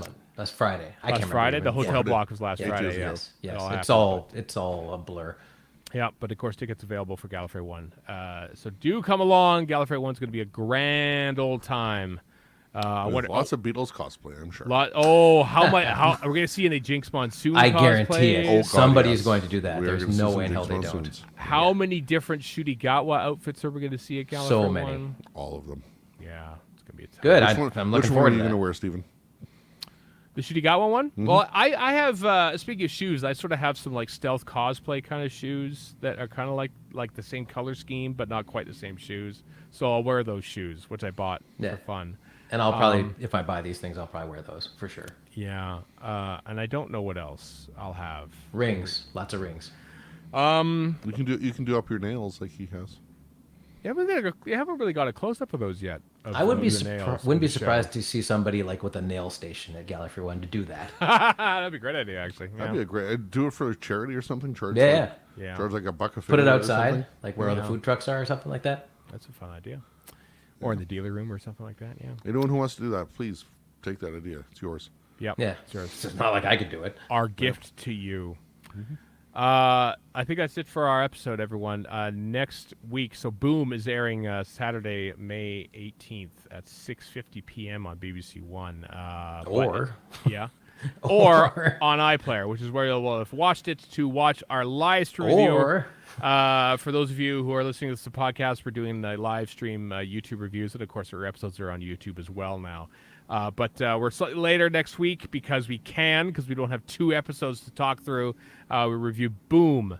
Friday. I Last can't Friday, remember. the hotel block was last Yeah. Friday. Yes. It all It's happened, it's all a blur. Yeah, but of course, tickets available for Gallifrey 1. So do come along. Gallifrey 1 is going to be a grand old time. I With wonder. lots of Beatles cosplay, I'm sure. How much? How are we gonna see any Jinx Monsoon? I guarantee it. cosplays? Oh, God, Somebody's yes. going to do that. We are There's gonna see no some way in hell Jinx they don't. Monsoons. How many different Shurigawa outfits are we gonna see at Gallifrey So many. One? All of them. Yeah, it's gonna be a ton. Good. Which one, I'm which looking one are forward you to going to that. wear, Stephen? The Shurigawa one? Well, I have. Speaking of shoes, I sort of have some like stealth cosplay kind of shoes that are kind of like the same color scheme, but not quite the same shoes. So I'll wear those shoes, which I bought Yeah. for fun. And I'll probably, if I buy these things, I'll probably wear those for sure. Yeah, and I don't know what else I'll have. Rings, lots of rings. You can do up your nails like he has. You haven't really got a close up of those yet. Of I wouldn't be the nails wouldn't in be the show. surprised to see somebody like with a nail station at Gallifrey One to do that. That'd be a great idea, actually. Yeah. That'd be a great. Do it for a charity or something. Charge Yeah, like, yeah. Charge like a buck of Put it $50 or outside, something. like where all the Yeah. food trucks are or something like that. That's a fun idea. Or in the dealer room or something like that. Yeah. Anyone who wants to do that, please take that idea. It's yours. Yep. Yeah, It's yours. it's not like I could do it. Our gift to you. I think that's it for our episode, everyone. Next week, so Boom is airing Saturday, May 18th at 6:50 p.m. on BBC One. Yeah. Or on iPlayer, which is where you'll have watched it to watch our live stream review. Or For those of you who are listening to this podcast, we're doing the live stream YouTube reviews, and of course, our episodes are on YouTube as well now. But we're slightly later next week because we don't have 2 episodes to talk through. We review Boom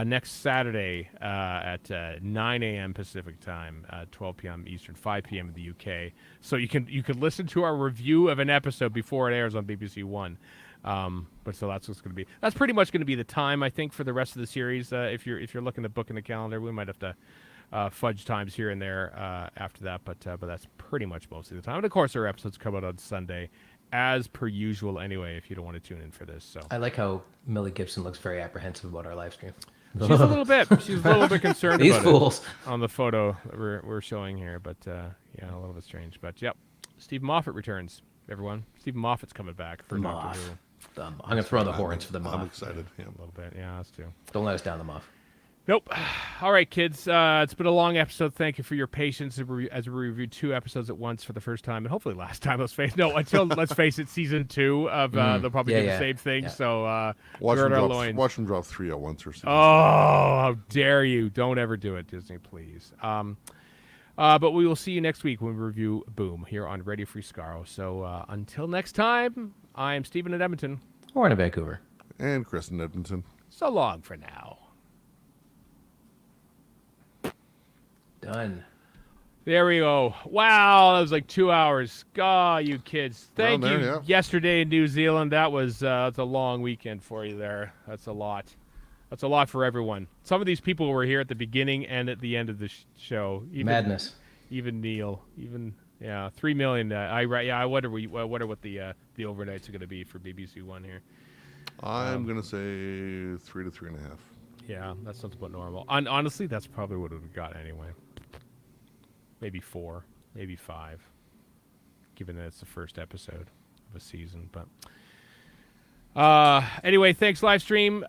next Saturday at 9 a.m. Pacific time, 12 p.m. Eastern, 5 p.m. in the UK. So you can listen to our review of an episode before it airs on BBC One. But so that's what's going to be. That's pretty much going to be the time, I think, for the rest of the series. If you're looking to book in the calendar, we might have to fudge times here and there after that, but that's pretty much most of the time. And of course, our episodes come out on Sunday, as per usual. Anyway, if you don't want to tune in for this, so I like how Millie Gibson looks very apprehensive about our live stream. she's a little bit concerned These about fools. it on the photo that we're showing here. But yeah, a little bit strange. But yep, Stephen Moffat returns. Everyone, Stephen Moffat's coming back for Doctor Who. I'm gonna throw the horns for the I'm Moff. excited. Yeah. A little bit, yeah, us too. Don't let us down, the Moff. Nope. All right, kids. It's been a long episode. Thank you for your patience as we reviewed 2 episodes at once for the first time, and hopefully last time. Let's face it, season 2 of they'll probably do the same thing. Yeah. So Watch gird our them, loins. watch them drop 3 at once or something. Oh, how dare you! Don't ever do it, Disney, please. But we will see you next week when we review Boom here on Radio Free Skaro. So until next time, I'm Stephen in Edmonton. Or in Vancouver. And Chris in Edmonton. So long for now. Done. There we go. Wow, that was like 2 hours. God, you kids. Thank Around you. there, yeah. Yesterday in New Zealand, that's a long weekend for you there. That's a lot. That's a lot for everyone. Some of these people were here at the beginning and at the end of the show. Madness. Even Neil. 3 million. I wonder what the overnights are going to be for BBC One here. I'm going to say 3 to 3.5. Yeah, that sounds about normal. Honestly, that's probably what it would have got anyway. Maybe 4, maybe 5, given that it's the first episode of a season. But anyway, thanks, live stream.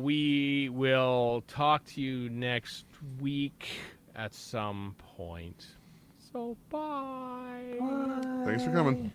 We will talk to you next week at some point. So bye. Thanks for coming.